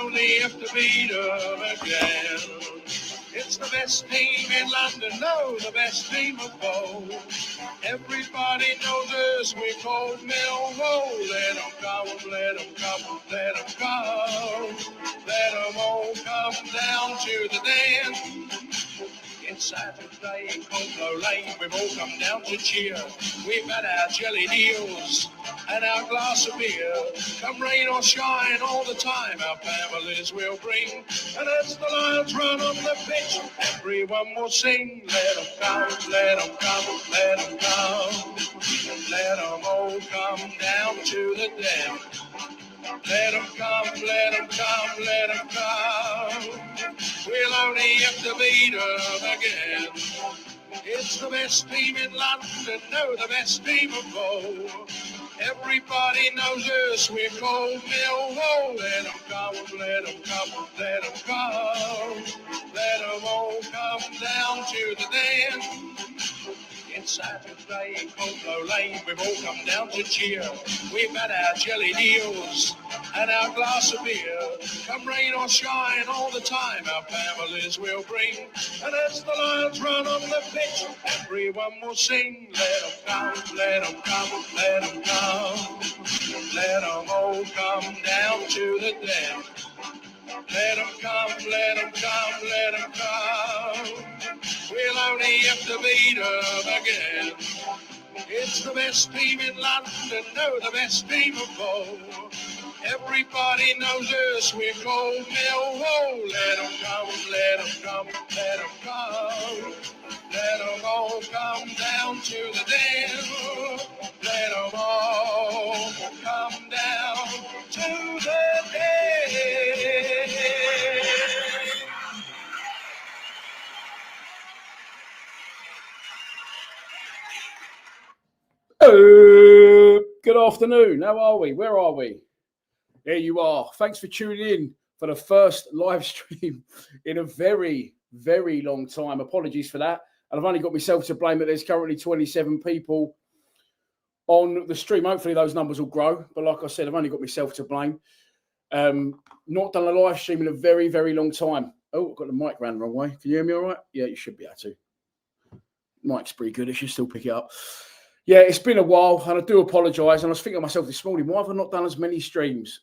only have to beat them again. It's the best team in London, no, the best team of all. Everybody knows us, we're called Millwall. Let them come, let them come, let them come. Let them all come down to the dance. It's Saturday in Congo Lane, we've all come down to cheer. We've had our jelly deals and our glass of beer. Come rain or shine, all the time our families will bring. And as the Lions run on the pitch, everyone will sing. Let them come, let them come, let them come. Let them all come down to the den. Let them come, let them come, let them come. We'll only have to beat them again. It's the best team in London, no, the best team of all. Everybody knows us, we're called Millwall. Let them come, let them come, let them come. Let them all come down to the den. It's Saturday in Congo Lane, we've all come down to cheer. We've had our jelly deals and our glass of beer. Come rain or shine, all the time our families will bring. And as the Lions run on the pitch, everyone will sing. Let them come, let them come, let them come. Let them all come down to the den. Let them come, let them come, let them come. We'll only have to beat them again. It's the best team in London, no, the best team of all. Everybody knows us, we're called Millwall. Let them come, let them come, let them come. Let them all come down to the den. Let them all come down to the den. Good afternoon. How are we? Where are we? There you are. Thanks for tuning in for the first live stream in a very, very long time. Apologies for that. And I've only got myself to blame that there's currently 27 people on the stream. Hopefully those numbers will grow. But like I said, I've only got myself to blame. Not done a live stream in a very, very long time. Oh, I've got the mic round the wrong way. Can you hear me all right? Yeah, you should be able to. Mic's pretty good. It should still pick it up. Yeah, it's been a while, and I do apologise. And I was thinking to myself this morning, why have I not done as many streams?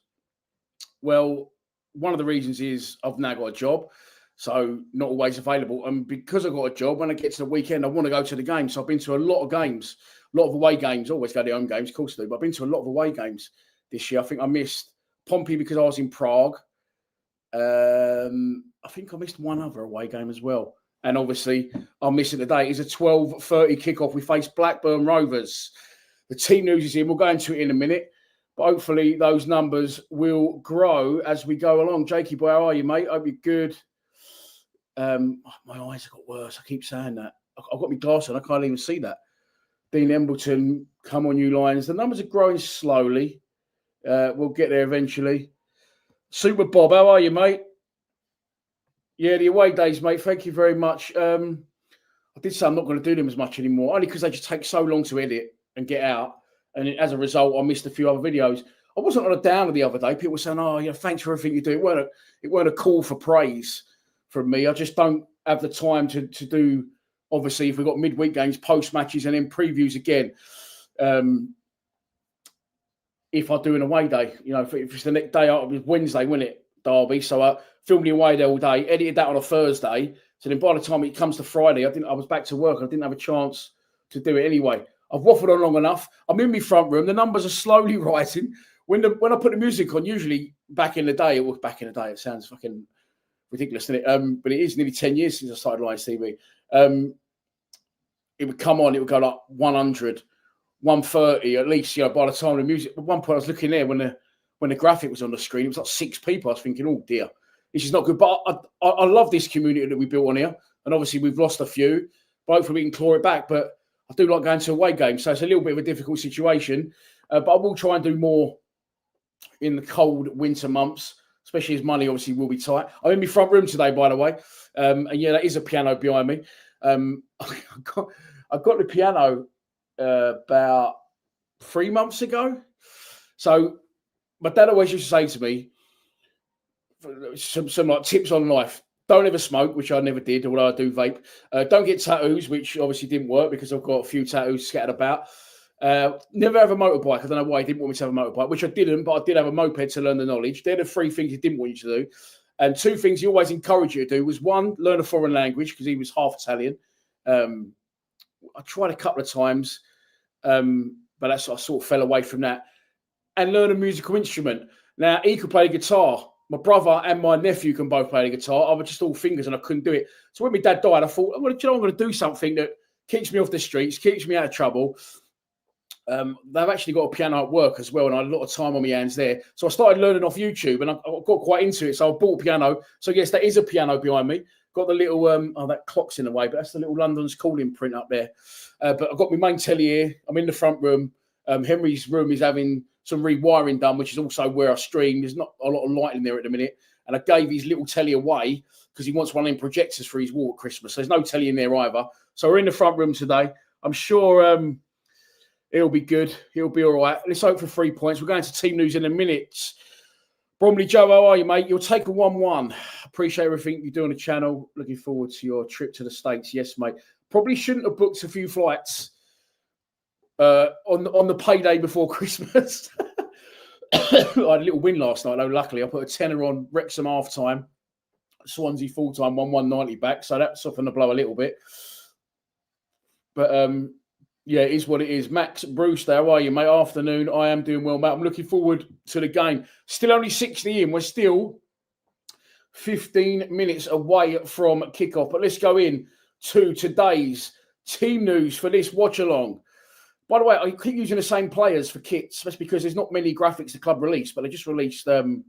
Well, one of the reasons is I've now got a job, so not always available. And because I've got a job, when I get to the weekend, I want to go to the games. So I've been to a lot of games, a lot of away games. I always go to home games, of course I do, but I've been to a lot of away games this year. I think I missed Pompey because I was in Prague. I think I missed one other away game as well. And obviously, I'm missing today. It's a 12:30 kickoff. We face Blackburn Rovers. The team news is in. We'll go into it in a minute. But hopefully, those numbers will grow as we go along. Jakey boy, how are you, mate? Hope you're good. My eyes have got worse. I keep saying that. I've got my glass on. I can't even see that. Dean Embleton, come on, you Lions. The numbers are growing slowly. We'll get there eventually. Super Bob, how are you, mate? Yeah, the away days, mate. Thank you very much. I did say I'm not going to do them as much anymore, only because they just take so long to edit and get out. And as a result, I missed a few other videos. I wasn't on a downer the other day. People were saying, oh, yeah, thanks for everything you do. It weren't a call for praise from me. I just don't have the time to do, obviously, if we've got midweek games, post-matches, and then previews again. If I do an away day, you know, if it's the next day, it was Wednesday, wasn't it, Derby? So I filmed the away day all day, edited that on a Thursday. So then by the time it comes to Friday, I was back to work. I didn't have a chance to do it anyway. I've waffled on long enough. I'm in my front room. The numbers are slowly rising. When I put the music on, usually back in the day, it sounds fucking ridiculous, doesn't it? But it is nearly 10 years since I started Lions TV. It would come on, it would go like 100, 130 at least, you know, by the time the music. At one point I was looking there when the graphic was on the screen, it was like 6 people. I was thinking, oh dear, this is not good. But I love this community that we built on here. And obviously we've lost a few, but hopefully we can claw it back. But I do like going to away games, so it's a little bit of a difficult situation. But I will try and do more in the cold winter months, especially as money obviously will be tight. I'm in my front room today, by the way. And yeah, that is a piano behind me. I got the piano about 3 months ago. So my dad always used to say to me, some like tips on life. Don't ever smoke, which I never did, although I do vape. Don't get tattoos, which obviously didn't work because I've got a few tattoos scattered about. Never have a motorbike. I don't know why he didn't want me to have a motorbike, which I didn't, but I did have a moped to learn the knowledge. They're the 3 things he didn't want you to do. And 2 things he always encouraged you to do was 1, learn a foreign language because he was half Italian. I tried a couple of times, but I sort of fell away from that. And learn a musical instrument. Now, he could play the guitar. My brother and my nephew can both play the guitar. I was just all fingers and I couldn't do it. So when my dad died, I thought, I'm going to do something that keeps me off the streets, keeps me out of trouble. They've actually got a piano at work as well, and I had a lot of time on my hands there. So I started learning off YouTube, and I got quite into it. So I bought a piano. So yes, there is a piano behind me. Got the little, that clock's in the way, but that's the little London's Calling print up there. But I've got my main telly here. I'm in the front room. Henry's room is having some rewiring done, which is also where I stream. There's not a lot of light in there at the minute. And I gave his little telly away because he wants one of them projectors for his wall at Christmas. So there's no telly in there either. So we're in the front room today. I'm sure he'll be good. He'll be all right. Let's hope for 3 points. We're going to team news in a minute. Bromley Joe, how are you, mate? You'll take a 1-1. Appreciate everything you do on the channel. Looking forward to your trip to the States. Yes, mate. Probably shouldn't have booked a few flights on the payday before Christmas. I had a little win last night, though. Luckily, I put a tenner on Wrexham half-time, Swansea full-time, 1-1.90 back. So that softened the blow a little bit. But, yeah, it is what it is. Max Brewster, how are you, mate? Afternoon. I am doing well, mate. I'm looking forward to the game. Still only 60 in. We're still 15 minutes away from kickoff. But let's go in to today's team news for this watch-along. By the way, I keep using the same players for kits. That's because there's not many graphics the club released, but they just released... who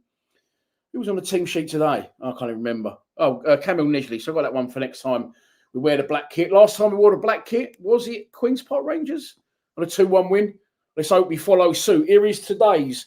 was on the team sheet today? I can't even remember. Camille Nisley. So I got that one for next time. We wear the black kit. Last time we wore the black kit, was it Queen's Park Rangers? On a 2-1 win. Let's hope we follow suit. Here is today's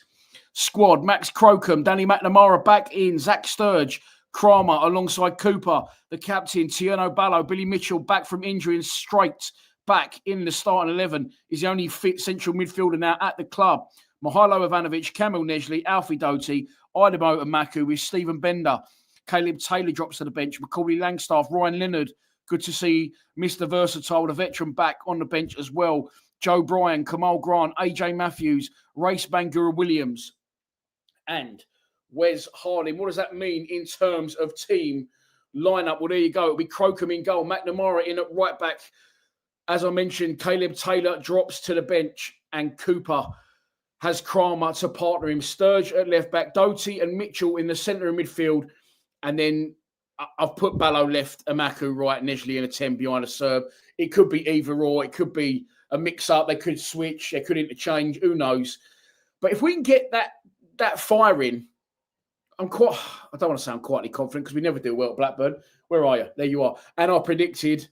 squad. Max Crocombe, Danny McNamara back in. Zach Sturge, Kramer alongside Cooper. The captain, Tierno Ballo, Billy Mitchell back from injury and straight back in the starting 11. Is the only fit central midfielder now at the club. Mihailo Ivanovic, Kamil Nesley, Alfie Doty, Idemo and Maku with Stephen Bender. Caleb Taylor drops to the bench. Macaulay Langstaff, Ryan Leonard. Good to see Mr. Versatile, the veteran, back on the bench as well. Joe Bryan, Kamal Grant, AJ Matthews, Race Bangura Williams, and Wes Harding. What does that mean in terms of team lineup? Well, there you go. It'll be Crocombe in goal, McNamara in at right back. As I mentioned, Caleb Taylor drops to the bench, and Cooper has Kramer to partner him. Sturge at left back, Doty and Mitchell in the centre of midfield, and then I've put Ballo left, Amaku right, Nesley in a 10 behind a Serb. It could be either or. It could be a mix-up. They could switch. They could interchange. Who knows? But if we can get that firing, I don't want to sound quietly confident because we never do well at Blackburn. Where are you? There you are. And I predicted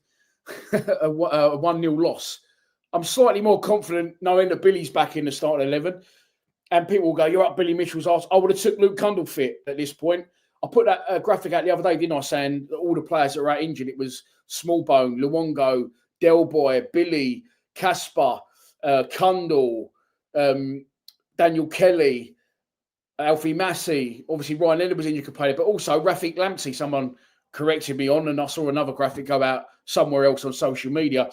a 1-0 loss. I'm slightly more confident knowing that Billy's back in the starting 11. And people will go, you're up Billy Mitchell's arse. I would have took Luke Cundle fit at this point. I put that graphic out the other day, didn't I, saying that all the players that were out injured, it was Smallbone, Luongo, Del Boy, Billy, Casper, Cundle, Daniel Kelly, Alfie Massey. Obviously, Ryan Leonard was injured, could play, but also Rafik Lamptey, someone corrected me on, and I saw another graphic go out somewhere else on social media.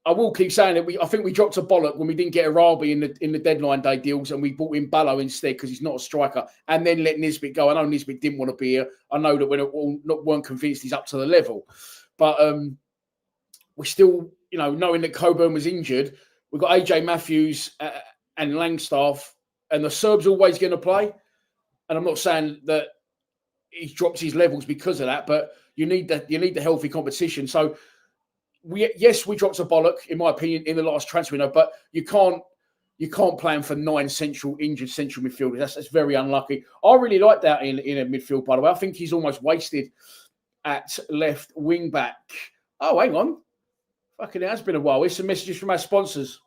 I will keep saying that I think we dropped a bollock when we didn't get Arabi in the deadline day deals, and we brought in Ballo instead because he's not a striker, and then let Nisbet go. I know Nisbet didn't want to be here. I know that weren't convinced he's up to the level, but we're still, knowing that Coburn was injured, we've got AJ Matthews and Langstaff, and the Serb's always going to play. And I'm not saying that he drops his levels because of that, but you need the healthy competition. So. We dropped a bollock, in my opinion, in the last transfer window, but you can't plan for 9 injured central midfielders. That's very unlucky. I really like that in a midfield, by the way. I think he's almost wasted at left wing back. Oh, hang on. Fucking it has been a while. Here's some messages from our sponsors.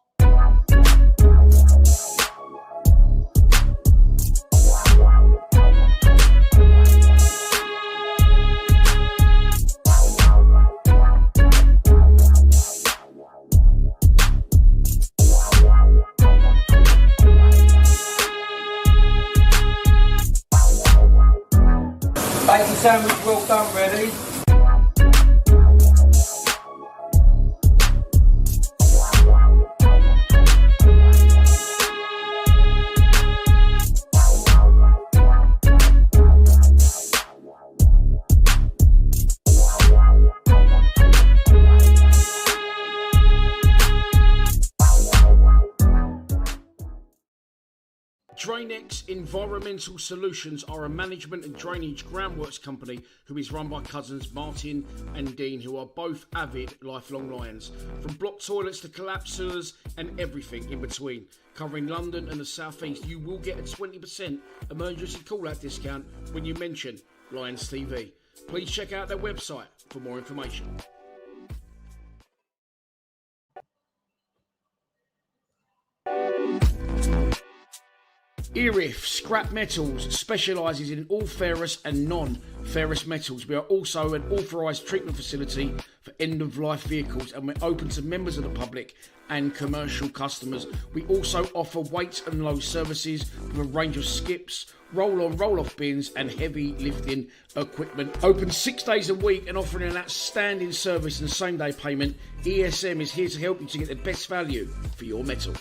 Drainex Environmental Solutions are a management and drainage groundworks company who is run by cousins Martin and Dean, who are both avid lifelong Lions. From block toilets to collapsed sewers and everything in between. Covering London and the South East, you will get a 20% emergency call-out discount when you mention Lions TV. Please check out their website for more information. Erif Scrap Metals specialises in all ferrous and non-ferrous metals. We are also an authorised treatment facility for end-of-life vehicles, and we're open to members of the public and commercial customers. We also offer weights and load services with a range of skips, roll-on, roll-off bins and heavy lifting equipment. Open 6 days a week and offering an outstanding service and same-day payment. ESM is here to help you to get the best value for your metal.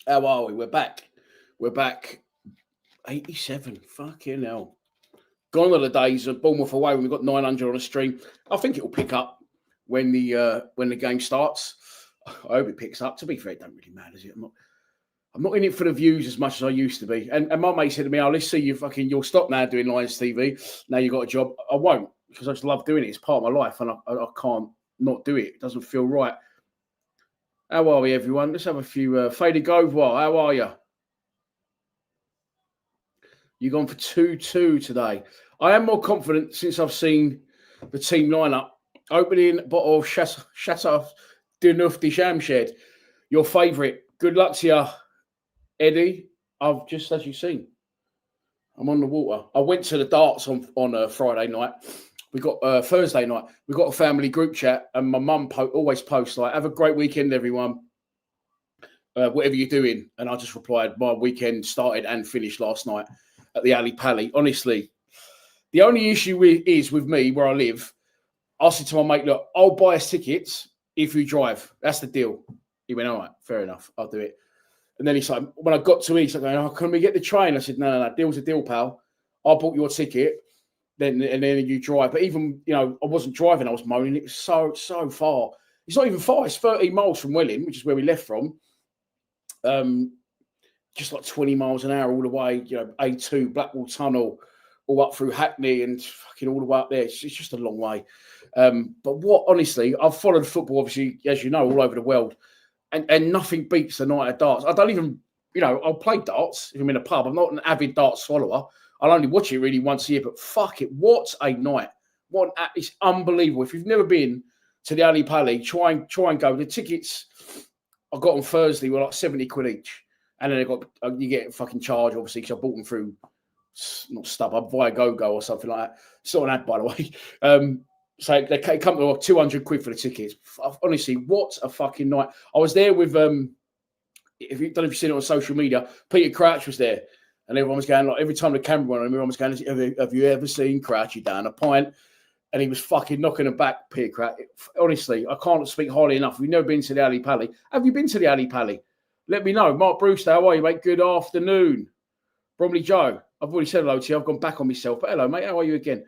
How are we? We're back. 87. Fucking hell. Gone are the days of Bournemouth away when we got 900 on a stream. I think it will pick up when the game starts. I hope it picks up. To be fair, it don't really matter, does it? I'm not in it for the views as much as I used to be. And my mate said to me, "Oh, let's see you'll stop now doing Lions TV. Now you've got a job." I won't, because I just love doing it. It's part of my life, and I can't not do it. It doesn't feel right. How are we, everyone? Let's have a few. Faded Govar, how are you? You gone for 2-2 today. I am more confident since I've seen the team lineup. Opening bottle of Chateau de Neuf de Shamshed. Your favourite. Good luck to you, Eddie. I've just, as you've seen, I'm on the water. I went to the darts on a Friday night. We got Thursday night. We got a family group chat, and my mum always posts like, "Have a great weekend, everyone. Whatever you're doing." And I just replied, "My weekend started and finished last night at the Ali Pally." Honestly, the only issue is with me where I live. I said to my mate, "Look, I'll buy us tickets if you drive. That's the deal." He went, "All right, fair enough. I'll do it." And then he's like, when I got to it, he's like, "Oh, can we get the train?" I said, No. Deal's a deal, pal. I bought your ticket. Then you drive. But even, I wasn't driving, I was moaning. It was so far. It's not even far. It's 13 miles from Welling, which is where we left from. Just like 20 miles an hour all the way, A2, Blackwall Tunnel, all up through Hackney and fucking all the way up there. It's just a long way. But honestly, I've followed football, obviously, as you know, all over the world. And nothing beats the night of darts. I don't even, I'll play darts if I'm in a pub. I'm not an avid darts follower. I'll only watch it really once a year, but fuck it, what a night. It's unbelievable. If you've never been to the Ali Pally, try and go. The tickets I got on Thursday were like 70 quid each. And then you get a fucking charge, obviously, because I bought them through, not StubHub, Viagogo or something like that. It's not an ad, by the way. So they come to 200 quid for the tickets. Honestly, what a fucking night. I was there with, if you don't know if you've seen it on social media, Peter Crouch was there. And everyone was going, like, every time the camera went on, everyone was going, "Have you ever seen Crouchy down a pint?" And he was fucking knocking them back, Peter Crouch. Honestly, I can't speak highly enough. If you've never been to the Ali Pally, have you been to the Ali Pally? Let me know. Mark Brewster, how are you, mate? Good afternoon. Bromley Joe, I've already said hello to you. I've gone back on myself. But hello, mate. How are you again?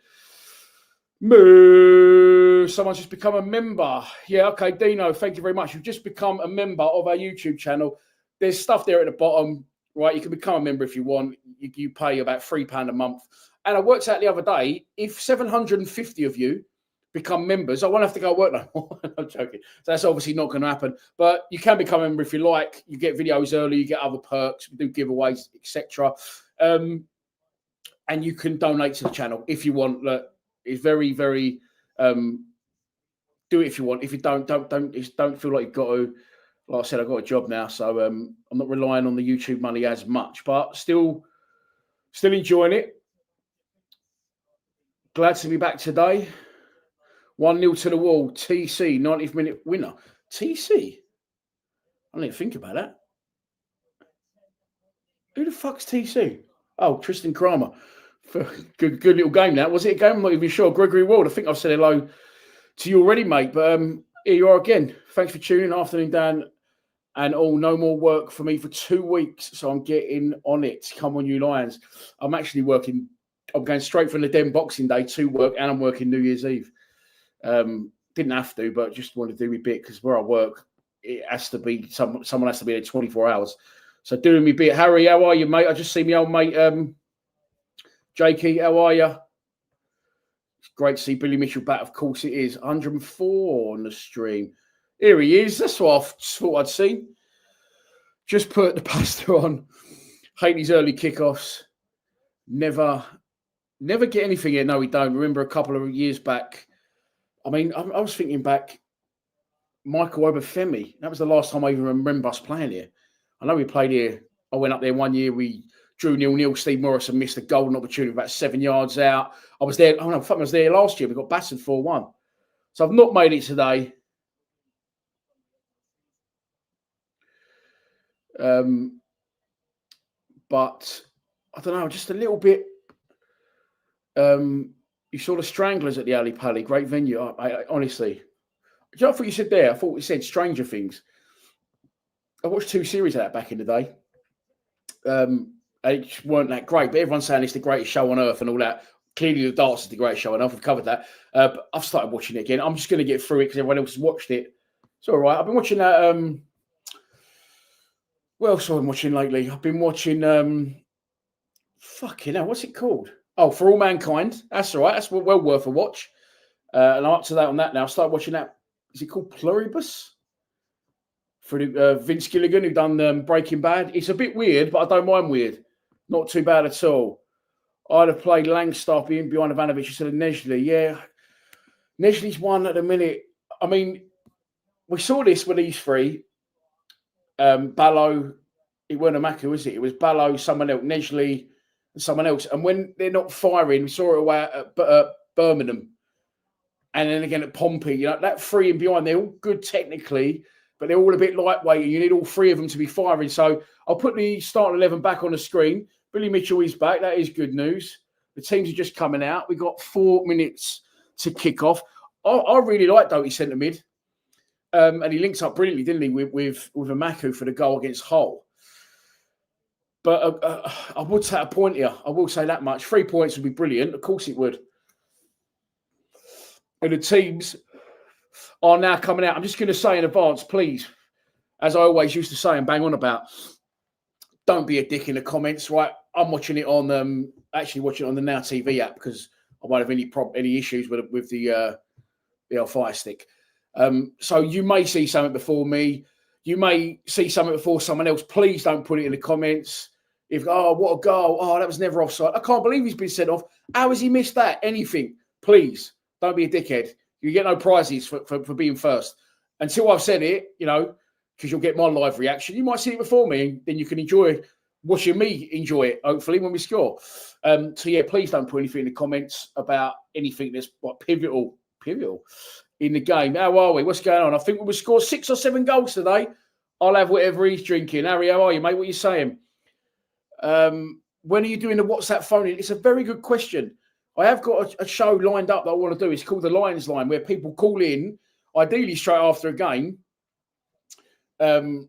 Moo. Someone's just become a member. Yeah, okay, Dino, thank you very much. You've just become a member of our YouTube channel. There's stuff there at the bottom. Right, you can become a member if you want. You pay about £3 a month. And I worked out the other day, if 750 of you become members, I won't have to go work no more. I'm joking. So that's obviously not going to happen. But you can become a member if you like. You get videos early, you get other perks, we do giveaways, etc. And you can donate to the channel if you want. Look, it's very, very. Do it if you want. If you don't feel like you've got to. Like I said, I've got a job now, so I'm not relying on the YouTube money as much, but still enjoying it. Glad to be back today. 1-0 to the Wall. TC, 90th minute winner. TC? I need to think about that. Who the fuck's TC? Oh, Tristan Kramer. Good little game now. Was it a game? I'm not even sure. Gregory Ward, I think I've said hello to you already, mate, but here you are again. Thanks for tuning in. Afternoon, Dan. And no more work for me for 2 weeks. So I'm getting on it. Come on, you Lions. I'm actually working. I'm going straight from the Den Boxing Day to work, and I'm working New Year's Eve. Didn't have to, but just wanted to do my bit because where I work, it has to be someone has to be there 24 hours. So doing my bit. Harry, how are you, mate? I just see my old mate, Jakey. How are you? It's great to see Billy Mitchell back. Of course it is. 104 on the stream. Here he is. That's what I thought I'd seen. Just put the pasta on. Hate these early kickoffs. Never get anything here. No, we don't. Remember a couple of years back. I mean, I was thinking back. Michael Obafemi. That was the last time I even remember us playing here. I know we played here. I went up there one year. We drew 0-0. Steve Morrison missed a golden opportunity about 7 yards out. I was there. Oh no, I was there last year. We got battered 4-1. So I've not made it today. But I don't know, just a little bit. You saw the Stranglers at the Ali Pally, great venue. I honestly, do you know what you said there? I thought it said Stranger Things. I watched 2 series of that back in the day. It weren't that great, but everyone's saying it's the greatest show on earth and all that. Clearly, The Darts is the greatest show on earth. We've covered that. But I've started watching it again. I'm just going to get through it because everyone else has watched it. It's all right. I've been watching that. What else have I been watching lately? I've been watching. Fucking hell, what's it called? Oh, For All Mankind. That's all right. That's well worth a watch. And I'm up to that on that now. I started watching that. Is it called Pluribus? For Vince Gilligan, who done Breaking Bad. It's a bit weird, but I don't mind weird. Not too bad at all. I'd have played Langstaff behind Ivanovic instead of Nesley. Yeah. Nesley's one at the minute. I mean, we saw this with these 3. Ballo, it weren't a Maku, was it? It was Ballo, someone else, Nesley, and someone else. And when they're not firing, we saw it away at Birmingham. And then again at Pompey, you know, that 3 and behind, they're all good technically, but they're all a bit lightweight, and you need all 3 of them to be firing. So I'll put the starting 11 back on the screen. Billy Mitchell is back. That is good news. The teams are just coming out. We've got 4 minutes to kick off. I really like Doty centre mid. And he links up brilliantly, didn't he, with Amaku for the goal against Hull. But I would take a point here. I will say that much. 3 points would be brilliant. Of course it would. And the teams are now coming out. I'm just going to say in advance, please, as I always used to say and bang on about, don't be a dick in the comments, right? I'm watching it on, actually watching it on the Now TV app because I won't have any issues with the Fire Stick. So you may see something before me. You may see something before someone else. Please don't put it in the comments. If, oh, what a goal. Oh, that was never offside. I can't believe he's been sent off. How has he missed that? Anything. Please, don't be a dickhead. You get no prizes for being first. Until I've said it, you know, because you'll get my live reaction. You might see it before me, and then you can enjoy watching me enjoy it, hopefully, when we score. So, yeah, please don't put anything in the comments about anything that's pivotal in the game. How are we? What's going on? I think we will score 6 or 7 goals today. I'll have whatever he's drinking. Harry, how are you, mate? What are you saying? When are you doing the WhatsApp phone in? It's a very good question. I have got a show lined up that I want to do. It's called the Lions Line, where people call in, ideally straight after a game. And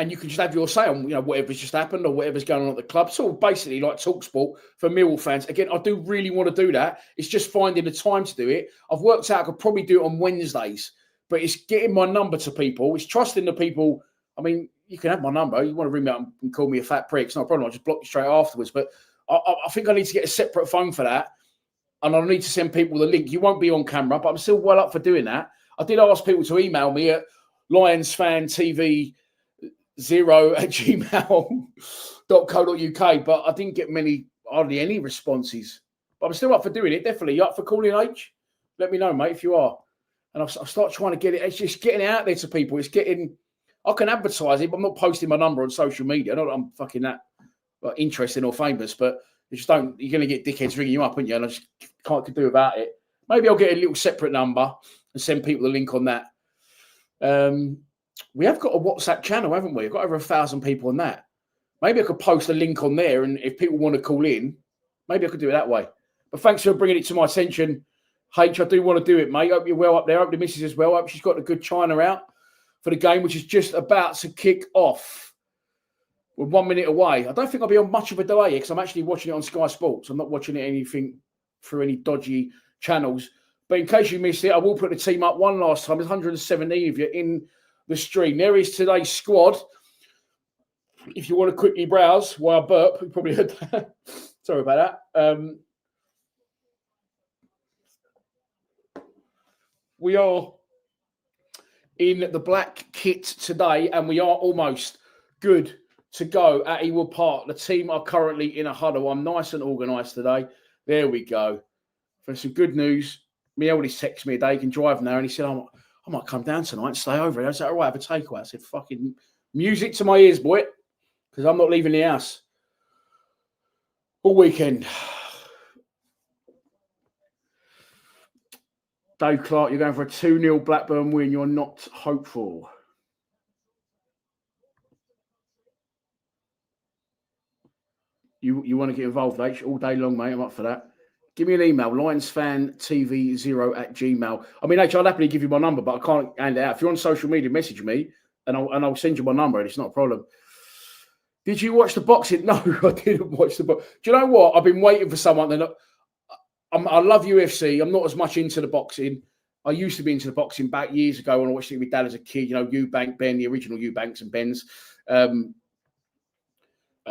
you can just have your say on, you know, whatever's just happened or whatever's going on at the club. So basically like TalkSport for Millwall fans. Again, I do really want to do that. It's just finding the time to do it. I've worked out I could probably do it on Wednesdays, but it's getting my number to people. It's trusting the people. I mean, you can have my number. You want to ring me up and call me a fat prick. It's not a problem. I'll just block you straight afterwards. But I think I need to get a separate phone for that. And I'll need to send people the link. You won't be on camera, but I'm still well up for doing that. I did ask people to email me at lionsfantv0@gmail.co.uk, but I didn't get hardly any responses. But I'm still up for doing it. Definitely. You up for calling H? Let me know, mate, if you are. And I'll start trying to get it. It's just getting it out there to people. It's getting... I can advertise it, but I'm not posting my number on social media. Not that I'm fucking that interesting or famous, but you just don't... You're going to get dickheads ringing you up, aren't you? And I just can't do without it. Maybe I'll get a little separate number and send people the link on that. We have got a WhatsApp channel, haven't we? We've got over 1,000 people on that. Maybe I could post a link on there, and if people want to call in, maybe I could do it that way. But thanks for bringing it to my attention, H. I do want to do it, mate. Hope you're well up there. Hope the missus as well. Hope she's got a good china out for the game, which is just about to kick off. We're 1 minute away. I don't think I'll be on much of a delay because I'm actually watching it on Sky Sports. I'm not watching it anything through any dodgy channels. But in case you missed it, I will put the team up one last time. There's 117 of you in the stream. There is today's squad. If you want to quickly browse while I burp, you probably heard that. Sorry about that. We are in the black kit today, and we are almost good to go at Ewood Park. The team are currently in a huddle. I'm nice and organised today. There we go. For some good news, my eldest texted me a day, he can drive now, and he said, I might come down tonight and stay over. I said, all right, have a takeaway. I said, fucking music to my ears, boy, because I'm not leaving the house all weekend. Dave Clark, you're going for a 2-0 Blackburn win. You're not hopeful. You want to get involved, H, all day long, mate. I'm up for that. Give me an email, lionsfantv0@gmail. I mean, H, I'll happily give you my number, but I can't hand it out. If you're on social media, message me, and I'll send you my number, and it's not a problem. Did you watch the boxing? No, I didn't watch the boxing. Do you know what? I've been waiting for someone. I love UFC. I'm not as much into the boxing. I used to be into the boxing back years ago when I watched it with Dad as a kid. You know, Eubank Ben, the original Eubanks and Bens.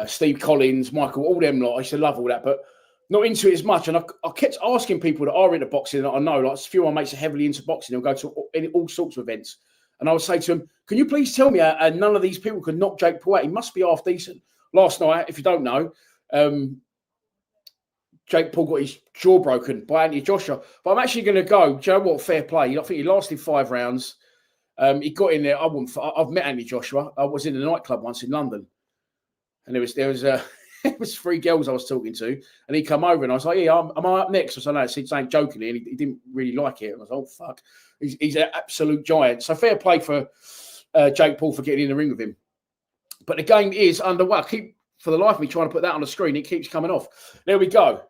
Steve Collins, Michael, all them lot. I used to love all that, but not into it as much. And I kept asking people that are into boxing that I know, like a few of my mates are heavily into boxing. They'll go to all sorts of events. And I would say to them, can you please tell me how none of these people could knock Jake Paul out? He must be half decent. Last night, if you don't know, Jake Paul got his jaw broken by Anthony Joshua. But I'm actually going to go, do you know what, fair play. I think he lasted 5 rounds. He got in there. I've met Anthony Joshua. I was in a nightclub once in London. And there was it was 3 girls I was talking to, and he come over and I was like, "Yeah, am I up next?" I said, "No," he's saying jokingly, and he didn't really like it. And I was like, "Oh fuck, he's an absolute giant." So fair play for Jake Paul for getting in the ring with him. But the game is underway. I keep for the life of me trying to put that on the screen. It keeps coming off. There we go.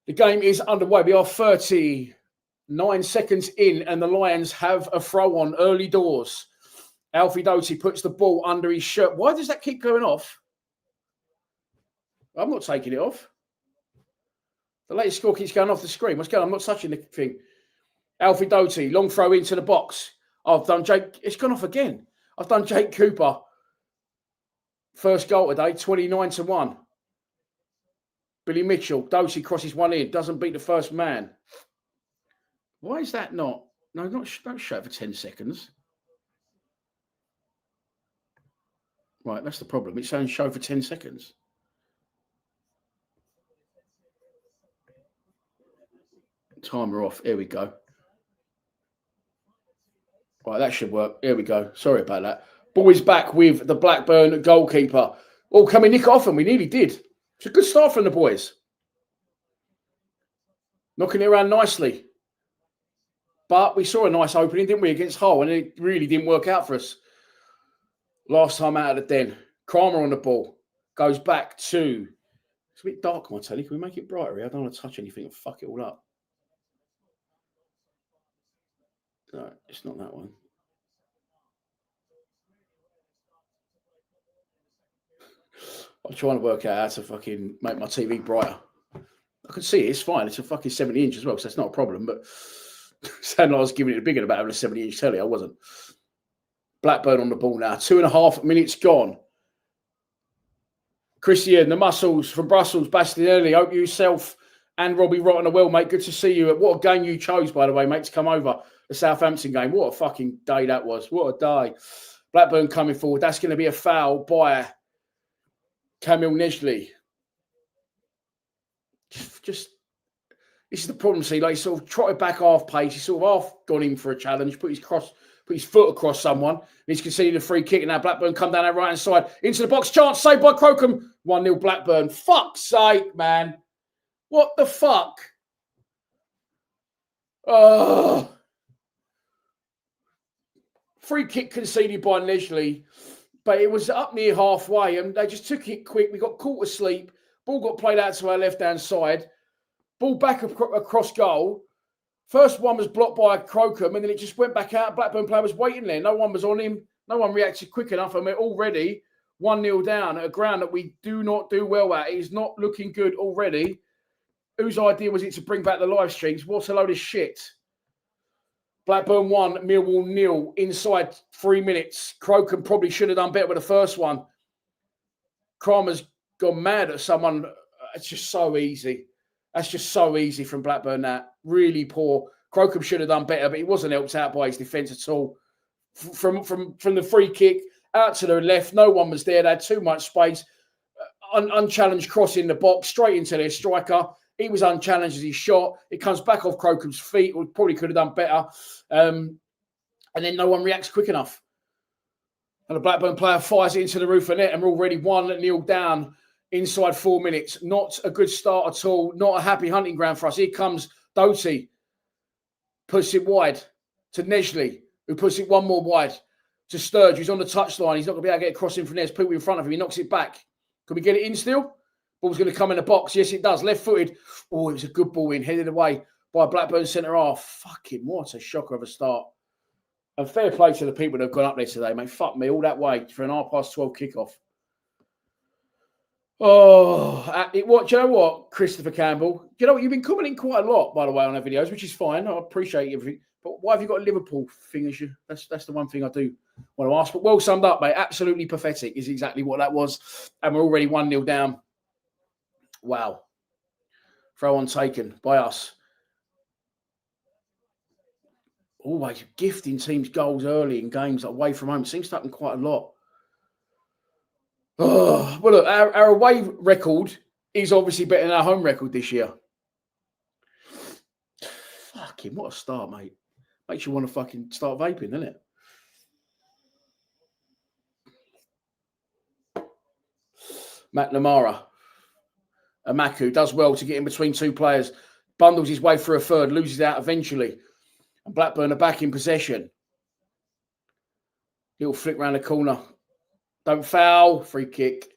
The game is underway. We are 39 seconds in, and the Lions have a throw on early doors. Alfie Doty puts the ball under his shirt. Why does that keep going off? I'm not taking it off. The latest score keeps going off the screen. What's going on? I'm not touching the thing. Alfie Doty, long throw into the box. I've done Jake. It's gone off again. I've done Jake Cooper. First goal today, 29-1. Billy Mitchell. Doty crosses one in. Doesn't beat the first man. Why is that not? No, don't show it for 10 seconds. Right, that's the problem. It's saying show for 10 seconds. Timer off. Here we go. Right, that should work. Here we go. Sorry about that. Ball is back with the Blackburn goalkeeper. Oh, can we nick off? And we nearly did. It's a good start from the boys. Knocking it around nicely. But we saw a nice opening, didn't we, against Hull? And it really didn't work out for us. Last time out of the den. Kramer on the ball. Goes back to... It's a bit dark on my telly. Can we make it brighter here? I don't want to touch anything and fuck it all up. No, it's not that one. I'm trying to work out how to fucking make my TV brighter. I can see it. It's fine. It's a fucking 70-inch as well, so that's not a problem. But sounded like I was giving it a bigger about having a 70-inch telly. I wasn't. Blackburn on the ball now. 2.5 minutes gone. Christian, the muscles from Brussels, Bastianelli. Hope yourself and Robbie Rotten are well, mate. Good to see you. What a game you chose, by the way, mate, to come over. The Southampton game. What a fucking day that was. What a day. Blackburn coming forward. That's going to be a foul by Kamil Nesley. Just, this is the problem, see, like, he sort of trotted back half pace. He sort of half gone in for a challenge, put his foot across someone, and he's conceded a free kick, and now Blackburn come down that right-hand side into the box. Chance saved by Crocombe. 1-0 Blackburn. Fuck's sake, man. What the fuck? Oh. Free kick conceded by Nesley, but it was up near halfway, and they just took it quick. We got caught asleep. Ball got played out to our left-hand side. Ball back across goal. First one was blocked by Crocombe, and then it just went back out. Blackburn player was waiting there. No one was on him. No one reacted quick enough, and we're already 1-0 down at a ground that we do not do well at. It is not looking good already. Whose idea was it to bring back the live streams? What a load of shit. Blackburn 1, Millwall 0, inside 3 minutes. Crocombe probably should have done better with the first one. Kramer's gone mad at someone. It's just so easy. That's just so easy from Blackburn, that. Really poor. Crocombe should have done better, but he wasn't helped out by his defence at all. From the free kick out to the left, no one was there. They had too much space. Unchallenged cross in the box, straight into their striker. He was unchallenged as he shot. It comes back off Crocombe's feet. We probably could have done better. And then no one reacts quick enough. And the Blackburn player fires it into the roof of net, and we're already 1-0 down inside 4 minutes. Not a good start at all. Not a happy hunting ground for us. Here comes Doty. Puts it wide to Nesley, who puts it one more wide to Sturge, who's on the touchline. He's not going to be able to get a cross in from there. There's people in front of him. He knocks it back. Can we get it in still? Ball's going to come in the box. Yes, it does. Left-footed. Oh, it was a good ball in. Headed away by Blackburn centre-half. Fucking what a shocker of a start. And fair play to the people that have gone up there today, mate. Fuck me, all that way for an 12:30 kickoff. Oh, do you know what, Christopher Campbell? You know what, you've been commenting quite a lot, by the way, on our videos, which is fine. I appreciate everything. But why have you got a Liverpool thing as you? That's the one thing I do want to ask. But well summed up, mate. Absolutely pathetic is exactly what that was. And we're already 1-0 down. Wow. Throw on taken by us. Always gifting teams goals early in games away from home. It seems to happen quite a lot. Oh, well, look, our away record is obviously better than our home record this year. Fucking what a start, mate. Makes you want to fucking start vaping, doesn't it? McNamara. Amaku does well to get in between two players. Bundles his way through a third. Loses out eventually. And Blackburn are back in possession. Little flick round the corner. Don't foul. Free kick.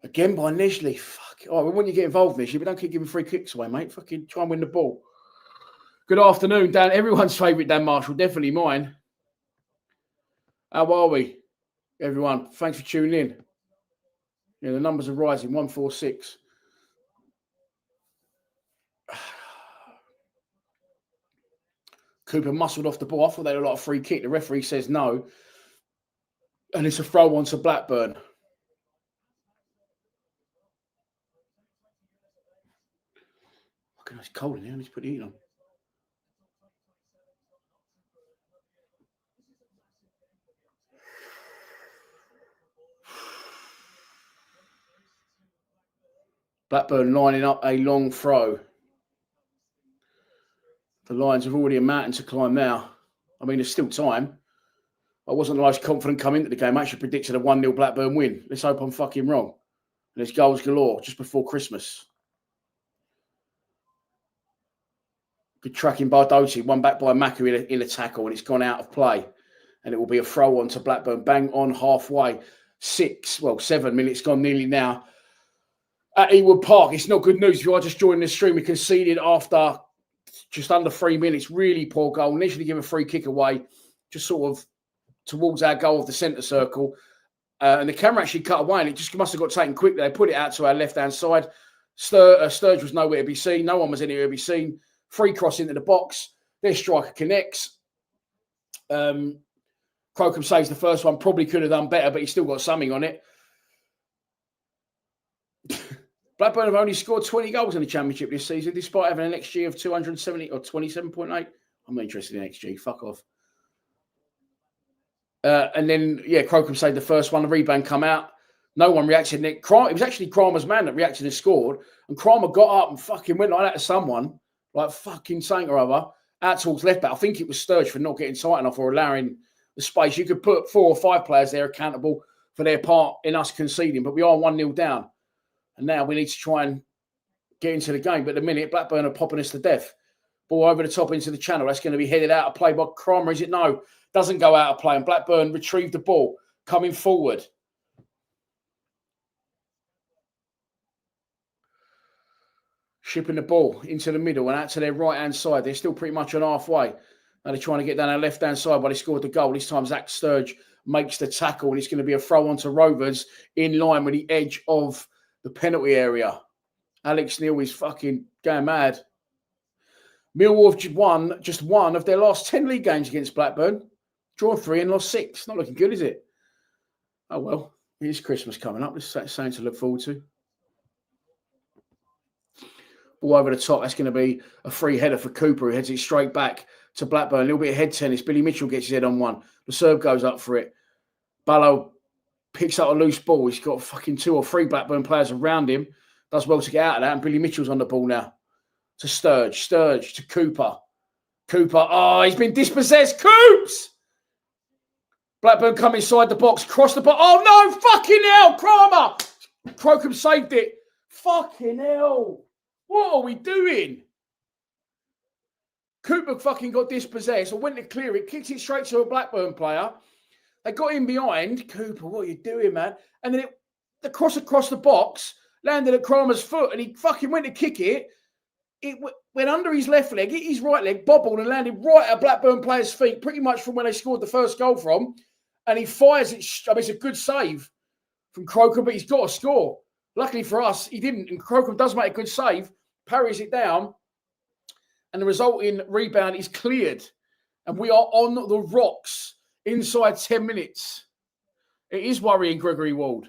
Again by Nesley. Fuck. Oh, we want you to get involved, Nesley, but don't keep giving free kicks away, mate. Fucking try and win the ball. Good afternoon, Dan. Everyone's favourite Dan Marshall. Definitely mine. How are we, everyone? Thanks for tuning in. Yeah, the numbers are rising. 146. Cooper muscled off the ball. I thought they had a lot of free kick. The referee says no. And it's a throw on to Blackburn. Fucking, it's cold in here. I need to put the heat on. Blackburn lining up a long throw. The Lions have already a mountain to climb now. I mean, there's still time. I wasn't the most confident coming into the game. I actually predicted a 1-0 Blackburn win. Let's hope I'm fucking wrong. And there's goals galore just before Christmas. Good tracking by Doty. One back by Maku in a tackle, and it's gone out of play. And it will be a throw on to Blackburn. Bang on halfway. 7 minutes gone nearly now. At Ewood Park, it's not good news. If you are just joining the stream, we conceded after just under 3 minutes. Really poor goal. Initially give a free kick away, just sort of towards our goal of the centre circle. And the camera actually cut away, and it just must have got taken quickly. They put it out to our left-hand side. Sturge was nowhere to be seen. No one was anywhere to be seen. Free cross into the box. Their striker connects. Crocombe saves the first one. Probably could have done better, but he's still got something on it. Blackburn have only scored 20 goals in the Championship this season, despite having an XG of 270 or 27.8. I'm not interested in XG. Fuck off. And then, Crocombe saved the first one. The rebound come out. No one reacted. It was actually Kramer's man that reacted and scored. And Kramer got up and fucking went like that to someone, like fucking something or other, out towards left back. I think it was Sturge for not getting tight enough or allowing the space. You could put 4 or 5 players there accountable for their part in us conceding, but we are 1-0 down. And now we need to try and get into the game. But at the minute, Blackburn are popping us to death. Ball over the top into the channel. That's going to be headed out of play by Kramer. Is it? No. Doesn't go out of play. And Blackburn retrieve the ball. Coming forward. Shipping the ball into the middle and out to their right-hand side. They're still pretty much on halfway. Now they're trying to get down our left-hand side, but they scored the goal. This time, Zach Sturge makes the tackle, and it's going to be a throw on to Rovers in line with the edge of the penalty area. Alex Neil is fucking going mad. Millwall have won just one of their last 10 league games against Blackburn. Drawn 3 and lost 6. Not looking good, is it? Oh, well. Here's Christmas coming up. This is something to look forward to. All over the top. That's going to be a free header for Cooper, who heads it straight back to Blackburn. A little bit of head tennis. Billy Mitchell gets his head on one. The serve goes up for it. Ballo picks up a loose ball. He's got fucking 2 or 3 Blackburn players around him. Does well to get out of that. And Billy Mitchell's on the ball now. To Sturge. Sturge to Cooper. Cooper. Oh, he's been dispossessed. Coops! Blackburn come inside the box. Cross the box. Oh, no! Fucking hell! Kramer! Crocombe saved it. Fucking hell. What are we doing? Cooper fucking got dispossessed. I went to clear it. Kicked it straight to a Blackburn player. They got in behind. Cooper, what are you doing, man? And then the cross across the box landed at Kramer's foot, and he fucking went to kick it. It went under his left leg, hit his right leg, bobbled, and landed right at a Blackburn player's feet, pretty much from where they scored the first goal from. And he fires it. I mean, it's a good save from Crocombe, but he's got to score. Luckily for us, he didn't. And Crocombe does make a good save, parries it down, and the resulting rebound is cleared. And we are on the rocks inside 10 minutes. It is worrying, Gregory Ward.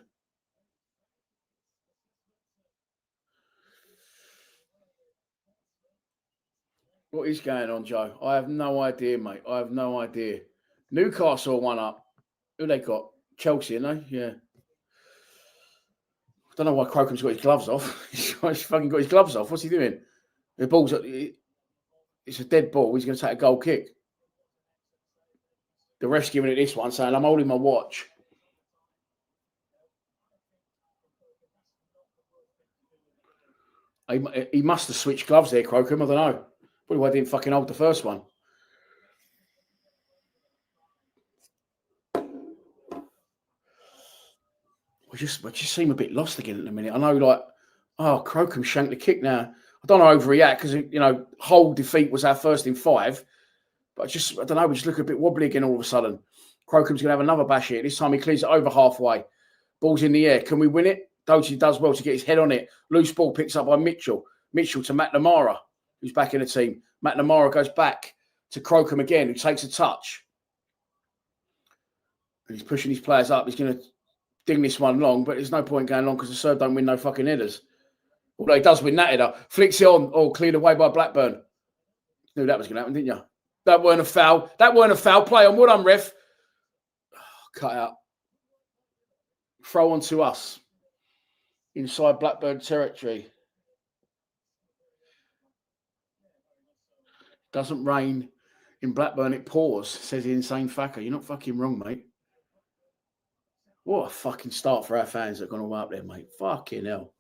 What is going on, Joe? I have no idea, mate. I have no idea. Newcastle are 1 up. Who they got? Chelsea, aren't they? Yeah. I don't know why Crocombe's got his gloves off. He's fucking got his gloves off. What's he doing? The ball's it's a dead ball. He's going to take a goal kick. The ref's giving it this one, saying, I'm holding my watch. He must have switched gloves there, Crocombe. I don't know. Probably why I didn't fucking hold the first one. We just seem a bit lost again at the minute. I know, like, Crocombe shanked the kick now. I don't want to overreact because, you know, whole defeat was our first in 5. But I don't know, we just look a bit wobbly again all of a sudden. Crocombe's going to have another bash here. This time he clears it over halfway. Ball's in the air. Can we win it? Doty does well to get his head on it. Loose ball picks up by Mitchell. Mitchell to McNamara, who's back in the team. McNamara goes back to Crocombe again, who takes a touch. And he's pushing his players up. He's going to ding this one long, but there's no point going long because the serve don't win no fucking headers. Although he does win that header. Flicks it on. Oh, cleared away by Blackburn. Knew that was going to happen, didn't you? That weren't a foul. That weren't a foul. Play on. Well done, ref. Cut out. Throw on to us. Inside Blackburn territory. Doesn't rain in Blackburn, it pours, says the insane fucker. You're not fucking wrong, mate. What a fucking start for our fans that are going all up there, mate. Fucking hell.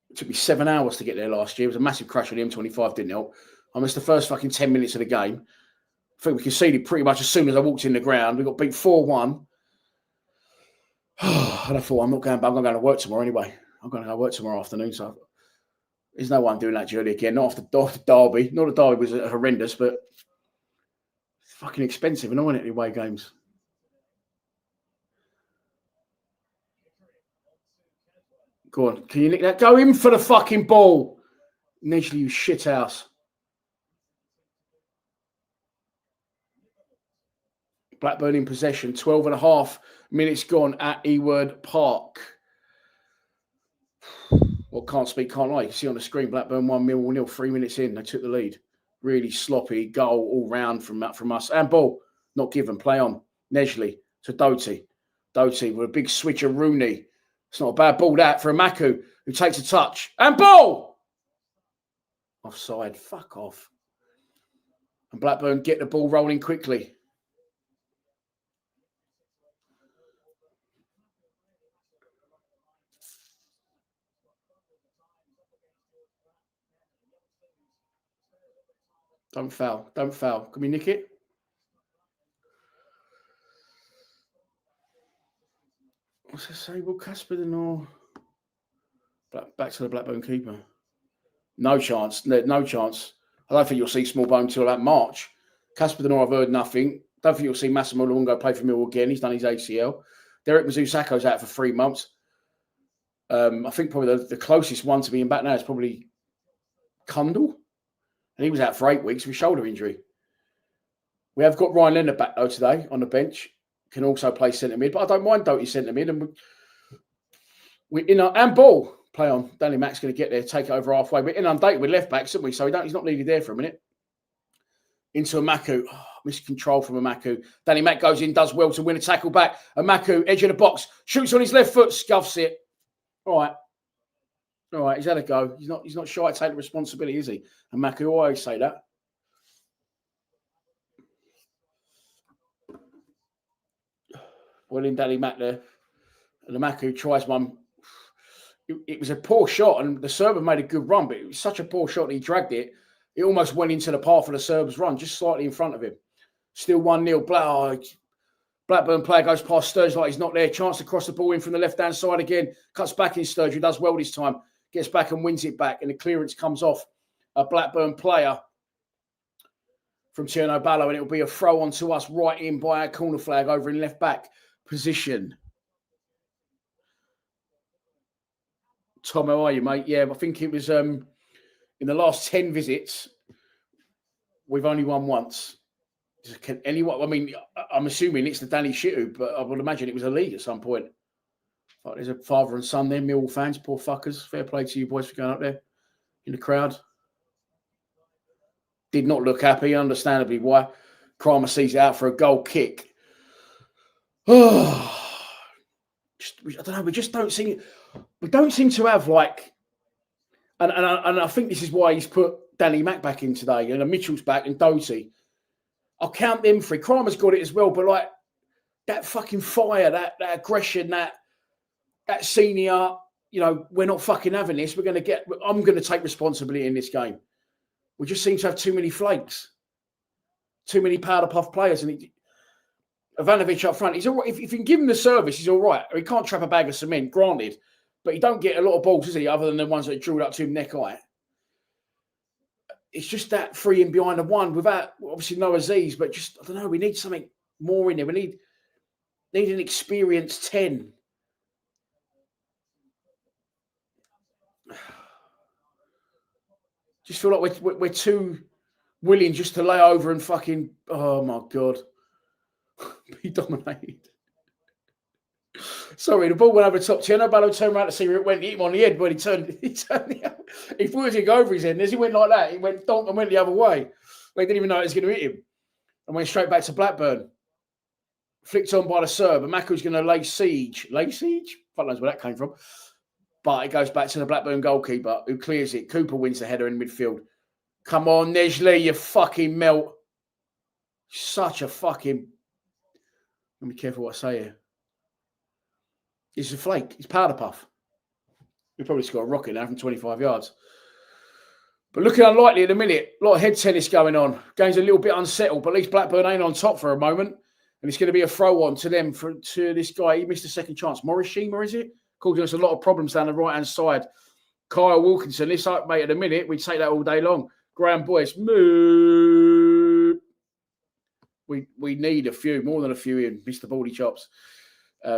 It took me 7 hours to get there last year. It was a massive crash on the M25, didn't help. I missed the first fucking 10 minutes of the game. I think we conceded pretty much as soon as I walked in the ground. We got beat 4-1. And I thought, I'm not going to work tomorrow anyway. I'm going to go work tomorrow afternoon, so there's no one doing that journey again. Not after Derby. Not that Derby was horrendous, but it's fucking expensive and all in it away games. Go on. Can you nick that? Go in for the fucking ball. Initially, you shithouse. Blackburn in possession. 12.5 minutes gone at Eward Park. Well, can't speak, can't lie. You see on the screen, Blackburn 1, Millwall 0. 3 minutes in, they took the lead. Really sloppy goal all round from us. And ball, not given. Play on. Nesley to Doty. Doty with a big switch of Rooney. It's not a bad ball that for a Maku who takes a touch. And ball! Offside. Fuck off. And Blackburn get the ball rolling quickly. Don't foul. Don't foul. Can we nick it? What's it say? Will Casper or back to the Blackburn keeper? No chance. No chance. I don't think you'll see Smallbone until about March. Casper Denor, I've heard nothing. Don't think you'll see Massimo Luongo play for Millwall again. He's done his ACL. Derek Mazusako's out for 3 months. I think probably the closest one to being back now is probably Kundal. And he was out for 8 weeks with shoulder injury. We have got Ryan Leonard back, though, today on the bench. Can also play centre mid. But I don't mind Doty centre mid. And we're and ball. Play on. Danny Mack's going to get there, take it over halfway. We're inundated with left backs, aren't we? So he's not needed there for a minute. Into a Maku. Oh, missed control from a Maku. Danny Mack goes in, does well to win a tackle back. A Maku, edge of the box, shoots on his left foot, scuffs it. All right, he's had a go. He's not shy to take the responsibility, is he? And Maku, I always say that. Well in Danny Mack there. And the Maku tries one. It was a poor shot, and the Serb made a good run, but it was such a poor shot that he dragged it. It almost went into the path of the Serbs' run, just slightly in front of him. Still 1-0. Blackburn player goes past Sturridge like he's not there. Chance to cross the ball in from the left-hand side again. Cuts back in Sturridge, who does well this time. Gets back and wins it back, and the clearance comes off a Blackburn player from Tierno Ballo, and it will be a throw on to us right in by our corner flag over in left-back position. Tom, how are you, mate? Yeah, I think it was in the last 10 visits, we've only won once. Can anyone? I mean, I'm assuming it's the Danny Shitu, but I would imagine it was a league at some point. Like there's a father and son there, Millwall fans, poor fuckers. Fair play to you boys for going up there in the crowd. Did not look happy, understandably why. Kramer sees it out for a goal kick. Oh, I don't know. We don't seem to have like, and I think this is why he's put Danny Mack back in today, and Mitchell's back and Doty. I'll count them three. Kramer's got it as well, but like that fucking fire, that aggression, that senior, we're not fucking having this. I'm going to take responsibility in this game. We just seem to have too many flakes, too many powder puff players, and Ivanovic up front. He's all right. If you can give him the service, he's all right. He can't trap a bag of cement, granted, but he don't get a lot of balls, does he? Other than the ones that are drilled up to him neck high. It's just that free in behind the one without obviously no Aziz, but just I don't know. We need something more in there. We need an experienced 10. Just feel like we're too willing just to lay over and fucking oh my god, be dominated. Sorry, the ball went over the top. Tierno Ballo turned around to see where it went. Hit him on the head when he turned the other. He thought it was going to go over his head. And as he went like that, he went donk and went the other way. They didn't even know it was going to hit him. And went straight back to Blackburn. Flicked on by the Serb. And Maku's going to lay siege. Lay siege? Fuck knows where that came from. But it goes back to the Blackburn goalkeeper who clears it. Cooper wins the header in midfield. Come on, Nejli, you fucking melt. Such a fucking... Let me be careful what I say here. It's a flake. It's powder puff. We probably scored a rocket now from 25 yards. But looking unlikely at the minute. A lot of head tennis going on. Game's a little bit unsettled, but at least Blackburn ain't on top for a moment. And it's going to be a throw on to them, to this guy. He missed a second chance. Morishima, is it? Causing us a lot of problems down the right-hand side. Kyle Wilkinson. This up, mate, at the minute. We'd take that all day long. Graham Boyce. Moo. We need a few, more than a few in Mr. Baldy Chops.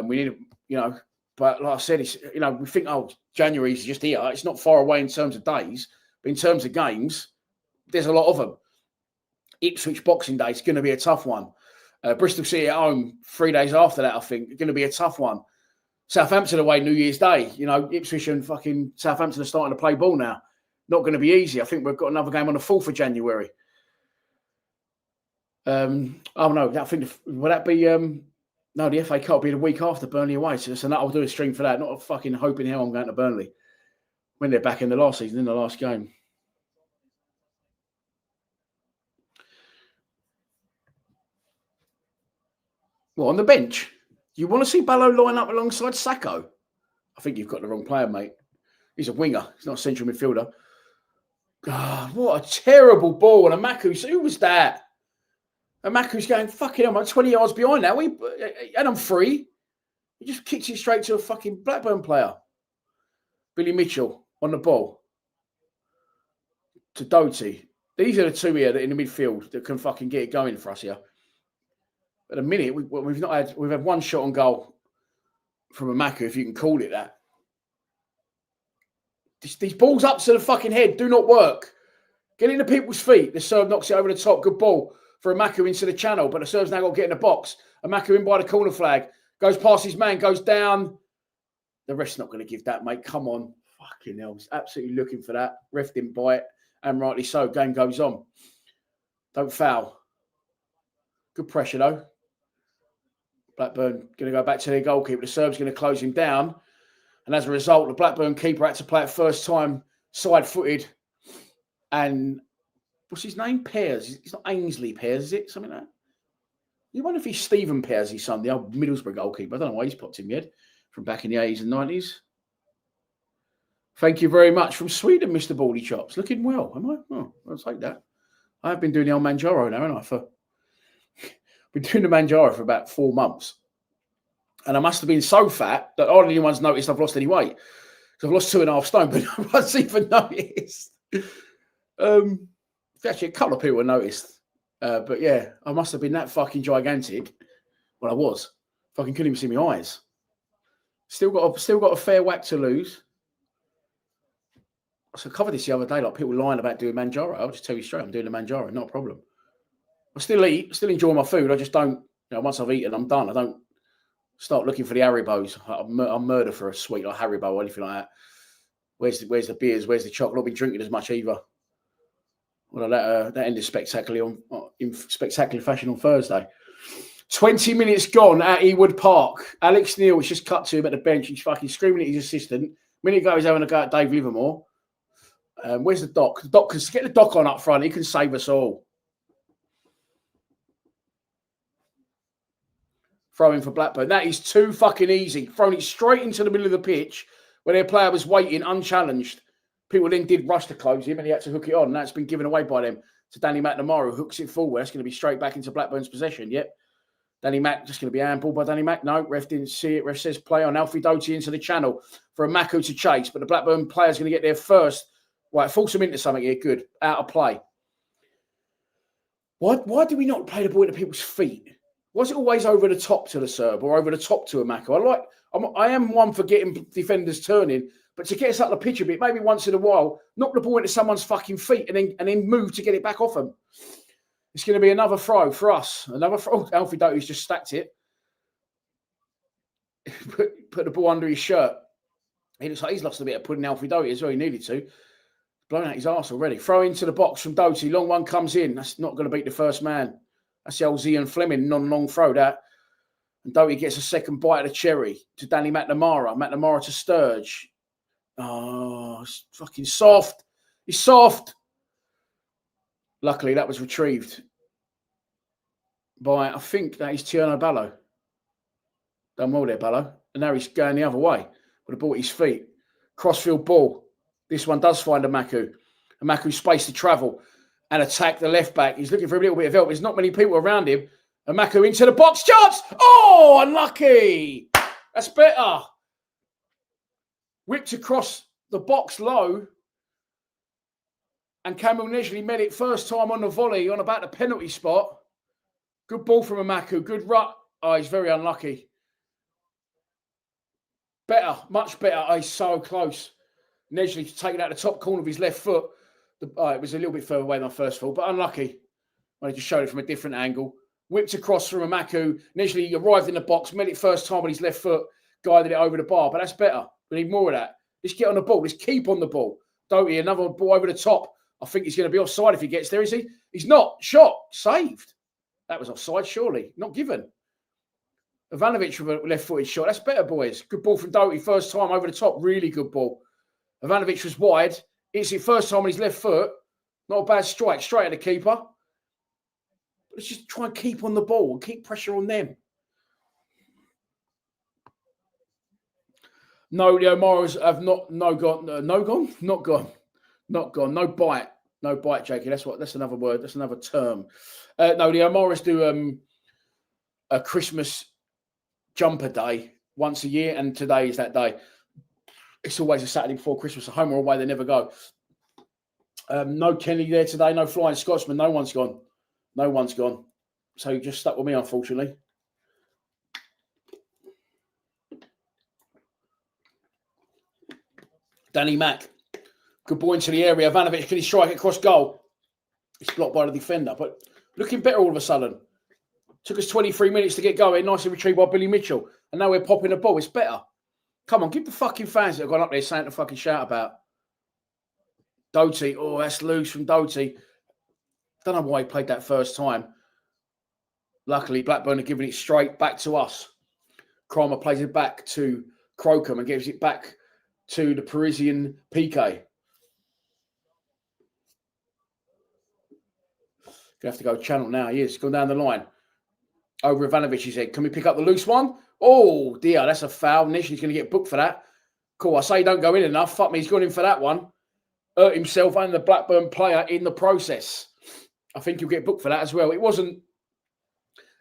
We need, but like I said, it's, we think, January's just here. It's not far away in terms of days, but in terms of games, there's a lot of them. Ipswich Boxing Day is going to be a tough one. Bristol City at home 3 days after that, I think, going to be a tough one. Southampton away New Year's Day. Ipswich and fucking Southampton are starting to play ball now. Not going to be easy. I think we've got another game on the 4th of January. No, I think, will that be... No, the FA Cup will be the week after Burnley away. So I'll do a stream for that. Not fucking hoping hell I'm going to Burnley when they're back in the last season, in the last game. Well, on the bench, you want to see Ballo line up alongside Sacco? I think you've got the wrong player, mate. He's a winger. He's not a central midfielder. God, what a terrible ball. And a Maku. Who was that? And Maku's going, fucking hell, I'm 20 yards behind now. And I'm free. He just kicks it straight to a fucking Blackburn player. Billy Mitchell on the ball. To Doty. These are the two here that in the midfield that can fucking get it going for us here. At the minute, we've had one shot on goal from a Maku, if you can call it that. These balls up to the fucking head do not work. Get into people's feet. The serve knocks it over the top. Good ball for Amaku into the channel, but the serve's now got to get in the box. Amaku in by the corner flag. Goes past his man, goes down. The ref's not going to give that, mate. Come on. Fucking hell. He's absolutely looking for that. Ref didn't buy it, and rightly so. Game goes on. Don't foul. Good pressure, though. Blackburn going to go back to their goalkeeper. The serve's going to close him down. And as a result, the Blackburn keeper had to play it first time, side-footed. And what's his name? Pears. It's not Ainsley Pears, is it? Something like that. You wonder if he's Stephen Pears, his son, the old Middlesbrough goalkeeper. I don't know why he's popped in yet from back in the 80s and 90s. Thank you very much from Sweden, Mr. Baldy Chops. Looking well, am I? Oh, I'll take that. I have been doing the old Manjaro now, haven't I? Been doing the Manjaro for about 4 months. And I must have been so fat that hardly anyone's noticed I've lost any weight. Because I've lost 2.5 stone, but no one's even noticed. Actually, a couple of people have noticed. But yeah, I must have been that fucking gigantic. Well, I was. Fucking couldn't even see my eyes. Still got a fair whack to lose. So I covered this the other day, like people lying about doing Manjaro. I'll just tell you straight, I'm doing the Manjaro, not a problem. I still eat, still enjoy my food. I just don't, once I've eaten, I'm done. I don't start looking for the Haribos. I'm murder for a sweet like Haribo or anything like that. Where's the beers? Where's the chocolate? I've been drinking as much either. Well, that ended spectacularly in spectacular fashion on Thursday. 20 minutes gone at Ewood Park. Alex Neil was just cut to him at the bench. He's fucking screaming at his assistant. Minute ago, he's having a go at Dave Livermore. Where's the doc? The doc can get the doc on up front. He can save us all. Throwing for Blackburn. That is too fucking easy. Throwing it straight into the middle of the pitch where their player was waiting unchallenged. People then did rush to close him and he had to hook it on. And that's been given away by them to Danny McNamara, who hooks it forward. That's going to be straight back into Blackburn's possession. Yep. Danny Mack just going to be handballed by Danny Mack. No, ref didn't see it. Ref says play on Alfie Doty into the channel for a Maku to chase. But the Blackburn player's going to get there first. Right, force him into something here. Good. Out of play. Why do we not play the ball into people's feet? Was it always over the top to the Serb or over the top to a Maku? I am one for getting defenders turning, but to get us up the pitch a bit, maybe once in a while, knock the ball into someone's fucking feet and then move to get it back off them. It's going to be another throw for us. Another throw. Alfie Doty's just stacked it. Put the ball under his shirt. He looks like he's lost a bit of pudding, Alfie Doty as well. He needed to. Blown out his arse already. Throw into the box from Doty. Long one comes in. That's not going to beat the first man. That's the old Zian Fleming non-long throw that. And Doty gets a second bite of the cherry to Danny McNamara. McNamara to Sturge. Oh, it's fucking soft. He's soft. Luckily, that was retrieved by, I think that is Tierno Ballo. Done well there, Ballo. And now he's going the other way with the ball at his feet. Crossfield ball. This one does find a Maku. A Maku space to travel and attack the left back. He's looking for a little bit of help. There's not many people around him. A Maku into the box. Chance! Oh, unlucky. That's better. Whipped across the box low. And Campbell Nesley met it first time on the volley on about the penalty spot. Good ball from a Maku. Good rut. Oh, he's very unlucky. Better. Much better. Oh, he's so close. Nesley taking out the top corner of his left foot. It was a little bit further away than I first thought, but unlucky. I just showed it from a different angle. Whipped across from a Maku. Nesley arrived in the box, met it first time on his left foot, guided it over the bar, but that's better. We need more of that. Let's get on the ball. Let's keep on the ball. Doty, another ball over the top. I think he's going to be offside if he gets there, is he? He's not. Shot. Saved. That was offside, surely. Not given. Ivanovic with a left-footed shot. That's better, boys. Good ball from Doty, first time over the top. Really good ball. Ivanovic was wide. It's his first time on his left foot. Not a bad strike. Straight at the keeper. Let's just try and keep on the ball and keep pressure on them. No, the O'Maras have not gone. Not gone. No bite, Jakey. That's another word. That's another term. No, the O'Maras do a Christmas jumper day once a year, and today is that day. It's always a Saturday before Christmas. A home or away, they never go. No Kenny there today. No Flying Scotsman. No one's gone. So you just stuck with me, unfortunately. Danny Mack. Good ball into the area. Ivanovic, can he strike it across goal? It's blocked by the defender, but looking better all of a sudden. Took us 23 minutes to get going. Nicely retrieved by Billy Mitchell. And now we're popping the ball. It's better. Come on, give the fucking fans that have gone up there something to fucking shout about. Doty. Oh, that's loose from Doty. Don't know why he played that first time. Luckily, Blackburn are giving it straight back to us. Kramer plays it back to Crocombe and gives it back to the Parisian PK. Gonna have to go channel now. He is gone down the line. Over Ivanovic's head. Can we pick up the loose one? Oh dear, that's a foul. Nishi's going to get booked for that. Cool. I say don't go in enough. Fuck me, he's gone in for that one. Hurt himself and the Blackburn player in the process. I think he'll get booked for that as well. It wasn't.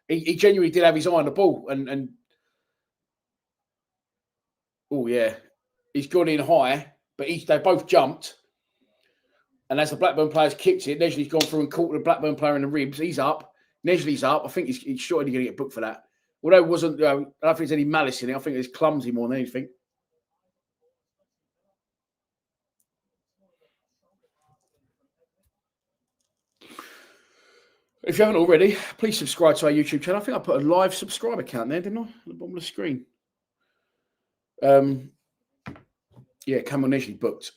He genuinely did have his eye on the ball, and oh yeah, he's gone in high, but they both jumped. And as the Blackburn players kicked it, Nesley's gone through and caught the Blackburn player in the ribs. He's up. Nesley's up. I think he's surely going to get booked for that. Although it wasn't, I don't think there's any malice in it. I think it's clumsy more than anything. If you haven't already, please subscribe to our YouTube channel. I think I put a live subscriber count there, didn't I? At the bottom of the screen. Yeah, Cameron Nesley booked.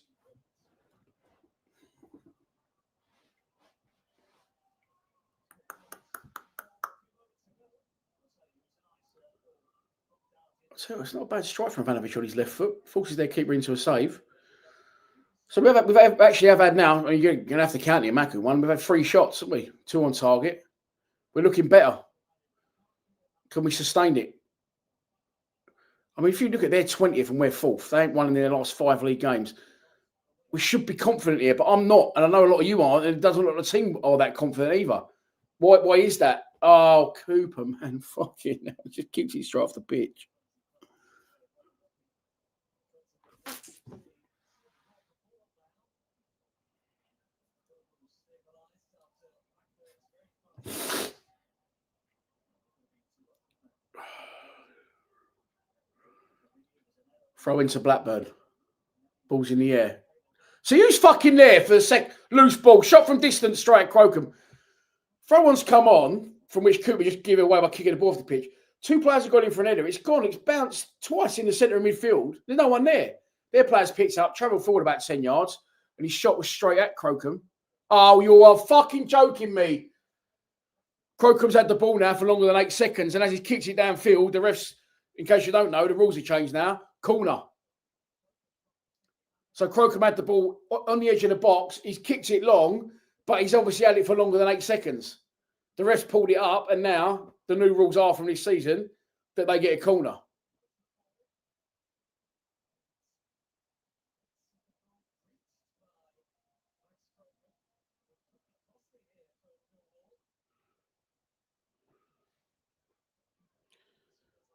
So it's not a bad strike from Ivanovic on his left foot. Forces their keeper into a save. So we've actually had now, you're going to have to count the Amaku one. We've had 3 shots, haven't we? 2 on target. We're looking better. Can we sustain it? I mean, if you look at their 20th and we're 4th, they ain't won in their last 5 league games. We should be confident here, but I'm not. And I know a lot of you aren't, and it doesn't look like the team are that confident either. Why is that? Oh, Cooper, man. Fucking hell. Just keeps it straight off the pitch. Throw into Blackburn. Ball's in the air. So who's fucking there for the loose ball? Shot from distance, strike Crocombe. Throw one's come on, from which Cooper just gave it away by kicking the ball off the pitch. 2 players have gone in for an header. It's gone. It's bounced twice in the centre of midfield. There's no one there. Their players picked up, travelled forward about 10 yards, and his shot was straight at Crocombe. Oh, you are fucking joking me. Crocombe's had the ball now for longer than 8 seconds, and as he kicks it downfield, the refs, in case you don't know, the rules have changed now. Corner. So Crocombe had the ball on the edge of the box. He's kicked it long, but he's obviously had it for longer than 8 seconds. The refs pulled it up, and now the new rules are from this season that they get a corner.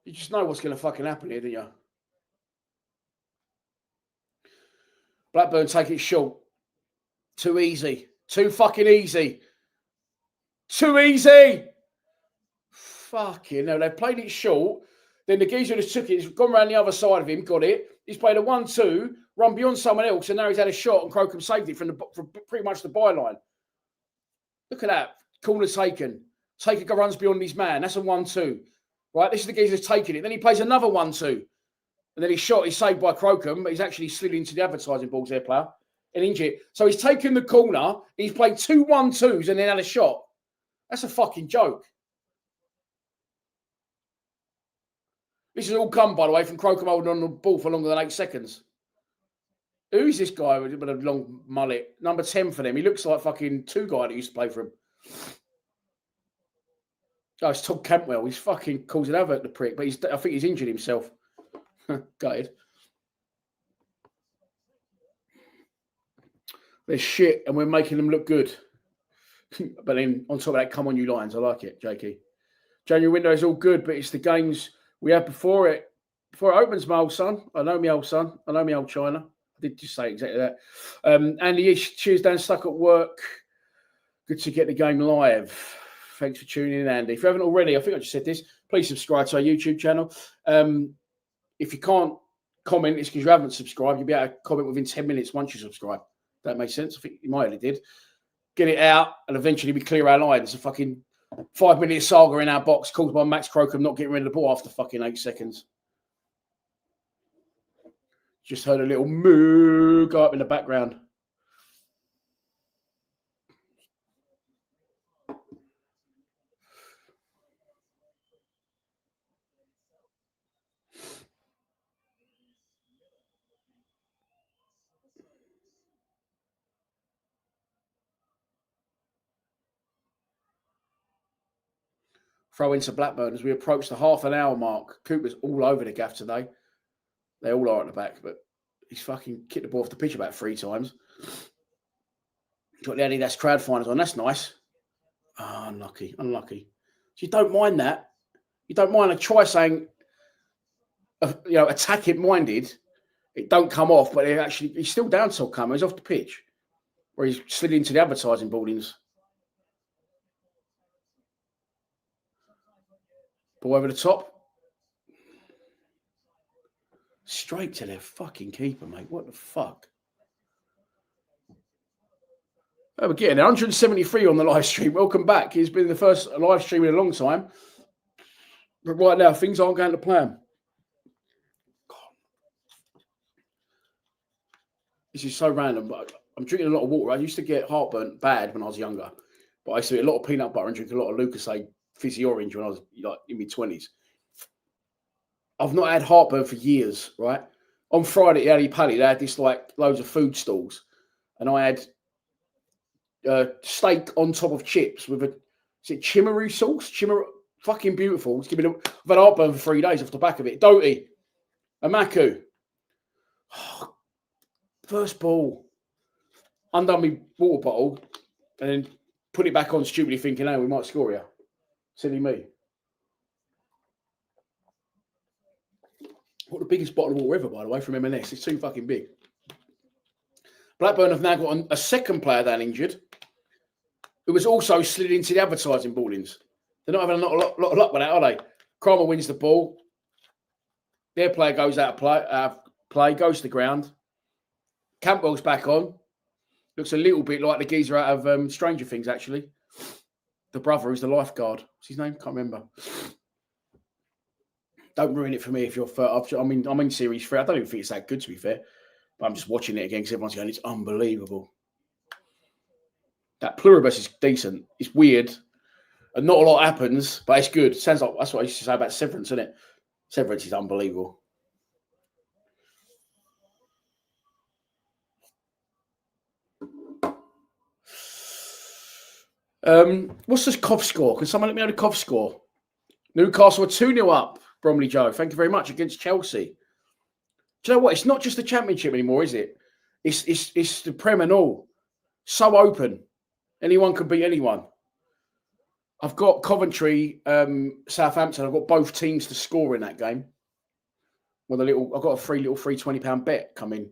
You just know what's going to fucking happen here, don't you? Blackburn take it short. Too easy. Too fucking easy. Too easy. Fucking hell. They played it short. Then the geezer just took it. He's gone around the other side of him. Got it. He's played a 1-2. Run beyond someone else. And now he's had a shot. And Crocombe saved it from pretty much the byline. Look at that. Corner taken. Taker runs beyond his man. That's a 1-2. Right? This is the geezer's taking it. Then he plays another 1-2. And then his shot is saved by Crocombe, but he's actually slid into the advertising balls there, player, and injured. So he's taken the corner, he's played 2 1-2s and then had a shot. That's a fucking joke. This has all come, by the way, from Crocombe holding on the ball for longer than 8 seconds. Who is this guy with a long mullet? Number 10 for them. He looks like fucking 2 guy that used to play for him. Oh, it's Todd Campbell. He's fucking causing havoc, the prick, but I think he's injured himself. Gutted. They're shit and we're making them look good. But then on top of that, come on, you Lions. I like it, Jakey. January window is all good, but it's the games we have before it opens, my old son. I know my old son. I know my old China. I did just say exactly that. Andy Ish, cheers, Dan, stuck at work. Good to get the game live. Thanks for tuning in, Andy. If you haven't already, I think I just said this, please subscribe to our YouTube channel. If you can't comment, it's because you haven't subscribed. You'll be able to comment within 10 minutes once you subscribe. That makes sense. I think he might have did. Get it out, and eventually we clear our line. It's a fucking 5-minute saga in our box caused by Max Crocombe not getting rid of the ball after fucking 8 seconds. Just heard a little moo go up in the background. Throw into Blackburn as we approach the half an hour mark. Cooper's all over the gaff today. They all are at the back, but he's fucking kicked the ball off the pitch about 3 times. Got the Adidas crowd finders on. That's nice. Oh, unlucky. So you don't mind that. You don't mind a try saying, attacking minded. It don't come off, but he's still down till come. He's off the pitch, where he's slid into the advertising boardings. Ball over the top. Straight to their fucking keeper, mate. What the fuck? Oh, we're getting 173 on the live stream. Welcome back. It's been the first live stream in a long time. But right now, things aren't going to plan. This is so random, but I'm drinking a lot of water. I used to get heartburn bad when I was younger, but I used to eat a lot of peanut butter and drink a lot of Lucasade Fizzy Orange when I was in my 20s. I've not had heartburn for years, right? On Friday at Ali Pally, they had this loads of food stalls, and I had steak on top of chips with chimaru sauce? Fucking beautiful. It's giving I've had heartburn for 3 days off the back of it. Doty. Amaku. Oh, first ball. Undone my water bottle and then put it back on stupidly thinking, hey, we might score here. Silly me. What the biggest bottle of water ever, by the way, from M&S. It's too fucking big. Blackburn have now got a second player down injured, who was also slid into the advertising boardings. They're not having a lot of luck with that, are they? Cromer wins the ball. Their player goes out of play, goes to the ground. Campbell's back on. Looks a little bit like the geezer out of Stranger Things, actually. The brother who's the lifeguard. What's his name? Can't remember. Don't ruin it for me if you're... I'm in Series 3. I don't even think it's that good, to be fair. But I'm just watching it again because everyone's going, it's unbelievable. That pluribus is decent. It's weird. And not a lot happens, but it's good. Sounds like that's what I used to say about Severance, isn't it? Severance is unbelievable. What's this COV score? Can someone let me know the COV score? Newcastle are 2-0 up, Bromley Joe. Thank you very much, against Chelsea. Do you know what? It's not just the Championship anymore, is it? It's the Prem and all. So open. Anyone can beat anyone. I've got Coventry, Southampton. I've got both teams to score in that game. I've got a free £20 bet coming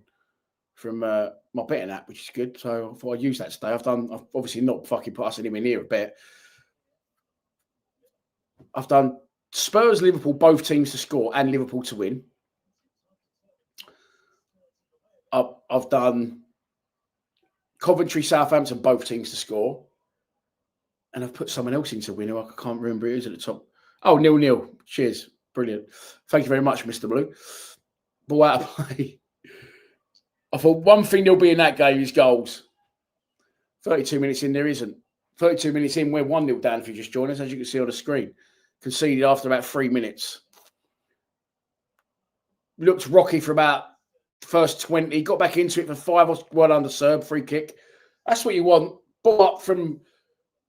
from my betting app, which is good. So I thought I'd use that today. I've obviously not fucking put us anywhere near a bet. I've done Spurs, Liverpool, both teams to score and Liverpool to win. I've done Coventry, Southampton, both teams to score. And I've put someone else into win who I can't remember who is at the top. Oh, 0-0. Cheers. Brilliant. Thank you very much, Mr. Blue. Ball out of play. I thought one thing there'll be in that game is goals. 32 minutes in, there isn't. 32 minutes in, we're 1-0 down if you just join us, as you can see on the screen. Conceded after about 3 minutes. Looked rocky for about the first 20. Got back into it for 5. Well under Serb, free kick. That's what you want. Ball up from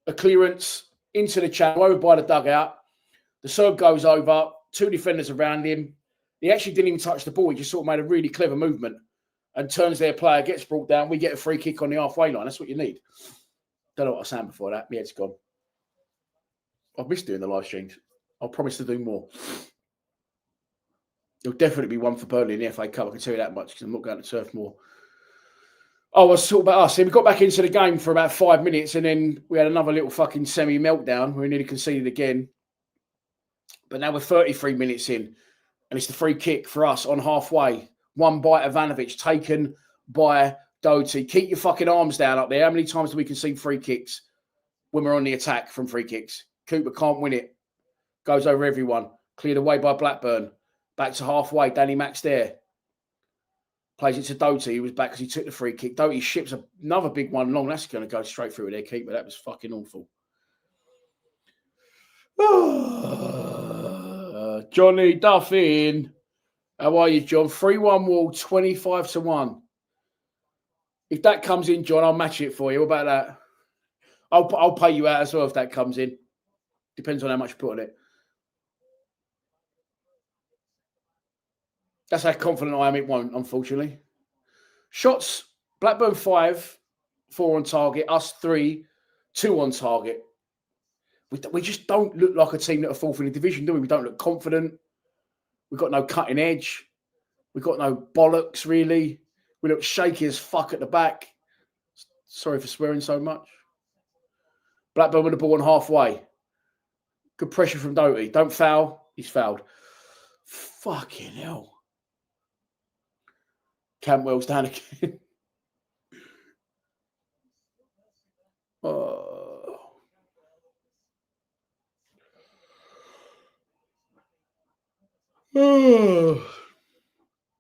a clearance into the channel, over by the dugout. The Serb goes over, 2 defenders around him. He actually didn't even touch the ball. He just sort of made a really clever movement and turns their player, gets brought down. We get a free kick on the halfway line. That's what you need. Don't know what I was saying before that. My head's gone. I've missed doing the live streams. I'll promise to do more. There'll definitely be one for Burnley in the FA Cup. I can tell you that much because I'm not going to Turf Moor. Oh, I was talking about us. We got back into the game for about 5 minutes and then we had another little fucking semi-meltdown. We nearly conceded again. But now we're 33 minutes in and it's the free kick for us on halfway. One by Ivanovic, taken by Doty, keep your fucking arms down up there. How many times do we concede free kicks when we're on the attack from free kicks? Cooper can't win it. Goes over everyone. Cleared away by Blackburn. Back to halfway. Danny Mack's there. Plays it to Doty. He was back because he took the free kick. Doty ships another big one long. That's going to go straight through their keeper. That was fucking awful. Johnny Duffin. How are you, John? 3-1 Wall, 25-1. If that comes in, John, I'll match it for you. What about that? I'll pay you out as well if that comes in. Depends on how much you put on it. That's how confident I am it won't, unfortunately. Shots, Blackburn 5, 4 on target. Us 3, 2 on target. We just don't look like a team that are fourth in the division, do we? We don't look confident. We've got no cutting edge. We've got no bollocks, really. We look shaky as fuck at the back. Sorry for swearing so much. Blackburn with the ball on halfway. Good pressure from Doty. Don't foul. He's fouled. Fucking hell. Campbell's down again.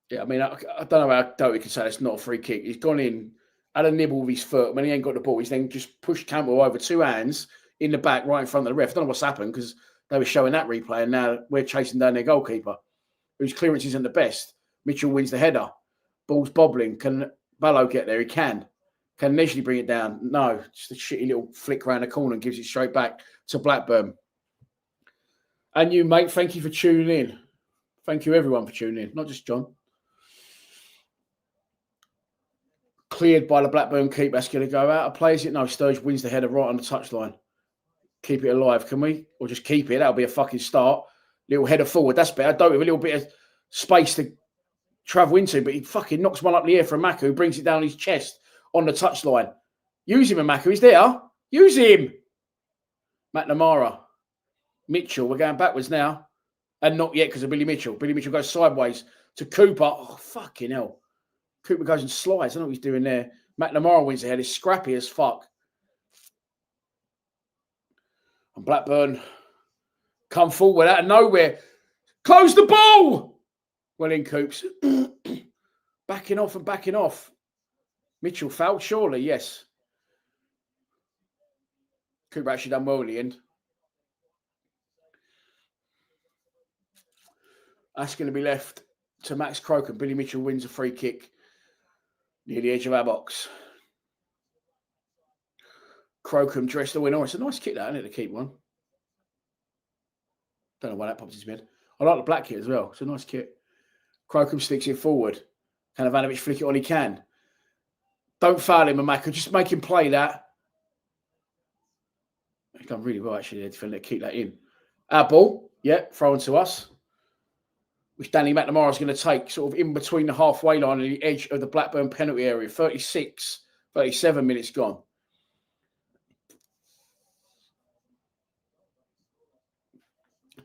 Yeah, I mean, I don't know how Doty can say it's not a free kick. He's gone in, had a nibble with his foot. When he ain't got the ball, he's then just pushed Campbell over 2 hands in the back, right in front of the ref. I don't know what's happened because they were showing that replay, and now we're chasing down their goalkeeper, whose clearance isn't the best. Mitchell wins the header. Ball's bobbling. Can Ballo get there? He can. Can Nesley bring it down? No. Just a shitty little flick around the corner and gives it straight back to Blackburn. And you, mate, thank you for tuning in. Thank you, everyone, for tuning in. Not just John. Cleared by the Blackburn keep. That's going to go out of play, is it? No, Sturge wins the header right on the touchline. Keep it alive, can we? Or just keep it. That'll be a fucking start. Little header forward. That's better. Don't have a little bit of space to travel into, but he fucking knocks one up the air for Maku, brings it down his chest on the touchline. Use him, Maku. He's there. Use him. McNamara. Mitchell. We're going backwards now. And not yet because of Billy Mitchell. Billy Mitchell goes sideways to Cooper. Oh, fucking hell. Cooper goes and slides. I don't know what he's doing there. McNamara wins the head. He's scrappy as fuck. And Blackburn come forward out of nowhere. Close the ball! Well in, Coops. Backing off and backing off. Mitchell fouled, surely, yes. Cooper actually done well in the end. That's going to be left to Max Crocombe. Billy Mitchell wins a free kick near the edge of our box. Crocombe dressed the winner. It's a nice kick, that, isn't it, to keep one? Don't know why that pops his head. I like the black kit as well. It's a nice kit. Crocombe sticks it forward. Can Ivanovic flick it on? He can. Don't foul him, Amaka. Just make him play that. He's done really well, actually, the defender, to keep that in. Our ball, yeah, thrown to us, which Danny McNamara is going to take sort of in between the halfway line and the edge of the Blackburn penalty area. 37 minutes gone.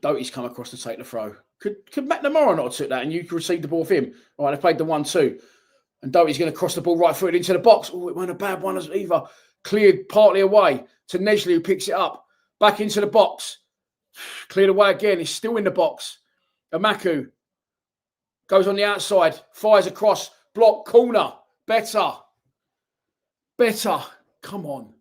Doty's come across to take the throw. Could McNamara not have took that and you could receive the ball off him? All right, they played the 1-2. And Doty's going to cross the ball right footed into the box. Oh, it wasn't a bad one either. Cleared partly away to Nesley, who picks it up. Back into the box. Cleared away again. He's still in the box. Amaku goes on the outside. Fires across. Block. Corner. Better. Come on.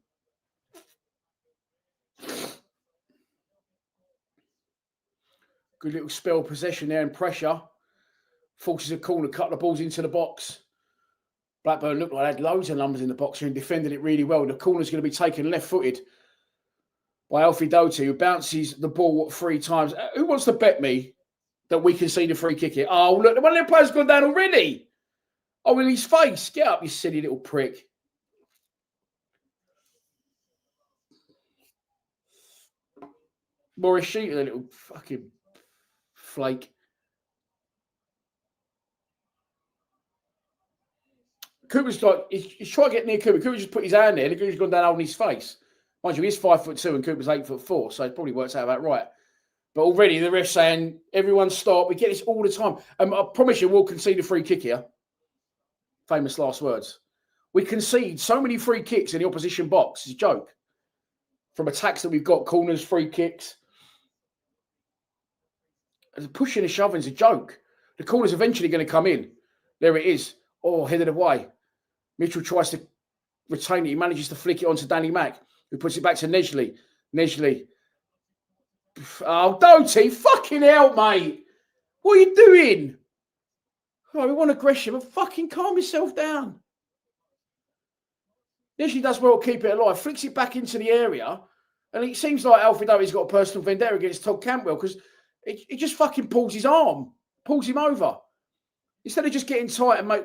Good little spell of possession there and pressure. Forces a corner, cut the balls into the box. Blackburn looked like they had loads of numbers in the box and defended it really well. The corner's going to be taken left-footed by Alfie Doty, who bounces the ball 3 times. Who wants to bet me that we can see the free kick here? Oh, look, one of their players gone down already. Oh, in his face. Get up, you silly little prick. Morris Sheet, a little fucking flake. Cooper's like, he's trying to get near Cooper. Cooper just put his hand there and Cooper's gone down holding his face. Mind you, he's 5'2" and Cooper's 8'4", so it probably works out about right. But already the ref's saying, everyone stop. We get this all the time. I promise you we'll concede a free kick here. Famous last words. We concede so many free kicks in the opposition box. It's a joke. From attacks that we've got, corners, free kicks. The pushing and shoving is a joke. The corner's eventually going to come in. There it is. Oh, headed away. Mitchell tries to retain it. He manages to flick it onto Danny Mack, who puts it back to Nesley. Nesley. Oh, Doty, fucking hell, mate. What are you doing? Oh, we want aggression, but fucking calm yourself down. Nesley does well to keep it alive, flicks it back into the area, and it seems like Alfie Doty's got a personal vendetta against Todd Cantwell because it just fucking pulls his arm, pulls him over. Instead of just getting tight and make...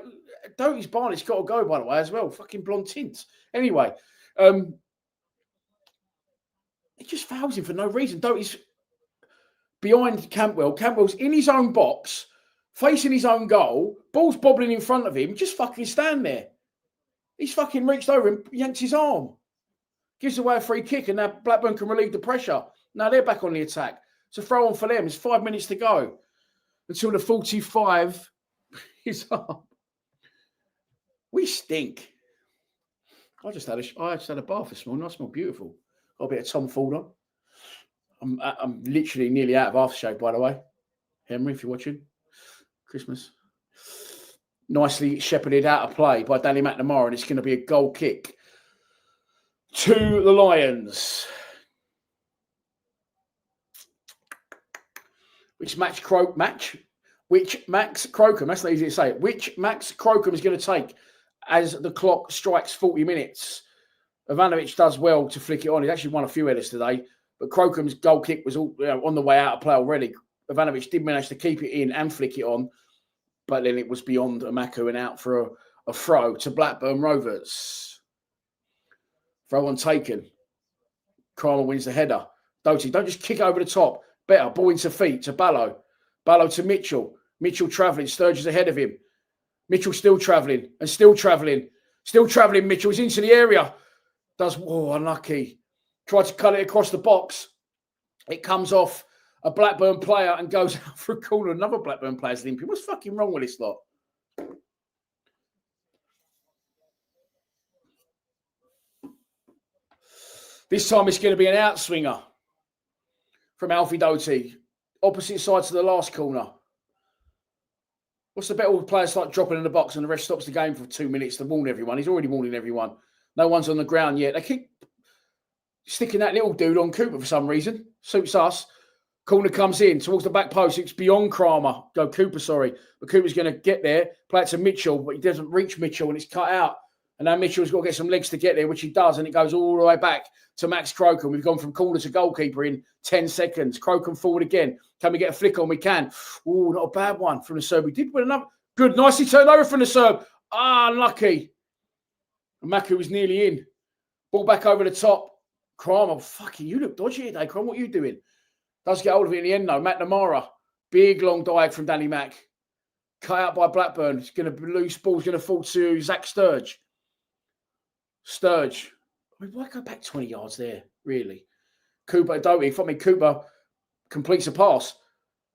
Doty's barnet's got to go, by the way, as well. Fucking blonde tints. Anyway, it just fouls him for no reason. Doty's behind Cantwell. Cantwell's in his own box, facing his own goal. Ball's bobbling in front of him. Just fucking stand there. He's fucking reached over and yanks his arm. Gives away a free kick, and now Blackburn can relieve the pressure. Now they're back on the attack. It's a throw on for them. It's 5 minutes to go until the 45 is up. We stink. I just had a bath this morning. I smell beautiful. Got a bit of Tom Ford on. I'm literally nearly out of aftershave, by the way. Henry, if you're watching. Christmas. Nicely shepherded out of play by Danny McNamara, and it's going to be a goal kick to the Lions. Which Max Crocombe, that's not easy to say, which Max Crocombe is going to take as the clock strikes 40 minutes. Ivanovic does well to flick it on. He's actually won a few headers today, but Crocombe's goal kick was all, on the way out of play already. Ivanovic did manage to keep it in and flick it on, but then it was beyond Amaku and out for a throw to Blackburn Rovers. Throw on taken. Kramer wins the header. Doty, don't just kick over the top. Better, ball into feet to Ballo. Ballo to Mitchell. Mitchell travelling, Sturge's ahead of him. Mitchell still travelling and still travelling. Still travelling, Mitchell is into the area. Unlucky. Tried to cut it across the box. It comes off a Blackburn player and goes out for a corner. Another Blackburn player's limping. What's fucking wrong with this lot? This time it's going to be an outswinger from Alfie Doty. Opposite side to the last corner. What's the bet? All the players start dropping in the box and the ref stops the game for 2 minutes to warn everyone. He's already warning everyone. No one's on the ground yet. They keep sticking that little dude on Cooper for some reason. Suits us. Corner comes in towards the back post. It's beyond Kramer. Cooper, sorry. But Cooper's going to get there. Play it to Mitchell, but he doesn't reach Mitchell and it's cut out. And now Mitchell's got to get some legs to get there, which he does. And it goes all the way back to Max Crocombe. We've gone from corner to goalkeeper in 10 seconds. Crocombe forward again. Can we get a flick on? We can. Oh, not a bad one from the Serb. We did win another. Good. Nicely turned over from the Serb. Unlucky. And Maku was nearly in. Ball back over the top. Kramer, fucking, you look dodgy today, Kramer. What are you doing? Does get hold of it in the end, though. McNamara. Big, long dive from Danny Mack. Cut out by Blackburn. It's going to be loose. Ball's going to fall to Zach Sturge. Sturge. I mean, why go back 20 yards there, really? Cooper, Doty. Cooper completes a pass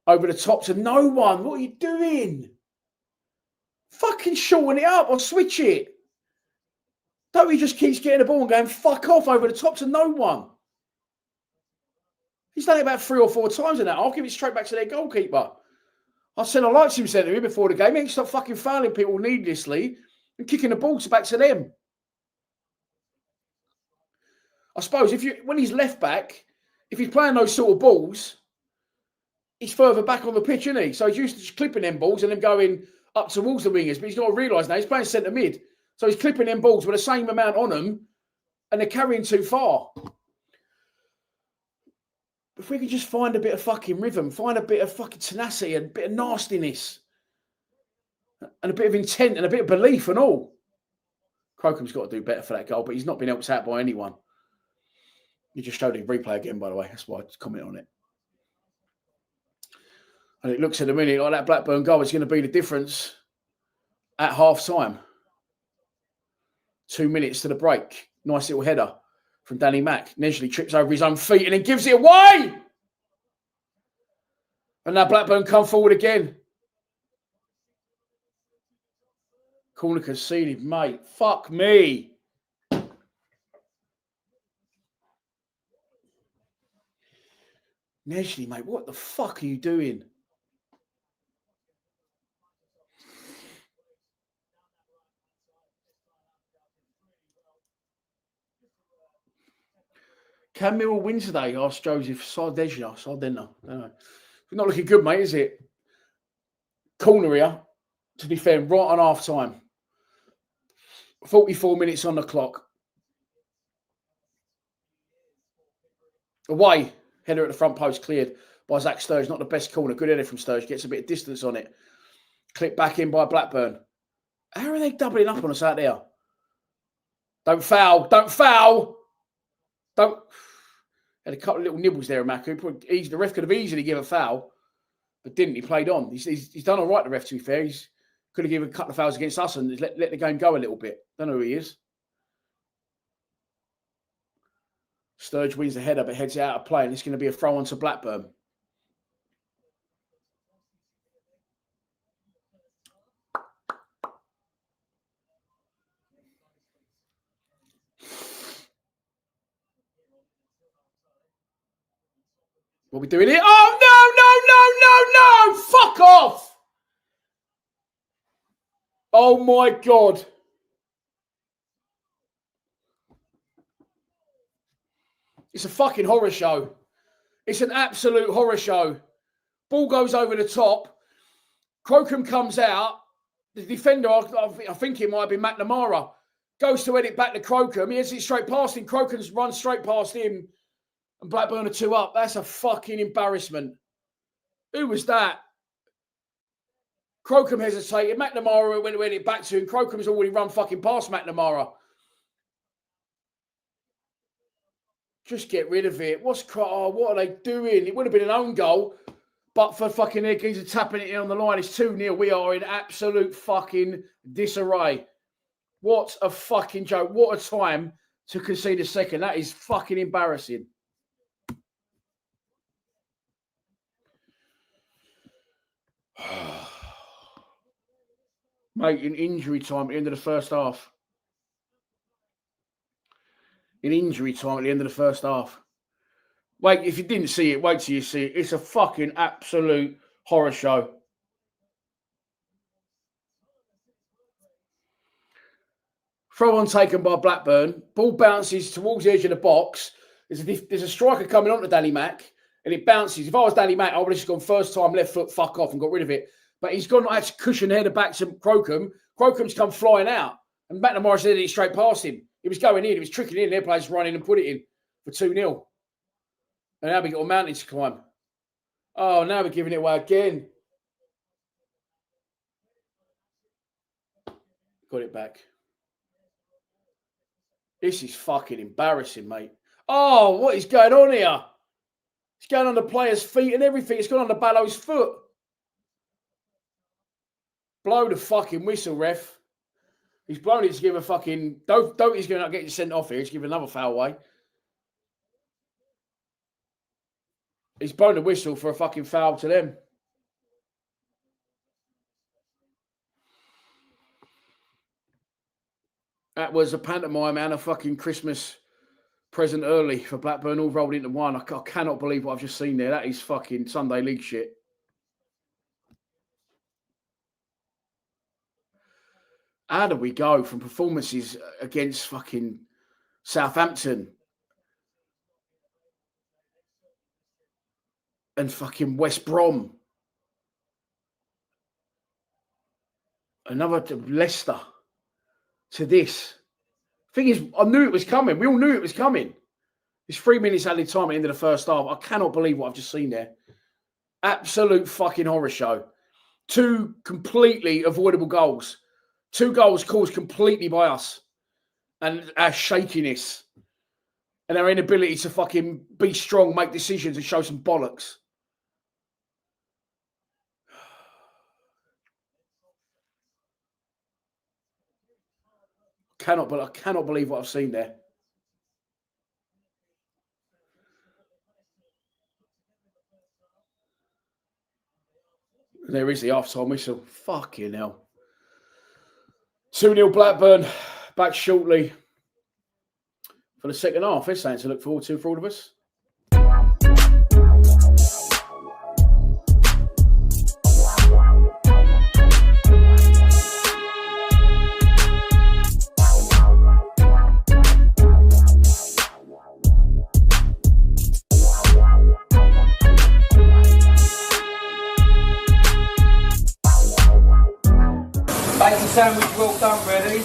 over the top to no one. What are you doing? Fucking shorten it up or switch it. Doty just keeps getting the ball and going fuck off over the top to no one. He's done it about 3 or 4 times in that. I'll give it straight back to their goalkeeper. I said I liked him centre him before the game. He ain't stop fucking fouling people needlessly and kicking the balls back to them. I suppose when he's left back, if he's playing those sort of balls, he's further back on the pitch, isn't he? So he's used to just clipping them balls and them going up towards the wingers. But he's got to realise now he's playing centre mid. So he's clipping them balls with the same amount on them and they're carrying too far. If we could just find a bit of fucking rhythm, find a bit of fucking tenacity and a bit of nastiness and a bit of intent and a bit of belief and all. Crocombe's got to do better for that goal, but he's not been helped out by anyone. You just showed the replay again, by the way. That's why I just comment on it. And it looks at the minute like that Blackburn goal is going to be the difference at half-time. 2 minutes to the break. Nice little header from Danny Mack. Nesley trips over his own feet and then gives it away. And now Blackburn come forward again. Corner conceded, mate. Fuck me. Neshley, mate, what the fuck are you doing? Can Millwall win today? Asked Joseph Sardegna. Not looking good, mate, is it? Corner here, to be fair, right on half time. 44 minutes on the clock. Away. Header at the front post cleared by Zach Sturge. Not the best corner. Good header from Sturge. Gets a bit of distance on it. Clipped back in by Blackburn. How are they doubling up on us out there? Don't foul. Don't foul. Don't. Had a couple of little nibbles there, Maku. The ref could have easily given a foul, but didn't. He played on. He's done all right, the ref, to be fair. He's could have given a couple of fouls against us and let the game go a little bit. Don't know who he is. Sturge wins the header, but heads it out of play, and it's going to be a throw on to Blackburn. What are we doing here? Oh, no! Fuck off! Oh, my God. It's a fucking horror show. It's an absolute horror show. Ball goes over the top. Crocombe comes out. The defender, I think it might be McNamara, goes to head it back to Crocombe. He heads it straight past him. Crocombe's run straight past him. And Blackburn are 2 up. That's a fucking embarrassment. Who was that? Crocombe hesitated. McNamara went it back to him. Crocombe's already run fucking past McNamara. Just get rid of it. What are they doing? It would have been an own goal, but for fucking their geezer tapping it in on the line, it's 2-0. We are in absolute fucking disarray. What a fucking joke. What a time to concede a second. That is fucking embarrassing. Mate, in injury time at the end of the first half. In injury time at the end of the first half. Wait, if you didn't see it, wait till you see it. It's a fucking absolute horror show. Throw on taken by Blackburn. Ball bounces towards the edge of the box. There's a striker coming on to Danny Mack, and it bounces. If I was Danny Mack, I would have just gone first time, left foot, fuck off, and got rid of it. But he's gone had to cushion header back to Crocombe. Crocombe's come flying out, and McNamara headed it straight past him. It was going in. It was tricking in. Their players running and put it in for 2-0. And now we got a mountain to climb. Oh, now we're giving it away again. Got it back. This is fucking embarrassing, mate. Oh, what is going on here? It's going on the player's feet and everything. It's gone on the Ballow's foot. Blow the fucking whistle, ref. He's blown it to give a fucking... Don't he's going to get you sent off here. He's giving another foul away. He's blown the whistle for a fucking foul to them. That was a pantomime and a fucking Christmas present early for Blackburn, all rolled into one. I cannot believe what I've just seen there. That is fucking Sunday League shit. How do we go from performances against fucking Southampton and fucking West Brom, another to Leicester, to this? Thing is, I knew it was coming. We all knew it was coming. It's 3 minutes added time at the end of the first half. I cannot believe what I've just seen there. Absolute fucking horror show. 2 completely avoidable goals. 2 goals caused completely by us. And our shakiness. And our inability to fucking be strong, make decisions and show some bollocks. I cannot believe what I've seen there. And there is the half-time whistle. Fucking hell. 2-0 Blackburn, back shortly for the second half. There's something to look forward to for all of us. Bacon sandwich well done, ready?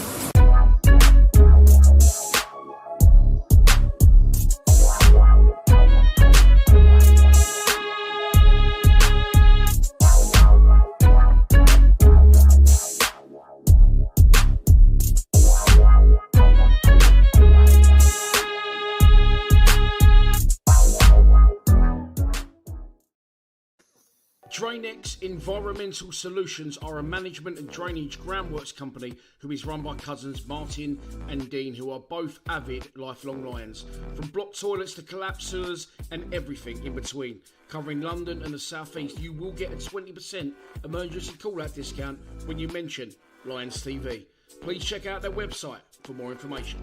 Drainex Environmental Solutions are a management and drainage groundworks company who is run by cousins Martin and Dean, who are both avid lifelong Lions. From block toilets to collapsed sewers and everything in between. Covering London and the South East, you will get a 20% emergency call-out discount when you mention Lions TV. Please check out their website for more information.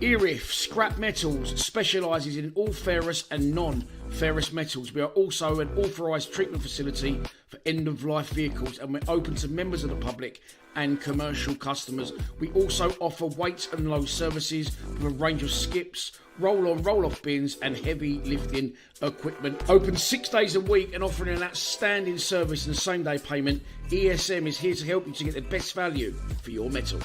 Erif Scrap Metals specialises in all ferrous and non-ferrous metals. We are also an authorised treatment facility for end-of-life vehicles, and we're open to members of the public and commercial customers. We also offer weights and load services with a range of skips, roll-on, roll-off bins and heavy lifting equipment. Open 6 days a week and offering an outstanding service and same-day payment. ESM is here to help you to get the best value for your metal.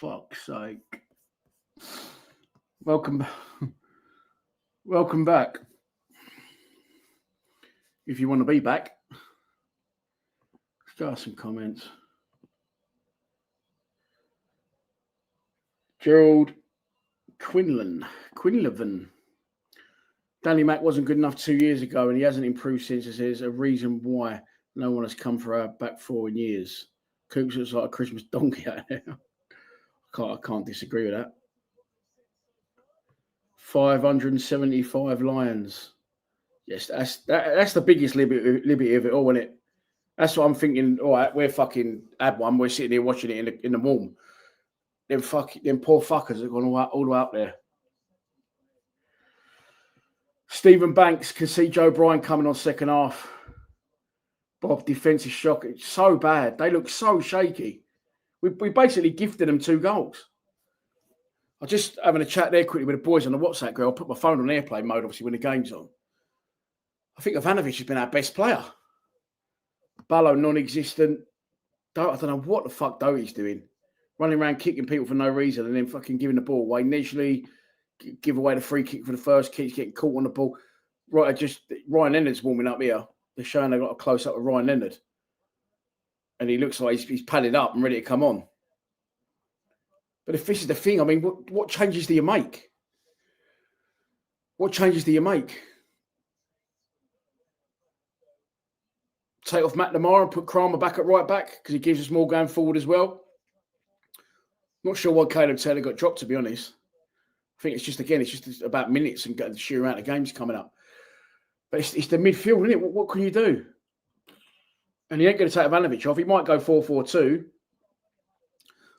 fuck's sake. Welcome back. If you want to be back. Let's got some comments. Gerald Quinlivan. Danny Mac wasn't good enough 2 years ago and he hasn't improved since. There's a reason why no one has come for our back four in years. Coops looks like a Christmas donkey out there. I can't disagree with that. 575 Lions. Yes, that's the biggest liberty of it all, isn't it? That's what I'm thinking. All right, we're fucking had one. We're sitting here watching it in the warm. Them poor fuckers have gone all the way up there. Stephen Banks can see Joe Bryan coming on second half. Bob, defensive shock. It's so bad. They look so shaky. We basically gifted them 2 goals. I just having a chat there quickly with the boys on the WhatsApp group. I'll put my phone on airplane mode, obviously, when the game's on. I think Ivanovic has been our best player. Ballo non-existent. I don't know what the fuck Doty's doing. Running around kicking people for no reason and then fucking giving the ball away. Initially, give away the free kick for the first kick, getting caught on the ball. Right, Ryan Leonard's warming up here. They're showing they've got a close-up of Ryan Leonard. And he looks like he's padded up and ready to come on. But if this is the thing, I mean, what changes do you make? What changes do you make? Take off McNamara and put Kramer back at right back because he gives us more going forward as well. Not sure why Caleb Taylor got dropped, to be honest. I think it's just about minutes and the sheer amount of games coming up. But it's the midfield, isn't it? What can you do? And he ain't going to take Ivanovic off. He might go 4-4-2,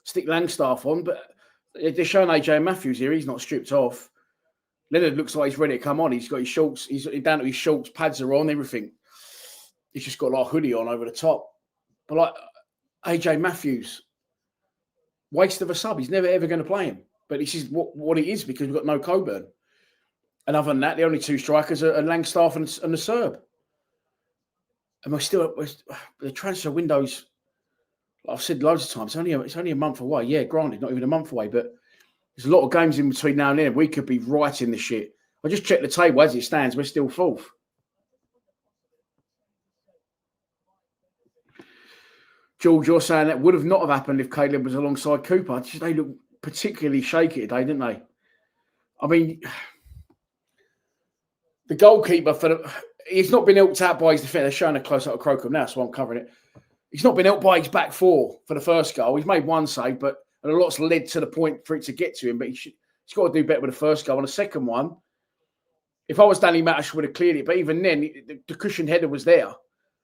stick Langstaff on, but they're showing AJ Matthews here. He's not stripped off. Leonard looks like he's ready to come on. He's got his shorts. He's down to his shorts. Pads are on, everything. He's just got like a hoodie on over the top. But like AJ Matthews, waste of a sub. He's never, ever going to play him. But this is what it is because we've got no Coburn. And other than that, the only 2 strikers are Langstaff and the Serb. And the transfer windows, like I've said loads of times, it's only a month away. Yeah, granted, not even a month away, but there's a lot of games in between now and then. We could be right in the shit. I just checked the table as it stands. We're still 4th. George, you're saying that would have not have happened if Caleb was alongside Cooper. They look particularly shaky today, didn't they? I mean, the goalkeeper he's not been helped out by his defender. They're showing a close up of Crocombe now, so I'm covering it. He's not been helped by his back 4 for the first goal. He's made 1 save, but a lot's led to the point for it to get to him. But he's got to do better with the first goal. And the second one, if I was Danny Matt, I would have cleared it. But even then, the cushioned header was there.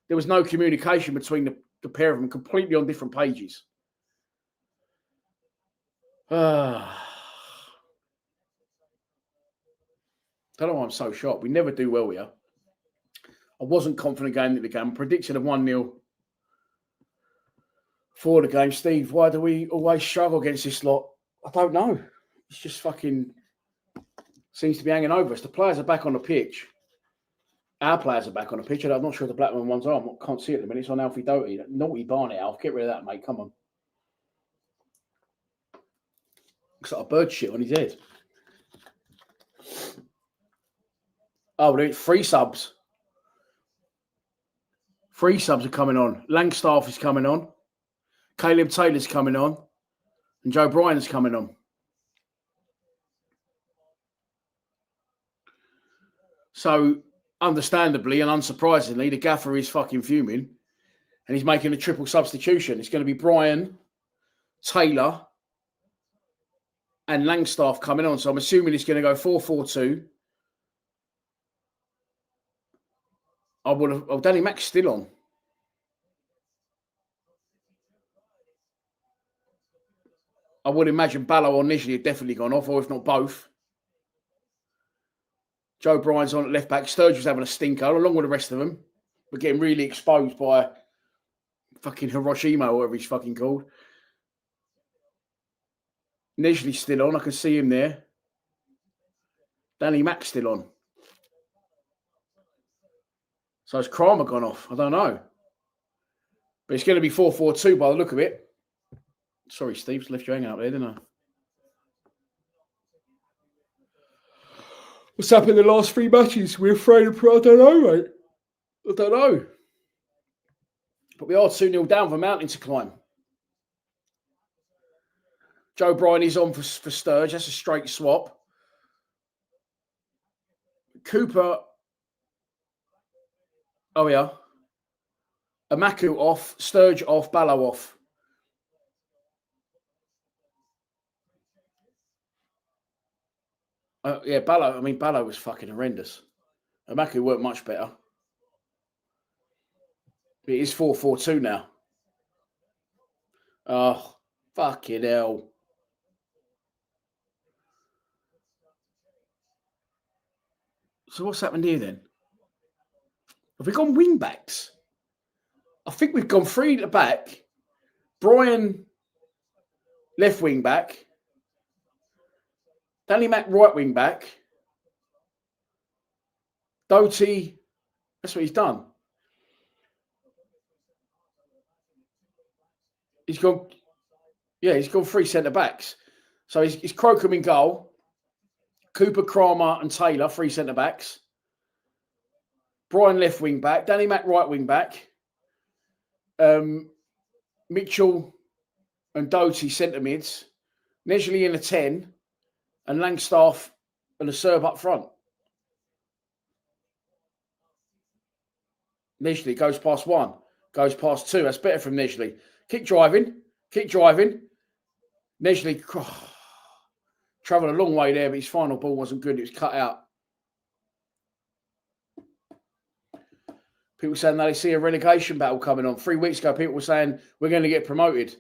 There was no communication between the pair of them, completely on different pages. I don't know why I'm so shocked. We never do well here. I wasn't confident going into the game. I predicted a 1-0 for the game. Steve, why do we always struggle against this lot? I don't know. It's just fucking seems to be hanging over us. The players are back on the pitch. Our players are back on the pitch. I'm not sure the Blackburn ones are. I can't see it at the minute. It's on Alfie Doty. Naughty Barney, Alf. Get rid of that, mate. Come on. Looks like a bird shit on his head. Oh, it's 3 subs. 3 subs are coming on. Langstaff is coming on. Caleb Taylor's coming on. And Joe Bryan's coming on. So, understandably and unsurprisingly, the gaffer is fucking fuming. And he's making a triple substitution. It's going to be Bryan, Taylor, and Langstaff coming on. So, I'm assuming it's going to go 4-4-2. Danny Mack's still on. I would imagine Ballo initially had definitely gone off, or if not both. Joe Bryan's on at left back. Sturgeon's having a stinker, along with the rest of them. We're getting really exposed by fucking Hiroshima, or whatever he's fucking called. Initially still on. I can see him there. Danny Mack's still on. So has Kramer gone off? I don't know. But it's going to be 4-4-2 by the look of it. Sorry, Steve, left you hanging up there, didn't I? What's happened in the last 3 matches? We're afraid of... I don't know, mate. I don't know. But we are 2-0 down with a mountain to climb. Joe Bryan is on for Sturge. That's a straight swap. Cooper. Oh, yeah. Amaku off. Sturge off. Ballo off. Yeah, Ballo was fucking horrendous. Amaku weren't much better. It is 4-4-2 now. Oh, fucking hell. So what's happened here then? Have we gone wing backs? I think we've gone 3 at the back. Brian, left wing back. Danny Mac, right wing back. Doty, that's what he's done. He's gone 3 centre backs. So he's Crocombe in goal. Cooper, Kramer and Taylor, 3 centre backs. Brian left wing back. Danny Mac right wing back. Mitchell and Doty centre mids. Nesley in a 10. And Langstaff and a Serb up front. Nesley goes past 1. Goes past 2. That's better from Nesley. Keep driving. Nesley travelled a long way there, but his final ball wasn't good. It was cut out. People saying that they see a relegation battle coming on. 3 weeks ago, people were saying we're going to get promoted.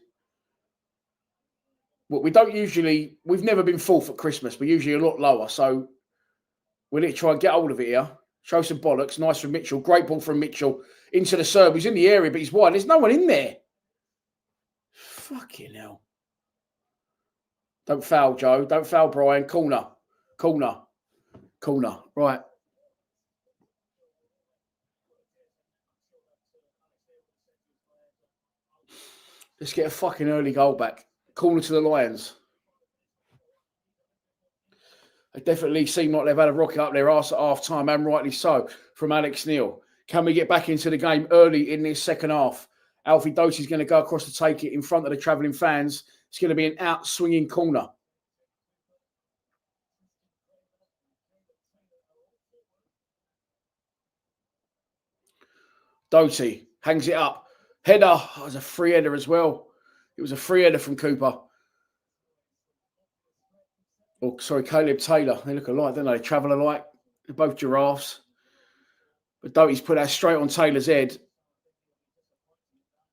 Well, we've never been 4th at Christmas. We're usually a lot lower. So we need to try and get hold of it here. Show some bollocks. Nice from Mitchell. Great ball from Mitchell into the Serb. He's in the area, but he's wide. There's no one in there. Fucking hell. Don't foul, Joe. Don't foul, Brian. Corner. Right. Let's get a fucking early goal back. Corner to the Lions. They definitely seem like they've had a rocket up their arse at half time, and rightly so, from Alex Neil. Can we get back into the game early in this second half? Alfie Doty's going to go across to take it in front of the travelling fans. It's going to be an out-swinging corner. Doty hangs it up. Header. Oh, it was a free header as well. It was a free header from Cooper. Oh, sorry, Caleb Taylor. They look alike, don't they? They travel alike. They're both giraffes. But Doty's put that straight on Taylor's head.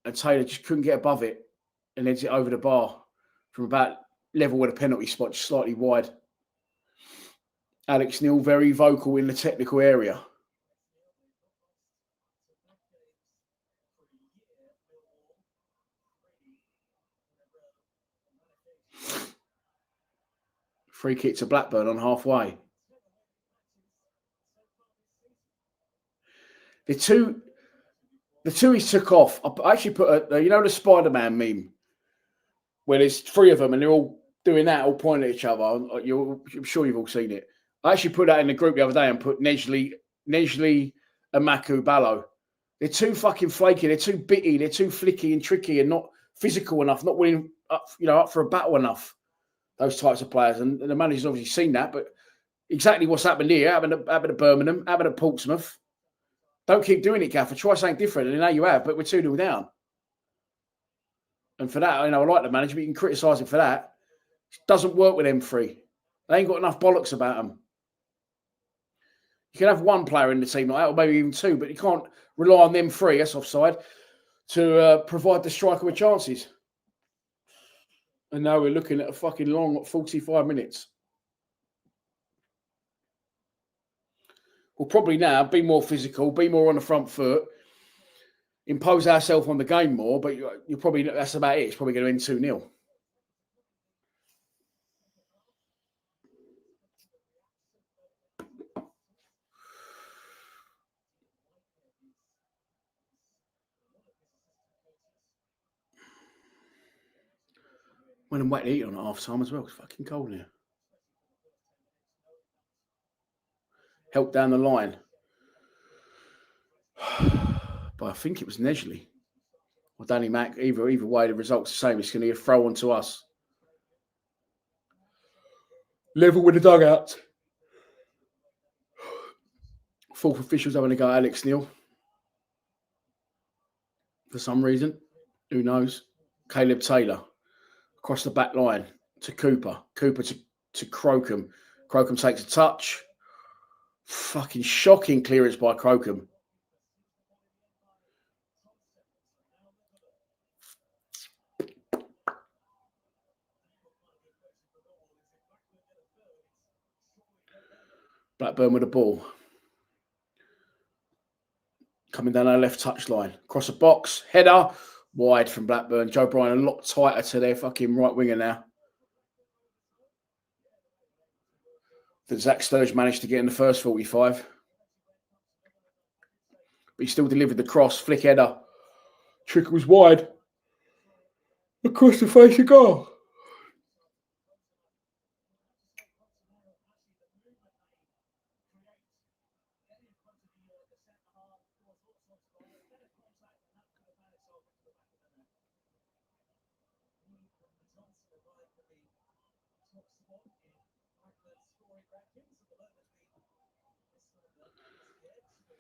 And Taylor just couldn't get above it and heads it over the bar from about level with a penalty spot, just slightly wide. Alex Neil, very vocal in the technical area. Free kick to Blackburn on halfway. The two he took off, I actually put the Spider-Man meme where there's 3 of them and they're all doing that, all pointing at each other. I'm sure you've all seen it. I actually put that in the group the other day and put Nesley, Amaku, Ballo. They're too fucking flaky. They're too bitty. They're too flicky and tricky and not physical enough, not willing up for a battle enough. Those types of players. And the manager's obviously seen that, but exactly what's happened here, happened at Birmingham, happened at Portsmouth. Don't keep doing it, Gaffer. Try something different. And now you have, but we're 2-0 down. And for that, I like the manager, but you can criticise him for that. It doesn't work with them 3. They ain't got enough bollocks about them. You can have 1 player in the team like that, or maybe even 2, but you can't rely on them 3, that's offside, to provide the striker with chances. And now we're looking at a fucking long 45 minutes. We'll probably now be more physical, be more on the front foot, impose ourselves on the game more, but you're probably, that's about it. It's probably going to end 2-0. Went and whacked the heat on at half time as well. It's fucking cold here. Helped down the line. But I think it was Nesley or Danny Mack. Either way, the result's the same. It's going to be a throw on to us. Level with the dugout. Fourth official's having a go at Alex Neil. For some reason. Who knows? Caleb Taylor. Across the back line to Cooper. Cooper to Crocombe. Crocombe takes a touch. Fucking shocking clearance by Crocombe. Blackburn with the ball. Coming down our left touchline. Across the box. Header. Wide from Blackburn. Joe Bryan a lot tighter to their fucking right winger now. That Zach Sturge managed to get in the first 45. But he still delivered the cross. Flick header. Trickles wide. Across the face of goal.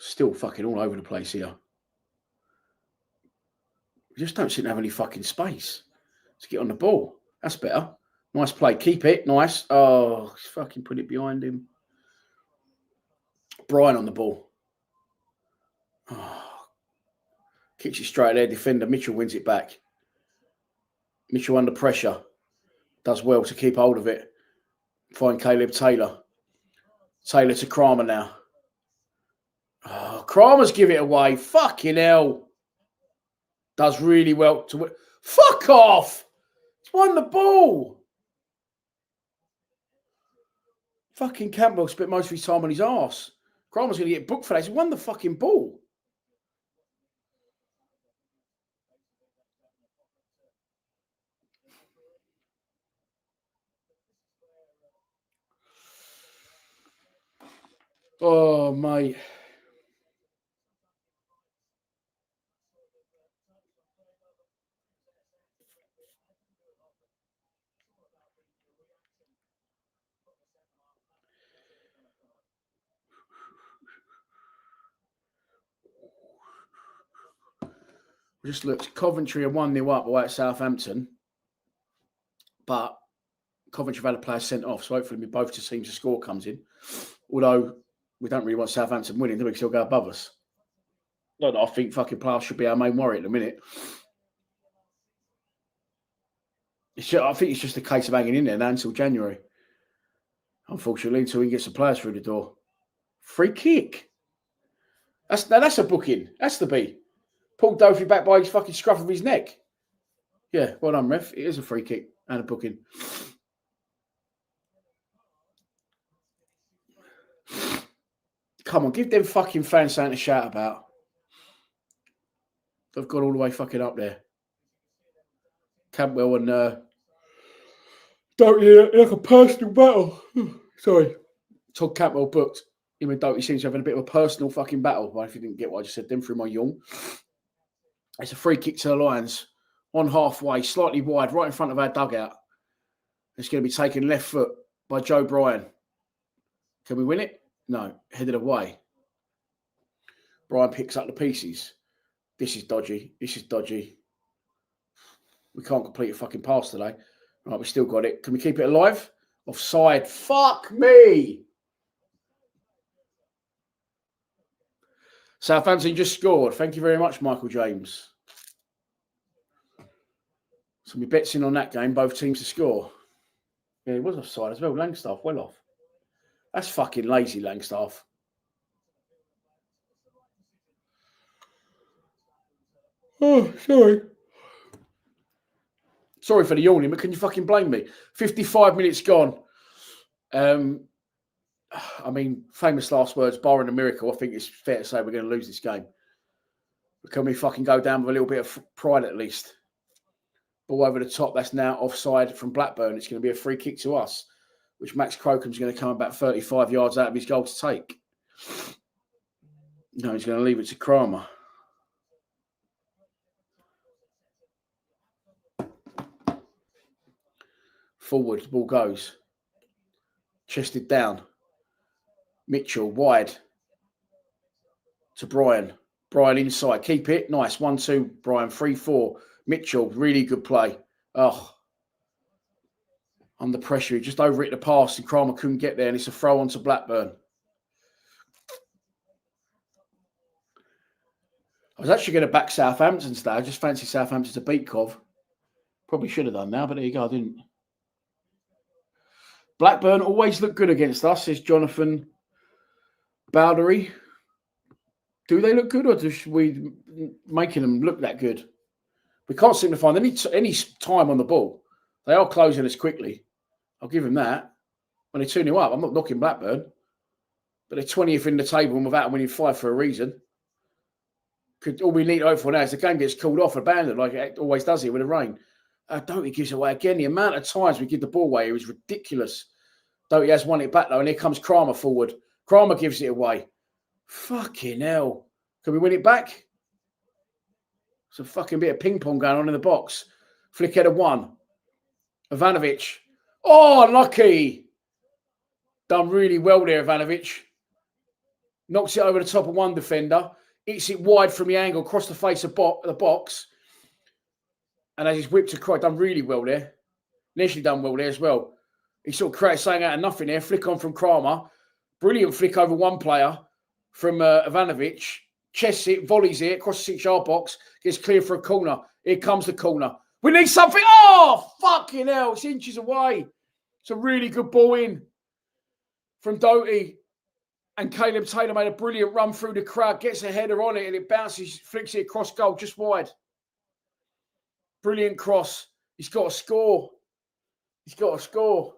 Still fucking all over the place here. We just don't seem to have any fucking space to get on the ball. That's better. Nice play. Keep it. Nice. Oh, fucking put it behind him. Bryan on the ball. Oh. Kicks it straight there. Defender. Mitchell wins it back. Mitchell under pressure. Does well to keep hold of it. Find Caleb Taylor. Taylor to Kramer now. Oh, Kramer's give it away. Fucking hell. Does really well to win. Fuck off. He's won the ball. Fucking Campbell spent most of his time on his arse. Kramer's going to get booked for that. He's won the fucking ball. Oh, mate. We just looked. Coventry are 1-0 up away at Southampton. But Coventry have had a player sent off, so hopefully both teams to score comes in. Although we don't really want Southampton winning, do we? Because they'll go above us. Not that I think fucking players should be our main worry at the minute. I think it's just a case of hanging in there now until January. Unfortunately, until we can get some players through the door. Free kick. That's a booking. That's the B. Paul Doffy back by his fucking scruff of his neck. Yeah, well done, ref. It is a free kick and a booking. Come on, give them fucking fans something to shout about. They've got all the way fucking up there. Campbell and Doty, like a personal battle. Sorry. Todd Campbell booked. Him and Doty seems to have a bit of a personal fucking battle. But if you didn't get what I just said, then through my yawn. It's a free kick to the Lions. On halfway, slightly wide, right in front of our dugout. It's going to be taken left foot by Joe Bryan. Can we win it? No. Headed away. Bryan picks up the pieces. This is dodgy. This is dodgy. We can't complete a fucking pass today. Right, we still got it. Can we keep it alive? Offside. Fuck me. Southampton just scored. Thank you very much, Michael James. So we bets in on that game, both teams to score. Yeah, he was offside as well. Langstaff, well off. That's fucking lazy, Langstaff. Oh, sorry. Sorry for the yawning, but can you fucking blame me? 55 minutes gone. I mean, famous last words, barring a miracle, I think it's fair to say we're going to lose this game. But can we fucking go down with a little bit of pride at least? Ball over the top. That's now offside from Blackburn. It's going to be a free kick to us, which Max Crocom's going to come about 35 yards out of his goal to take. No, he's going to leave it to Kramer. Forward, the ball goes. Chested down. Mitchell wide to Brian. Brian inside. Keep it. Nice. 1-2. Brian 3-4. Mitchell, really good play. Oh, under pressure. He just overhit the pass and Kramer couldn't get there, and it's a throw on to Blackburn. I was actually going to back Southampton today. I just fancy Southampton to beat Cov. Probably should have done now, but there you go. I didn't. Blackburn always look good against us, says Jonathan Bowdery. Do they look good, or are we making them look that good? We can't seem to find any time on the ball. They are closing us quickly. I'll give them that. When they're 2-0 up, I'm not knocking Blackburn. But they're 20th in the table and without winning 5 for a reason. All we need to hope for now is the game gets called off, abandoned, like it always does here with the rain. Doty gives it away again. The amount of times we give the ball away here is ridiculous. Doty has won it back, though, and here comes Kramer forward. Kramer gives it away. Fucking hell. Can we win it back? It's a fucking bit of ping pong going on in the box. Flick header 1. Ivanovic. Oh, lucky. Done really well there, Ivanovic. Knocks it over the top of one defender. Hits it wide from the angle, across the face of the box. And as he's whipped across, done really well there. Initially done well there as well. He sort of created something out of nothing there. Flick on from Kramer. Brilliant flick over one player from Ivanovic. Chests it, volleys it, across the 6-yard box. Gets clear for a corner. Here comes the corner. We need something. Oh, fucking hell. It's inches away. It's a really good ball in from Doty. And Caleb Taylor made a brilliant run through the crowd. Gets a header on it and it bounces, flicks it across goal just wide. Brilliant cross. He's got to score. He's got to score.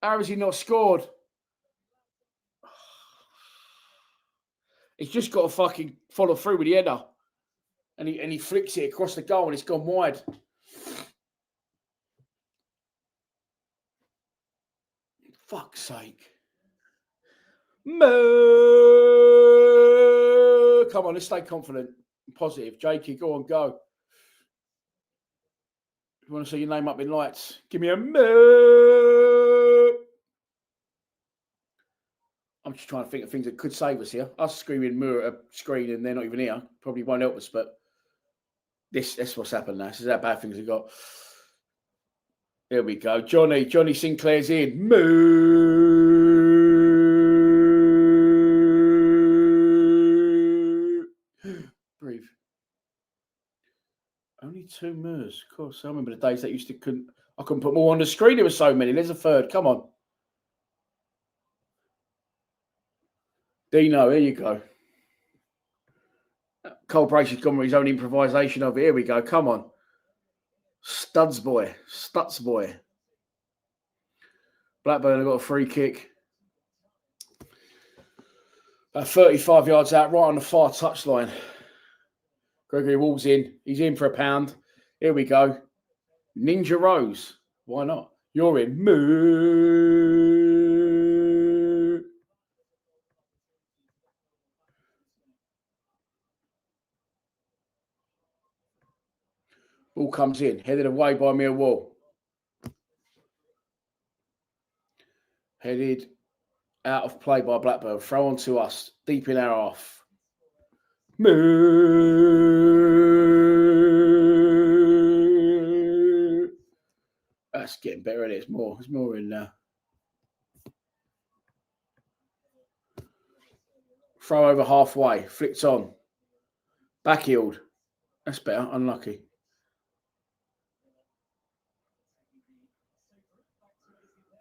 How has he not scored? He's just got to fucking follow through with the header. And he flicks it across the goal and it's gone wide. Fuck's sake. Come on, let's stay confident and positive. Jakey, go on, go. If you want to see your name up in lights, give me a moo. I'm just trying to think of things that could save us here. Us screaming moo at a screen and they're not even here probably won't help us, but that's what's happened now. This is how bad things have got. There we go. Johnny Sinclair's in. Moo. Breathe. Only 2 moos. Of course, I remember the days that I couldn't put more on the screen. There were so many. There's a third. Come on. Dino, here you go. Cole Brace has gone with his own improvisation over here. We go. Come on. Stutz boy. Blackburn have got a free kick. 35 yards out, right on the far touchline. Gregory Wall's in. He's in for a pound. Here we go. Ninja Rose. Why not? You're in. Moo. Ball comes in. Headed away by Millwall. Headed out of play by Blackburn. Throw on to us. Deep in our half. Moo. That's getting better. There's more. There's more in now. Throw over halfway. Flicked on. Backheeled. That's better. Unlucky.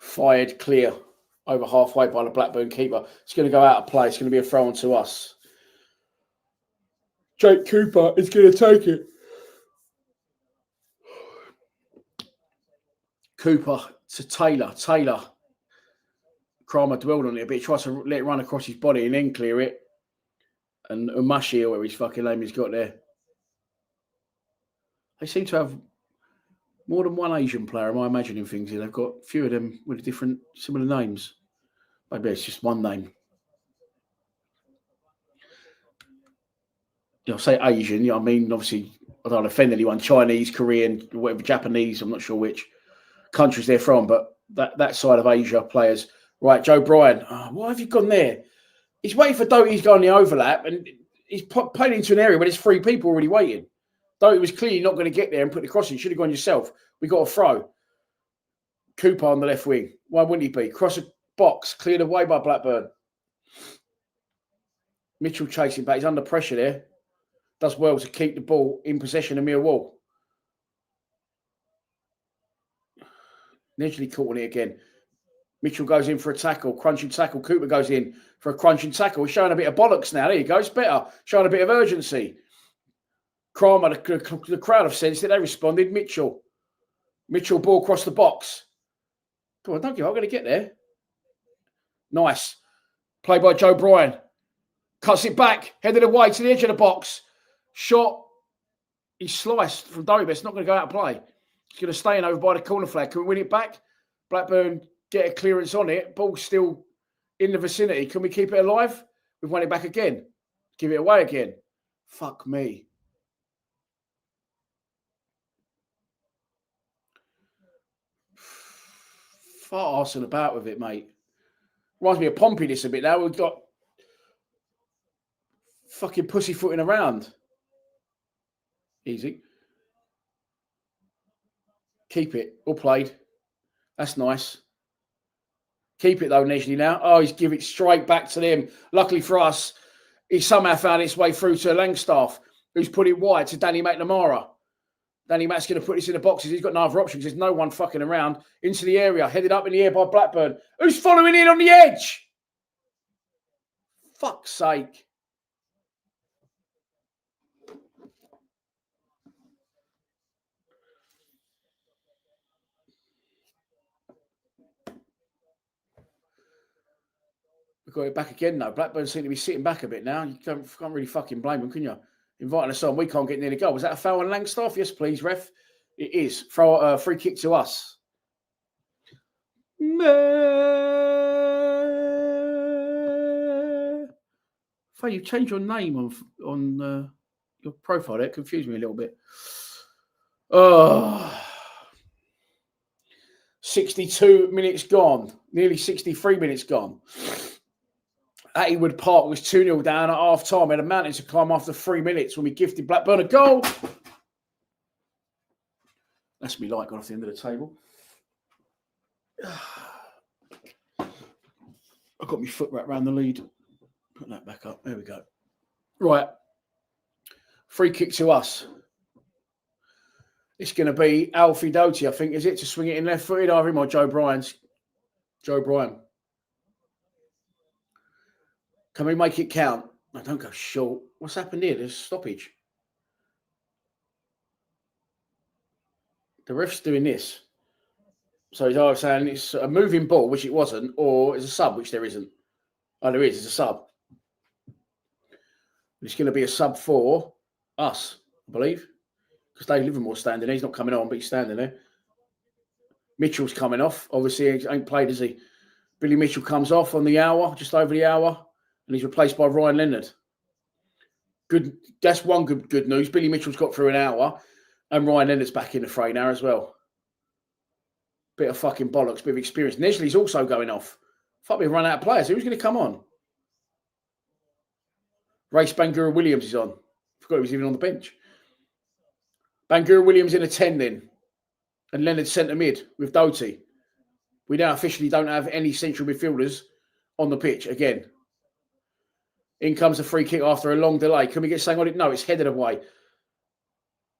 Fired clear over halfway by the Blackburn keeper. It's going to go out of play. It's going to be a throw on to us. Jake Cooper is going to take it. Cooper to Taylor. Kramer dwelled on it a bit. He tries to let it run across his body and then clear it. And Umashi, or whatever his fucking name he's got there. They seem to have more than one Asian player. Am I imagining things here? They've got a few of them with different, similar names. Maybe it's just one name. I say Asian. I mean, obviously, I don't offend anyone. Chinese, Korean, whatever, Japanese. I'm not sure which countries they're from, but that side of Asia players. Right, Joe Bryan. Oh, why have you gone there? He's waiting for Doty to go on the overlap, and he's playing into an area where there's 3 people already waiting. Doty was clearly not going to get there and put the cross in. Should have gone yourself. We got a throw. Cooper on the left wing. Why wouldn't he be? Cross a box, cleared away by Blackburn. Mitchell chasing back. He's under pressure there. Does well to keep the ball in possession of Millwall. Nearly caught on it again. Mitchell goes in for a tackle, crunching tackle. Cooper goes in for a crunching tackle. He's showing a bit of bollocks now. There you go. It's better. Showing a bit of urgency. Kramer, the crowd have sensed it. They responded. Mitchell ball across the box. Come on, don't give up. I'm going to get there. Nice. Play by Joe Bryan. Cuts it back. Headed away to the edge of the box. Shot. He's sliced from Doty, but it's not going to go out of play. He's going to stay in over by the corner flag. Can we win it back? Blackburn get a clearance on it. Ball's still in the vicinity. Can we keep it alive? We've won it back again. Give it away again. Fuck me. Fart arsing about with it, mate. Reminds me of Pompey this a bit now. We've got fucking pussyfooting around. Easy. Keep it. All played. That's nice. Keep it though, Nejli now. Oh, he's give it straight back to them. Luckily for us, he somehow found his way through to Langstaff, who's put it wide to Danny McNamara. Danny Matt's going to put this in the boxes. He's got no other options. There's no one fucking around. Into the area. Headed up in the air by Blackburn. Who's following in on the edge? Fuck's sake. We've got it back again, though. Blackburn seem to be sitting back a bit now. You can't really fucking blame them, can you? Inviting us on. We can't get near the goal. Was that a foul on Langstaff? Yes, please, ref. It is. Free kick to us. Faye, you've changed your name on your profile there. It confused me a little bit. Oh. 62 minutes gone. Nearly 63 minutes gone. Attywood Park was 2-0 down at half-time. Had a mountain to climb after 3 minutes when we gifted Blackburn a goal. That's me light gone off the end of the table. I've got my foot wrapped around the lead. Put that back up. There we go. Right. Free kick to us. It's going to be Alfie Doty, I think, is it? To swing it in left-footed. Either him or Joe Bryan's. Joe Bryan. Can we make it count? No, don't go short. What's happened here? There's a stoppage. The ref's doing this. So he's either saying it's a moving ball, which it wasn't, or it's a sub, which there isn't. Oh, there is. It's a sub. It's going to be a sub for us, I believe. Because Dave Livermore's standing there. He's not coming on, but he's standing there. Mitchell's coming off. Obviously, he ain't played, has he? Billy Mitchell comes off on the hour, just over the hour, and he's replaced by Ryan Leonard. Good. That's one good news. Billy Mitchell's got through an hour, and Ryan Leonard's back in the fray now as well. Bit of fucking bollocks, bit of experience. Nejli's also going off. Fuck, we've run out of players. Who's going to come on? Race Bangura Williams is on. Forgot he was even on the bench. Bangura Williams in a 10 then. And Leonard centre mid with Doty. We now officially don't have any central midfielders on the pitch again. In comes a free kick after a long delay. Can we get something on it? No, it's headed away.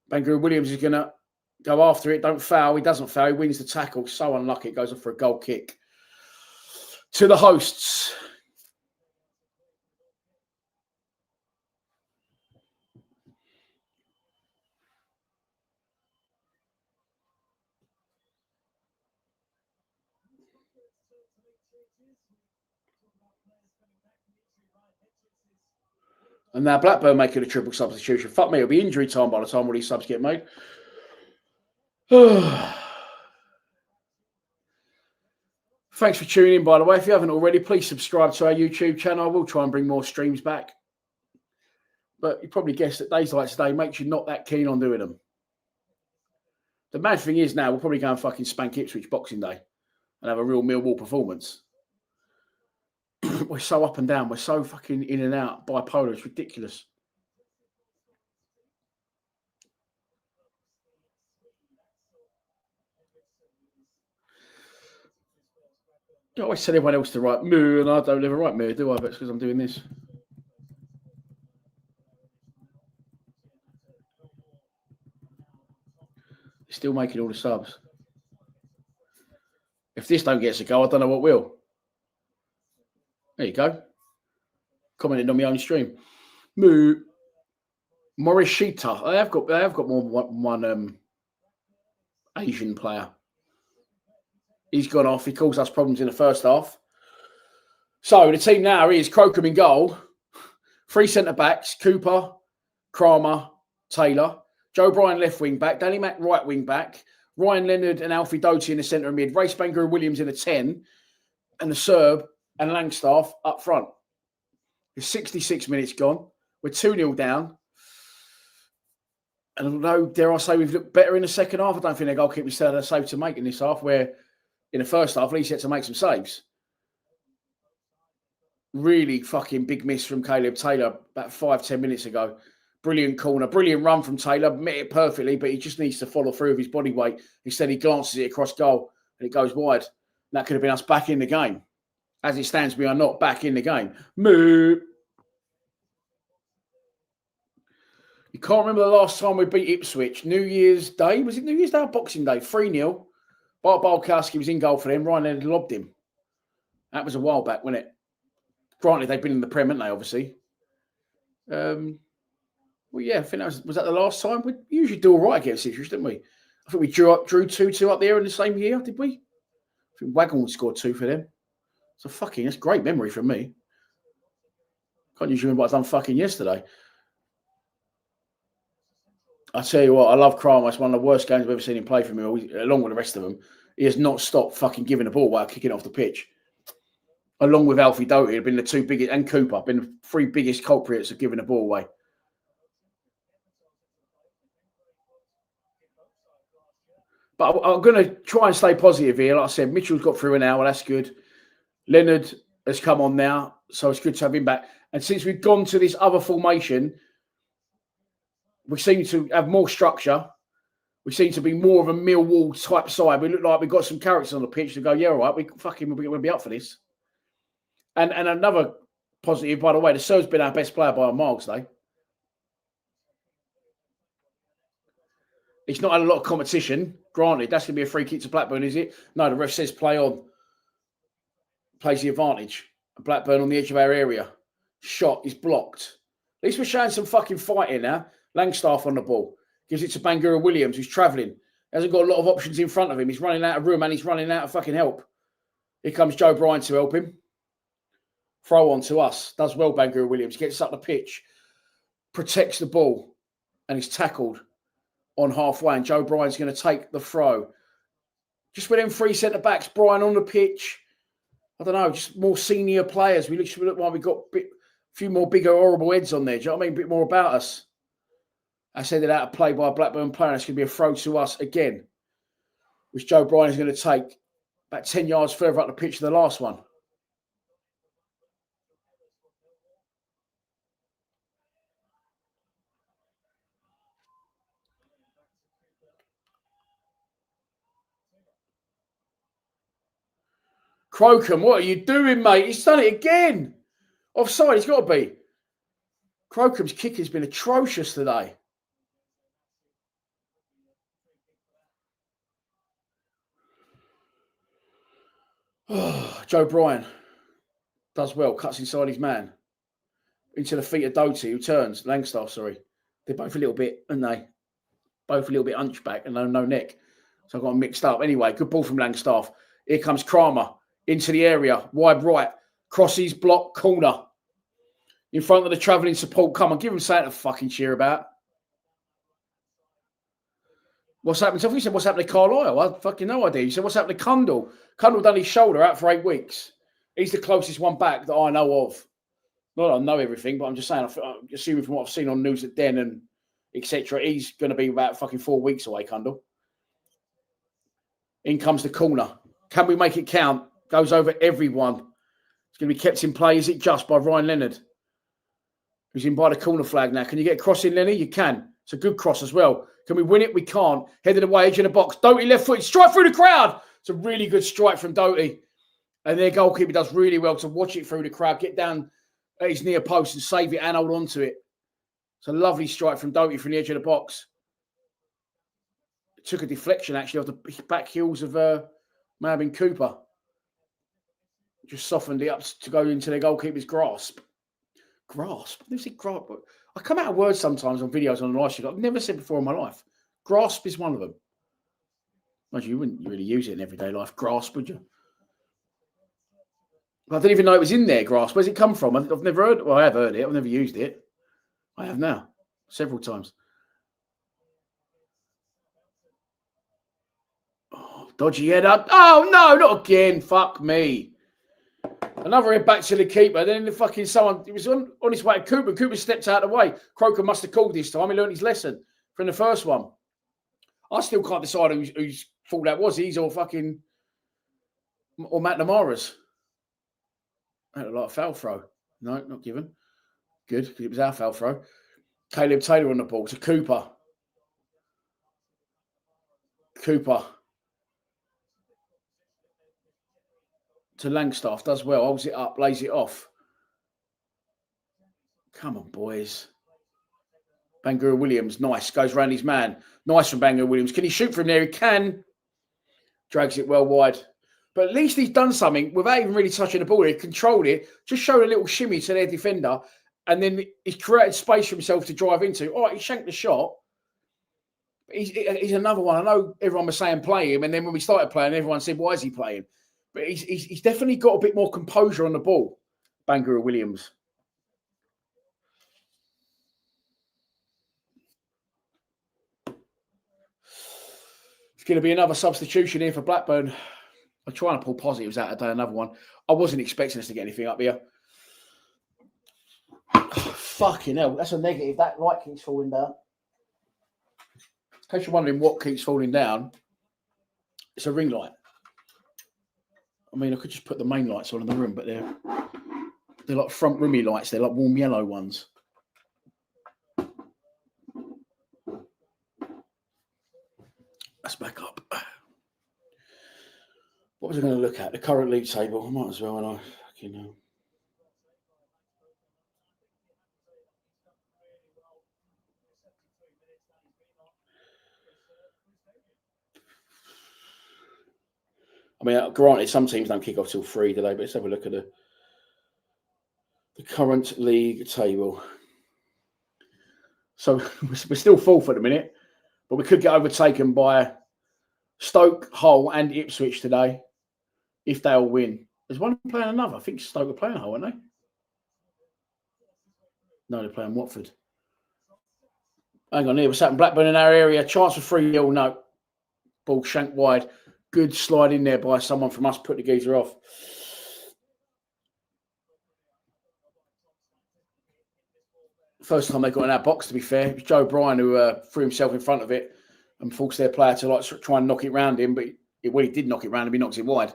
Bangura Williams is going to go after it. Don't foul. He doesn't foul. He wins the tackle. So unlucky. It goes off for a goal kick. To the hosts. And now Blackburn making a triple substitution. Fuck me, it'll be injury time by the time all these subs get made. Thanks for tuning in, by the way. If you haven't already, please subscribe to our YouTube channel. I will try and bring more streams back. But you probably guessed that days like today makes you not that keen on doing them. The mad thing is now, we'll probably go and fucking spank Ipswich Boxing Day and have a real Millwall performance. We're so up and down. We're so fucking in and out, bipolar. It's ridiculous. I always tell everyone else to write moo, and I don't ever write moo, do I? But it's because I'm doing this. Still making all the subs. If this don't get us a go, I don't know what will. There you go. Commenting on my own stream. Moo. Morishita. I have got more one Asian player. He's gone off. He caused us problems in the first half. So the team now is Crocombe in goal. 3 centre-backs, Cooper, Kramer, Taylor. Joe Bryan left wing-back. Danny Mack right wing-back. Ryan Leonard and Alfie Doty in the centre of mid. Race Banger and Williams in the 10. And the Serb and Langstaff up front. It's 66 minutes gone. We're 2-0 down. And although, dare I say, we've looked better in the second half, I don't think their goalkeeper still had a save to make in this half, where in the first half, at least he had to make some saves. Really fucking big miss from Caleb Taylor about 5-10 minutes ago. Brilliant corner, brilliant run from Taylor, met it perfectly, but he just needs to follow through with his body weight. Instead, he glances it across goal and it goes wide. And that could have been us back in the game. As it stands, we are not back in the game. Moo. You can't remember the last time we beat Ipswich. New Year's Day. Was it New Year's Day or Boxing Day? 3-0. Bart Balkowski was in goal for them. Ryan Leonard lobbed him. That was a while back, wasn't it? Granted, they've been in the Prem, haven't they, obviously? Well, yeah, I think that was that the last time? We usually do all right against Ipswich, didn't we? I think we drew 2-2 up there in the same year, did we? I think Waghorn scored 2 for them. So that's great memory from me. Can't usually remember what I've done fucking yesterday. I tell you what, I love Kramer. It's one of the worst games I've ever seen him play for me, along with the rest of them. He has not stopped fucking giving the ball while kicking off the pitch. Along with Alfie Doty, have been the 2 biggest, and Cooper, been the 3 biggest culprits of giving the ball away. But I'm going to try and stay positive here. Like I said, Mitchell's got through an hour. That's good. Leonard has come on now, so it's good to have him back. And since we've gone to this other formation, we seem to have more structure. We seem to be more of a Millwall type side. We look like we've got some characters on the pitch to go, yeah, all right, we'll be up for this. And another positive, by the way, the Ser's been our best player by a mile today. It's not had a lot of competition. Granted, that's going to be a free kick to Blackburn, is it? No, the ref says play on. Plays the advantage. Blackburn on the edge of our area. Shot is blocked. At least we're showing some fucking fight here now. Langstaff on the ball. Gives it to Bangura Williams, who's travelling. Hasn't got a lot of options in front of him. He's running out of room and he's running out of fucking help. Here comes Joe Bryan to help him. Throw on to us. Does well, Bangura Williams. Gets up the pitch. Protects the ball. And he's tackled on halfway. And Joe Bryan's going to take the throw. Just with them 3 centre-backs, Bryan on the pitch. I don't know, just more senior players. We look like we've got a few more bigger, horrible heads on there. Do you know what I mean? A bit more about us. I said it out of play by a Blackburn player. It's going to be a throw to us again, which Joe Bryan is going to take about 10 yards further up the pitch than the last one. Crocombe, what are you doing, mate? He's done it again. Offside, he's got to be. Crocombe's kick has been atrocious today. Joe Bryan does well, cuts inside his man. Into the feet of Doty, who turns. Langstaff, sorry. They're both a little bit, aren't they? Both a little bit hunchback and no neck. So I got them mixed up. Anyway, good ball from Langstaff. Here comes Kramer into the area. Wide right. Crosses, block, corner. In front of the travelling support. Come on, give them something to fucking cheer about. What's happened? So he said, what's happened to Carlisle? I had fucking no idea. He said, what's happened to Cundall? Cundall done his shoulder out for 8 weeks. He's the closest one back that I know of. Not that I know everything, but I'm just saying, I'm assuming from what I've seen on News at Den and etc., he's going to be about fucking 4 weeks away, Cundall. In comes the corner. Can we make it count? Goes over everyone. It's going to be kept in play. Is it just by Ryan Leonard? Who's in by the corner flag now. Can you get a cross in, Lenny? You can. It's a good cross as well. Can we win it? We can't. Headed away, edge of the box. Doty left foot. Strike through the crowd. It's a really good strike from Doty. And their goalkeeper does really well to watch it through the crowd, get down at his near post and save it and hold on to it. It's a lovely strike from Doty from the edge of the box. It took a deflection, actually, off the back heels of may have been Cooper. Just softened it up to go into their goalkeeper's grasp. Grasp? I've never said grasp. I come out of words sometimes on videos on the live stream I've never said before in my life. Grasp is one of them. Imagine you wouldn't really use it in everyday life. Grasp, would you? I didn't even know it was in there, grasp. Where's it come from? I've never heard. Well, I have heard it. I've never used it. I have now. Several times. Oh, dodgy header. Oh, no, not again. Fuck me. Another head back to the keeper. Then the fucking someone, it was on his way to Cooper. Cooper stepped out of the way. Croker must have called this time. He learned his lesson from the first one. I still can't decide whose fault that was. He's or fucking, or Matt Lamara's. That looked like a foul throw. No, not given. Good, because it was our foul throw. Caleb Taylor on the ball to Cooper. Cooper. To Langstaff, does well, holds it up, lays it off. Come on, boys. Bangura Williams, nice, goes round his man. Nice from Bangura Williams. Can he shoot from there? He can. Drags it well wide. But at least he's done something without even really touching the ball. He controlled it, just showed a little shimmy to their defender, and then he's created space for himself to drive into. All right, he shanked the shot. He's another one. I know everyone was saying play him, and then when we started playing, everyone said, why is he playing? But he's definitely got a bit more composure on the ball, Bangura Williams. It's going to be another substitution here for Blackburn. I'm trying to pull positives out today, another one. I wasn't expecting us to get anything up here. Oh, fucking hell, that's a negative. That light keeps falling down. In case you're wondering what keeps falling down, it's a ring light. I mean, I could just put the main lights on in the room, but they're like front roomy lights. They're like warm yellow ones. That's back up. What was I going to look at? The current league table. I might as well, and I fucking know. I mean, granted, some teams don't kick off till 3 today, but let's have a look at the current league table. So we're still 4th at the minute, but we could get overtaken by Stoke, Hull, and Ipswich today if they all win. There's one playing another. I think Stoke are playing Hull, aren't they? No, they're playing Watford. Hang on here. What's happened? Blackburn in our area. Chance for 3-0. No. Ball shanked wide. Good slide in there by someone from us. Put the geezer off. First time they got in our box, to be fair. It was Joe Bryan who threw himself in front of it and forced their player to try and knock it round him. But when he did knock it round him, he knocked it wide.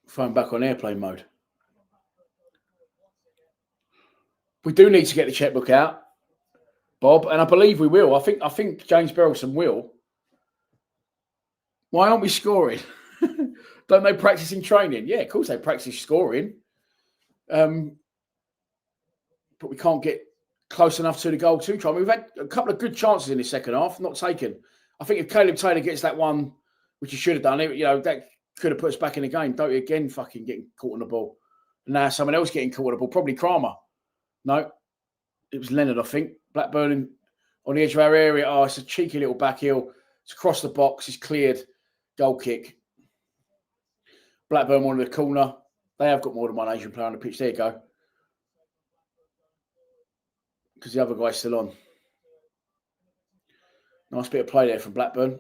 Phone back on airplane mode. We do need to get the checkbook out, Bob, and I believe we will. I think James Berylson will. Why aren't we scoring? Don't they practice in training? Yeah, of course they practice scoring. But we can't get close enough to the goal to try. I mean, we've had a couple of good chances in the second half, not taken. I think if Caleb Taylor gets that one, which he should have done, that could have put us back in the game. Don't again fucking getting caught on the ball. And now someone else getting caught on the ball, probably Kramer. No, it was Leonard, I think. Blackburn on the edge of our area. Oh, it's a cheeky little back heel. It's across the box. It's cleared. Goal kick. Blackburn wanted a corner. They have got more than one Asian player on the pitch. There you go. Because the other guy's still on. Nice bit of play there from Blackburn.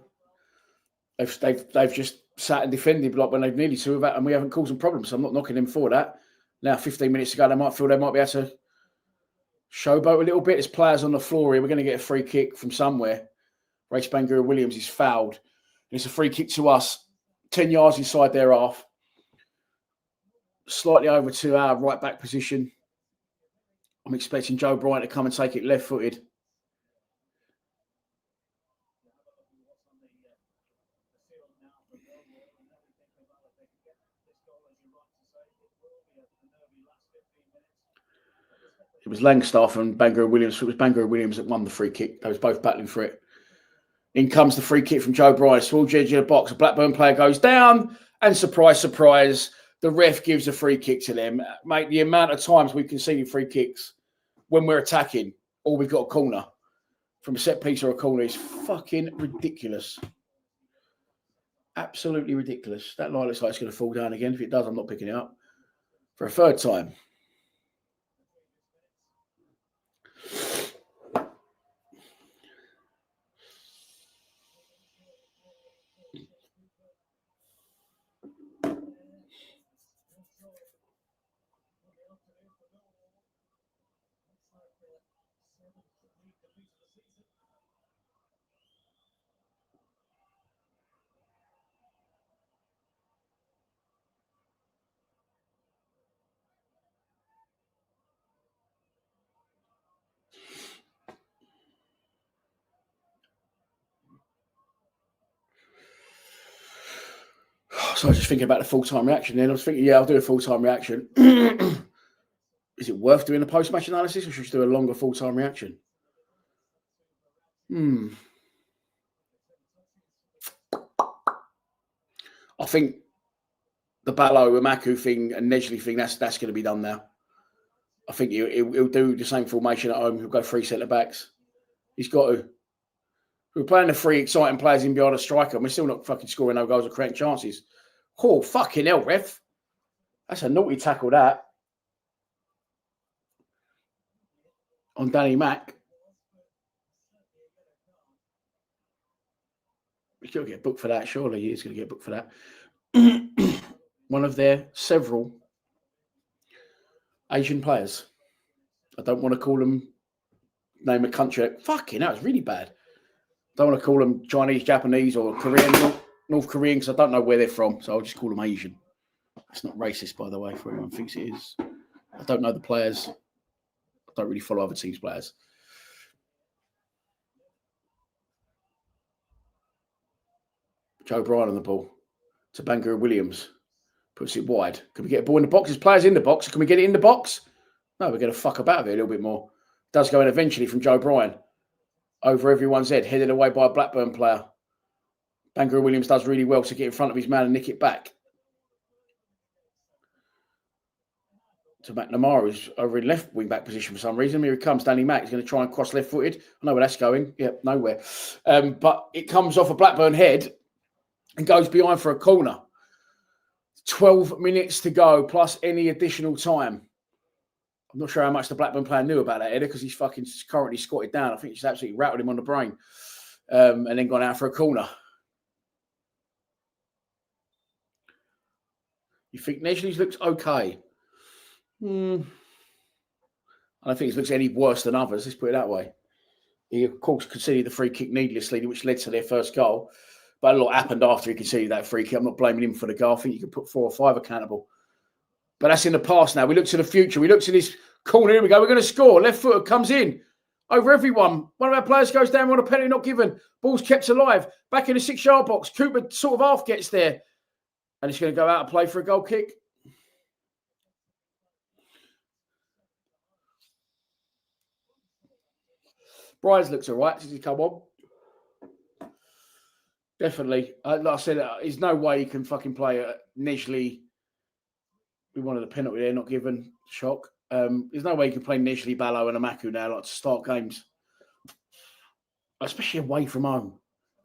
They've just sat and defended like when they've needed to, and we haven't caused them problems. So I'm not knocking them for that. Now, 15 minutes ago, they might feel they might be able to showboat a little bit. There's players on the floor here. We're going to get a free kick from somewhere. Race Bangura Williams is fouled. And it's a free kick to us, 10 yards inside their half. Slightly over to our right back position. I'm expecting Joe Bryant to come and take it left-footed. It was Langstaff and Bangura Williams. It was Bangura Williams that won the free kick. They was both battling for it. In comes the free kick from Joe Bryant. Towards the edge of the box. A Blackburn player goes down. And surprise, surprise, the ref gives a free kick to them. Mate, the amount of times we've conceded free kicks when we're attacking or we've got a corner from a set piece or a corner is fucking ridiculous. Absolutely ridiculous. That line looks like it's going to fall down again. If it does, I'm not picking it up. For a third time. So I was just thinking about the full-time reaction then. I was thinking, yeah, I'll do a full-time reaction. Is it worth doing a post-match analysis or should we do a longer full-time reaction? I think the Ballo, Umaku thing and Nedgley thing, that's going to be done now. I think he'll do the same formation at home. He'll go 3 centre-backs. He's got to. We're playing the 3 exciting players in behind a striker and we're still not fucking scoring no goals or creating chances. Oh, fucking hell, ref. That's a naughty tackle, that. On Danny Mack. He's going to get booked for that. Surely he is going to get booked for that. One of their several Asian players. I don't want to call them, name a country. Fucking hell, it's really bad. Don't want to call them Chinese, Japanese or Korean, North Korean, because I don't know where they're from. So I'll just call them Asian. It's not racist, by the way, for anyone who thinks it is. I don't know the players. I don't really follow other teams' players. Joe Bryant on the ball to Bangura Williams. Puts it wide. Can we get a ball in the box? There's players in the box. Can we get it in the box? No, we're going to fuck about it a little bit more. Does go in eventually from Joe Bryant. Over everyone's head, headed away by a Blackburn player. Bangura Williams does really well to get in front of his man and nick it back. To McNamara, who's over in left wing back position for some reason. Here he comes, Danny Mack. He's going to try and cross left footed. I know where that's going. Yep, nowhere. But it comes off a Blackburn head and goes behind for a corner. 12 minutes to go, plus any additional time. I'm not sure how much the Blackburn player knew about that header because he's fucking currently squatted down. I think he's absolutely rattled him on the brain and then gone out for a corner. You think Nedgley's looks okay? I don't think he looks any worse than others, let's put it that way. He, of course, conceded the free kick needlessly, which led to their first goal. But a lot happened after he conceded that free kick. I'm not blaming him for the goal. I think you could put 4 or 5 accountable. But that's in the past now. We look to the future. We look to this corner. Here we go. We're going to score. Left footer comes in over everyone. One of our players goes down on a penalty not given. Ball's kept alive. Back in the 6-yard box. Cooper sort of half gets there. And it's going to go out of play for a goal kick. Bryce looks all right since he come on. Definitely. Like I said, there's no way he can fucking play Nedgley. We wanted a penalty there, not given. Shock. There's no way you can play Nedgley, Ballo and Umaku now like to start games. Especially away from home.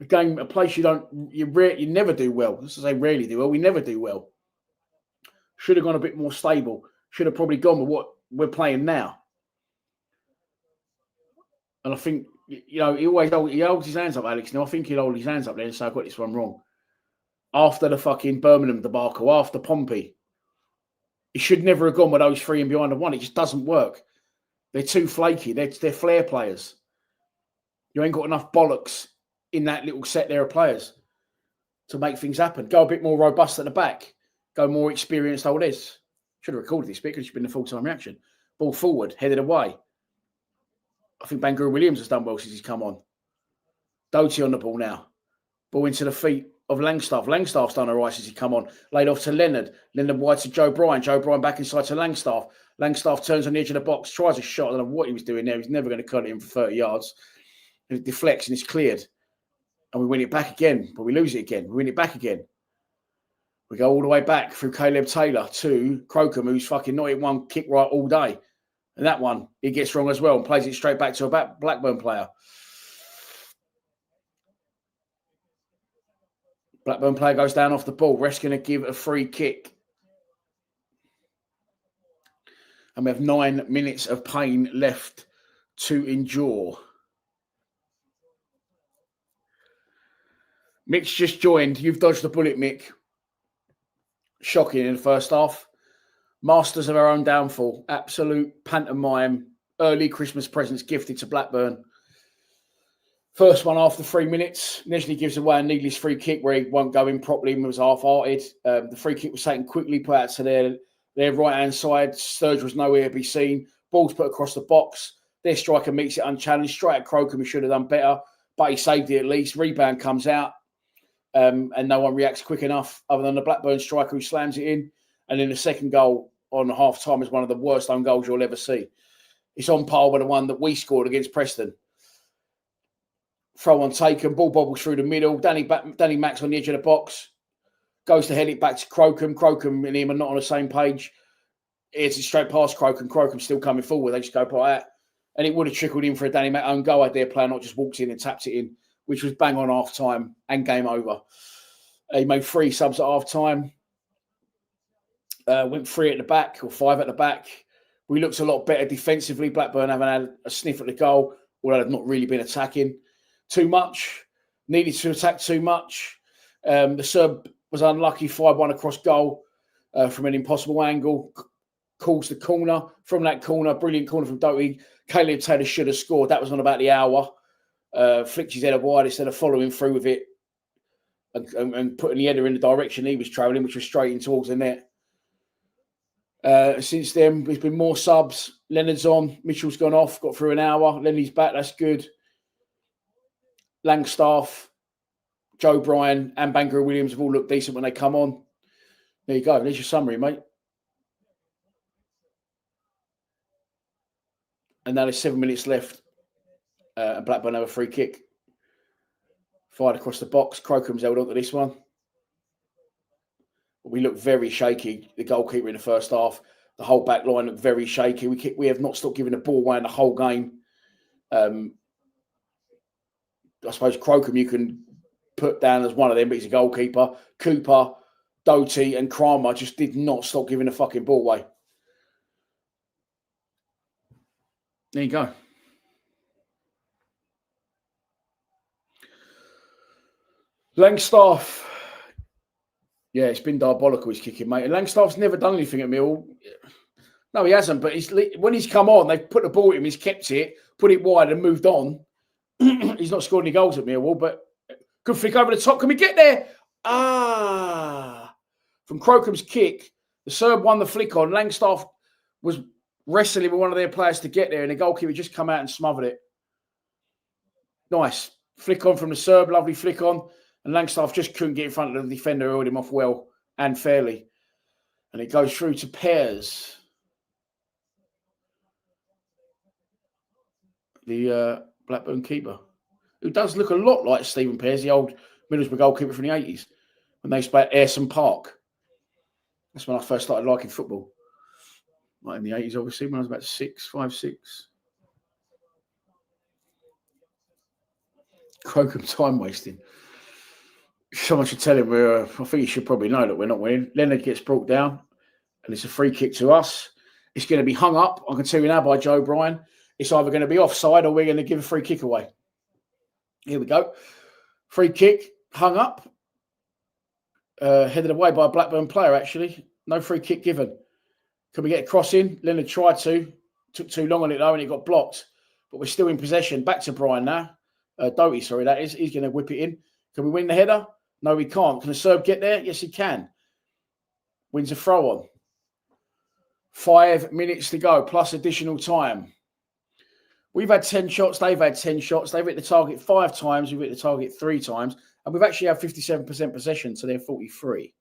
A place you never do well. Let's say rarely do well. We never do well. Should have gone a bit more stable. Should have probably gone with what we're playing now. And I think, he holds his hands up, Alex. Now, I think he'll hold his hands up there and say, I got this one wrong. After the fucking Birmingham debacle, after Pompey, he should never have gone with those three in behind the one. It just doesn't work. They're too flaky. They're flair players. You ain't got enough bollocks in that little set there of players to make things happen. Go a bit more robust at the back. Go more experienced old this. Should have recorded this bit because it's been a full-time reaction. Ball forward, headed away. I think Banter Williams has done well since he's come on. Doty on the ball now. Ball into the feet of Langstaff. Langstaff's done all right since he's come on. Laid off to Leonard. Leonard wide to Joe Bryan. Joe Bryan back inside to Langstaff. Langstaff turns on the edge of the box, tries a shot. I don't know what he was doing there. He's never going to cut it in for 30 yards. And it deflects and it's cleared. And we win it back again, but we lose it again. We win it back again. We go all the way back through Caleb Taylor to Crocombe, who's fucking not hit one kick right all day. And that one, he gets wrong as well and plays it straight back to a Blackburn player. Blackburn player goes down off the ball. Ref's going to give a free kick. And we have 9 minutes of pain left to endure. Mick's just joined. You've dodged the bullet, Mick. Shocking in the first half. Masters of our own downfall. Absolute pantomime. Early Christmas presents gifted to Blackburn. First one after 3 minutes. Neshley gives away a needless free kick where he won't go in properly and was half-hearted. The free kick was taken quickly, put out to their right-hand side. Sturge was nowhere to be seen. Ball's put across the box. Their striker meets it unchallenged. Straight at Crocombe, he should have done better. But he saved it at least. Rebound comes out. And no one reacts quick enough other than the Blackburn striker who slams it in. And then the second goal on half-time is one of the worst own goals you'll ever see. It's on par with the one that we scored against Preston. Throw on taken, ball bobbles through the middle. Danny Max on the edge of the box. Goes to head it back to Crocombe. Crocombe and him are not on the same page. It's straight past Crocombe. Crocombe still coming forward. They just go by that. And it would have trickled in for a Danny Max own goal had their player not just walked in and tapped it in, which was bang on half-time and game over. He made 3 subs at half-time. Went 3 at the back or 5 at the back. We looked a lot better defensively. Blackburn haven't had a sniff at the goal, although they've not really been attacking too much. Needed to attack too much. The Serb was unlucky, 5-1 across goal from an impossible angle. Calls the corner. From that corner, brilliant corner from Doty. Caleb Taylor should have scored. That was on about the hour. Flicked his header wide instead of following through with it and putting the header in the direction he was travelling, which was straight in towards the net. Since then, there's been more subs. Leonard's on. Mitchell's gone off. Got through an hour. Lenny's back. That's good. Langstaff, Joe Bryan and Banker Williams have all looked decent when they come on. There you go. There's your summary, mate. And now there's 7 minutes left. And Blackburn have a free kick. Fired across the box. Crocombe's held on to this one. We look very shaky. The goalkeeper in the first half. The whole back line looked very shaky. We have not stopped giving the ball away in the whole game. I suppose Crocombe you can put down as one of them, but he's a goalkeeper. Cooper, Doty and Kramer just did not stop giving the fucking ball away. There you go. Langstaff. Yeah, it's been diabolical, his kicking, mate. And Langstaff's never done anything at Mill. No, he hasn't. But when he's come on, they've put the ball at him, he's kept it, put it wide and moved on. He's not scored any goals at Millwall, but good flick over the top. Can we get there? From Crocombe's kick, the Serb won the flick on. Langstaff was wrestling with one of their players to get there, and the goalkeeper just come out and smothered it. Nice. Flick on from the Serb, lovely flick on. And Langstaff just couldn't get in front of the defender who held him off well and fairly. And it goes through to Pears. The Blackburn keeper, who does look a lot like Stephen Pears, the old Middlesbrough goalkeeper from the 80s, when they used to play at Ayresome Park. That's when I first started liking football. Like in the 80s, obviously, when I was about 5, 6. Crocombe time wasting. Someone should tell him I think he should probably know that we're not winning. Leonard gets brought down. And it's a free kick to us. It's going to be hung up, I can tell you now, by Joe Bryan. It's either going to be offside or we're going to give a free kick away. Here we go. Free kick, hung up. Headed away by a Blackburn player, actually. No free kick given. Can we get a cross in? Leonard tried to. Took too long on it, though, and it got blocked. But we're still in possession. Back to Bryan now. Doty, sorry, that is. He's going to whip it in. Can we win the header? No, we can't. Can the Serb get there? Yes, he can. Wins a throw on. 5 minutes to go, plus additional time. We've had 10 shots. They've had 10 shots. They've hit the target 5 times. We've hit the target 3 times. And we've actually had 57% possession, so they're 43.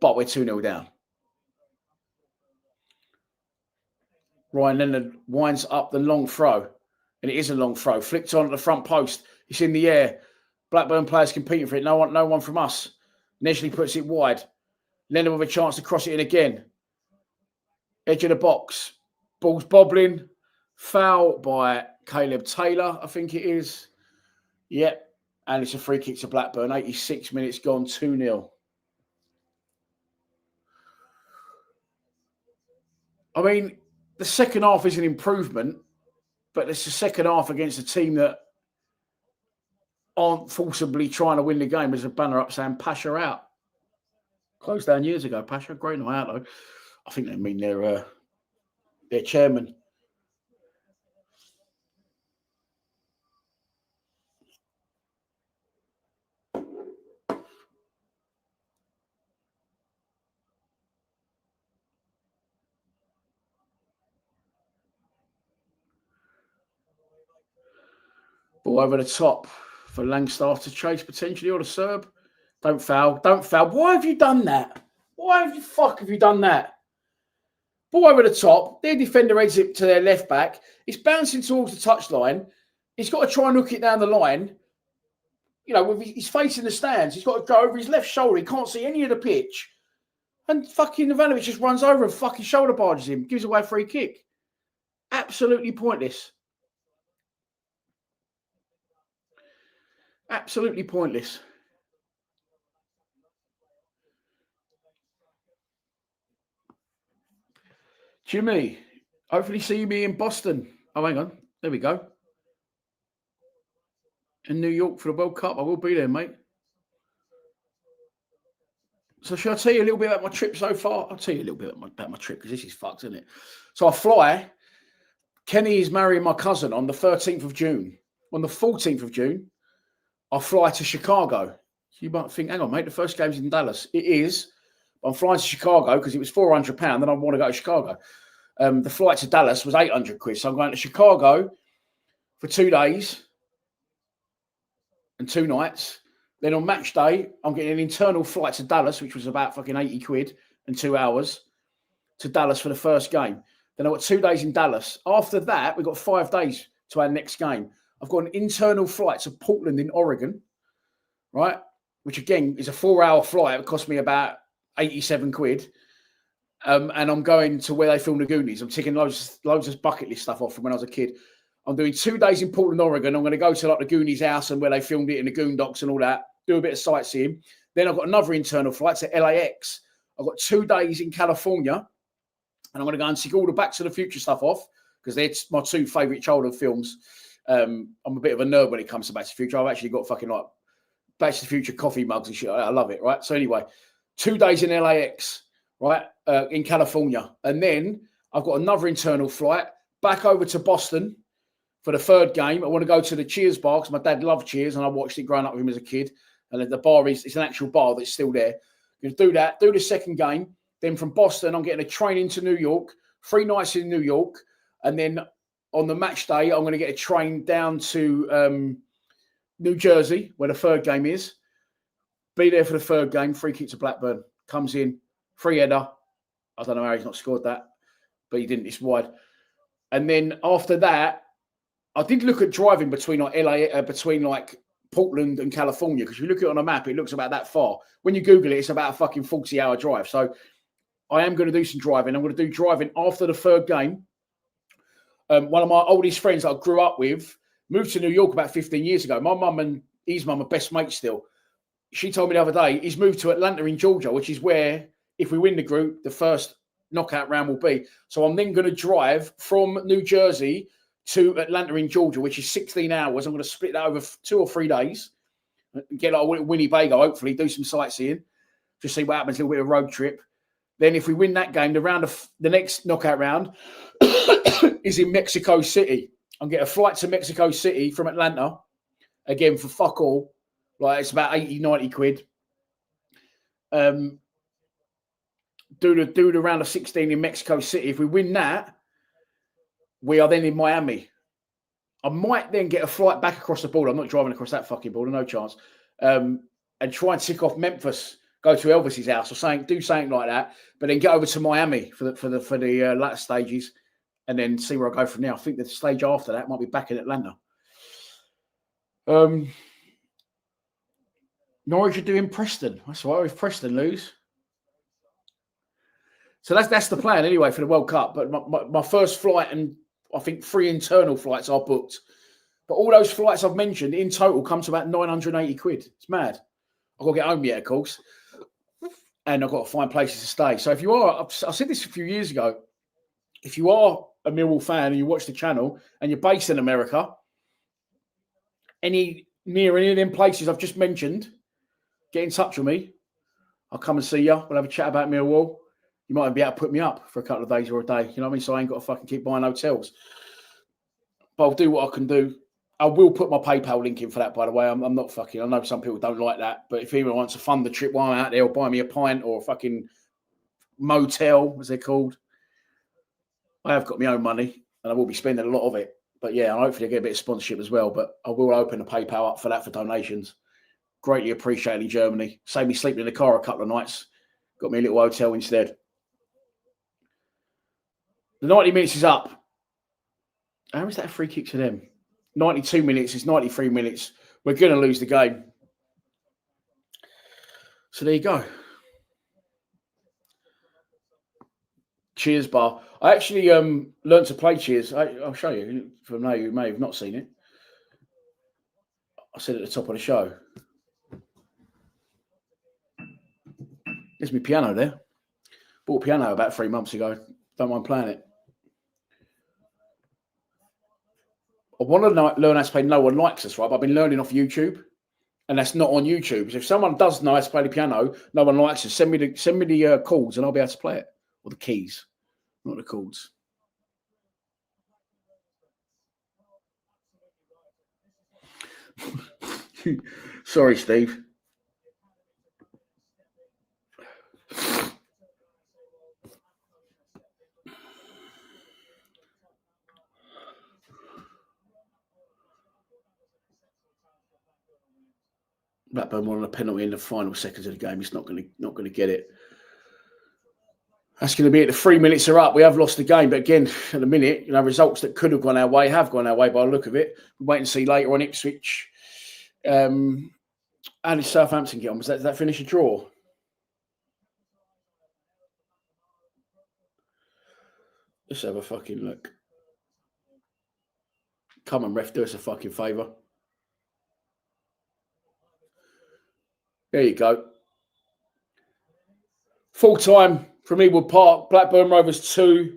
But we're 2-0 down. Ryan Leonard winds up the long throw. And it is a long throw. Flicked on at the front post. It's in the air. Blackburn players competing for it. No one from us. Neshley puts it wide. Leonard with a chance to cross it in again. Edge of the box. Ball's bobbling. Foul by Caleb Taylor, I think it is. Yep. And it's a free kick to Blackburn. 86 minutes gone, 2-0. I mean, the second half is an improvement, but it's the second half against a team that aren't forcibly trying to win the game. There's a banner up saying Pasha out. Closed down years ago, Pasha. Great night out, though. I think they mean their chairman. Ball over the top for Langstaff to chase potentially, or the Serb. Don't foul. Don't foul. Why have you done that? Why have you done that? Ball over the top. Their defender heads it to their left back. It's bouncing towards the touchline. He's got to try and hook it down the line. You know, he's facing the stands. He's got to go over his left shoulder. He can't see any of the pitch. And fucking Ivanovic just runs over and fucking shoulder barges him. Gives away a free kick. Absolutely pointless. Absolutely pointless. Jimmy, hopefully see me in Boston. Oh, hang on. There we go. In New York for the World Cup. I will be there, mate. So shall I tell you a little bit about my trip so far? I'll tell you a little bit about my trip because this is fucked, isn't it? So I fly. Kenny is marrying my cousin on the 13th of June. On the 14th of June, I fly to Chicago. You might think, hang on, mate, the first game's in Dallas. It is. I'm flying to Chicago because it was £400 and I want to go to Chicago. The flight to Dallas was 800 quid. So I'm going to Chicago for 2 days and 2 nights. Then on match day, I'm getting an internal flight to Dallas, which was about fucking 80 quid and 2 hours to Dallas for the first game. Then I've got 2 days in Dallas. After that, we've got 5 days to our next game. I've got an internal flight to Portland in Oregon, right? Which again is a 4-hour flight. It cost me about 87 quid. And I'm going to where they film the Goonies. I'm ticking loads of bucket list stuff off from when I was a kid. I'm doing 2 days in Portland, Oregon. I'm going to go to like the Goonies house and where they filmed it in the Goondocks and all that. Do a bit of sightseeing. Then I've got another internal flight to LAX. I've got 2 days in California. And I'm going to go and tick all the Back to the Future stuff off because they're my 2 favourite childhood films. I'm a bit of a nerd when it comes to Back to the Future. I've actually got fucking like Back to the Future coffee mugs and shit. I love it, right? So anyway, 2 days in LAX, right, in California. And then I've got another internal flight back over to Boston for the 3rd game. I want to go to the Cheers bar because my dad loved Cheers and I watched it growing up with him as a kid. And the bar it's an actual bar that's still there. I'm going to do that, do the 2nd game. Then from Boston, I'm getting a train into New York, 3 nights in New York. And then on the match day, I'm going to get a train down to New Jersey, where the 3rd game is. Be there for the 3rd game. Free kick to Blackburn. Comes in. Free header. I don't know how he's not scored that, but he didn't. It's wide. And then after that, I did look at driving between like Portland and California, because you look at it on a map, it looks about that far. When you Google it, it's about a fucking 40-hour drive. So I am going to do some driving. I'm going to do driving after the 3rd game. One of my oldest friends that I grew up with moved to New York about 15 years ago. My mum and his mum are best mates still. she told me the other day he's moved to Atlanta in Georgia, which is where, if we win the group, the first knockout round will be. So I'm then going to drive from New Jersey to Atlanta in Georgia, which is 16 hours. I'm going to split that over 2 or 3 days, get like a Winnebago, hopefully, do some sightseeing, just see what happens, a little bit of road trip. Then if we win that game, the next knockout round is in Mexico City. I'm getting a flight to Mexico City from Atlanta, again, for fuck all. Like, it's about 80, 90 quid. Do the round of 16 in Mexico City. If we win that, we are then in Miami. I might then get a flight back across the border. I'm not driving across that fucking border, no chance. And try and tick off Memphis, go to Elvis's house or something, do something like that. But then get over to Miami for the latter stages, and then see where I go from there. I think the stage after that might be back in Atlanta. Norwich are doing Preston. That's right. If Preston lose. So that's the plan anyway for the World Cup. But my first flight and I think 3 internal flights are booked. But all those flights I've mentioned in total come to about 980 quid. It's mad. I've got to get home yet, of course. And I've got to find places to stay. So if you are, I said this a few years ago, if you are a Millwall fan and you watch the channel and you're based in America, near any of them places I've just mentioned, get in touch with me. I'll come and see you. We'll have a chat about Millwall. You might be able to put me up for a couple of days or a day. You know what I mean? So I ain't got to fucking keep buying hotels. But I'll do what I can do. I will put my PayPal link in for that, by the way. I'm not fucking... I know some people don't like that. But if anyone wants to fund the trip while I'm out there or buy me a pint or a fucking motel, as they're called, I have got my own money and I will be spending a lot of it. But yeah, hopefully I get a bit of sponsorship as well. But I will open a PayPal up for that for donations. Greatly appreciated in Germany. Saved me sleeping in the car a couple of nights. Got me a little hotel instead. The 90 minutes is up. How is that a free kick to them? 92 minutes. It's 93 minutes. We're going to lose the game. So there you go. Cheers bar. I actually learned to play Cheers. I'll show you. For now, you may have not seen it. I said at the top of the show. There's my piano there. Bought a piano about 3 months ago. Don't mind playing it. I want to learn how to play No One Likes Us, right? But I've been learning off YouTube, and that's not on YouTube. So if someone does know how to play the piano, No One Likes Us, send me the chords, and I'll be able to play it, or the keys, not the chords. Sorry, Steve. Blackburn won a penalty in the final seconds of the game. He's not going to get it. That's going to be it. The 3 minutes are up. We have lost the game, but again, at the minute, results that could have gone our way have gone our way by the look of it. We'll wait and see later on Ipswich. How did Southampton get on? Does that finish a draw? Let's have a fucking look. Come on, ref, do us a fucking favour. There you go. Full time from Ewood Park. Blackburn Rovers 2.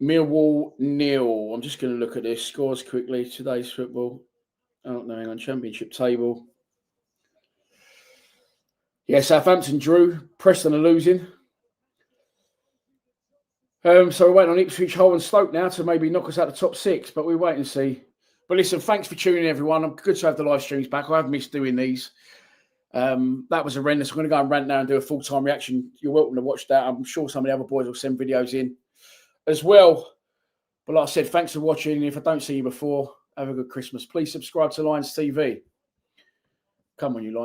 Millwall 0. I'm just going to look at this. Scores quickly. Today's football. Oh, no, hang on. Championship table. Yeah, Southampton drew. Preston are losing. So we're waiting on Ipswich, Hull and Stoke now to maybe knock us out the top 6, but we'll wait and see. But listen, thanks for tuning in, everyone. I'm good to have the live streams back. I have missed doing these. That was horrendous. I'm going to go and rant now and do a full-time reaction. You're welcome to watch that. I'm sure some of the other boys will send videos in as well. But like I said, thanks for watching. If I don't see you before, have a good Christmas. Please subscribe to Lions TV. Come on, you Lions.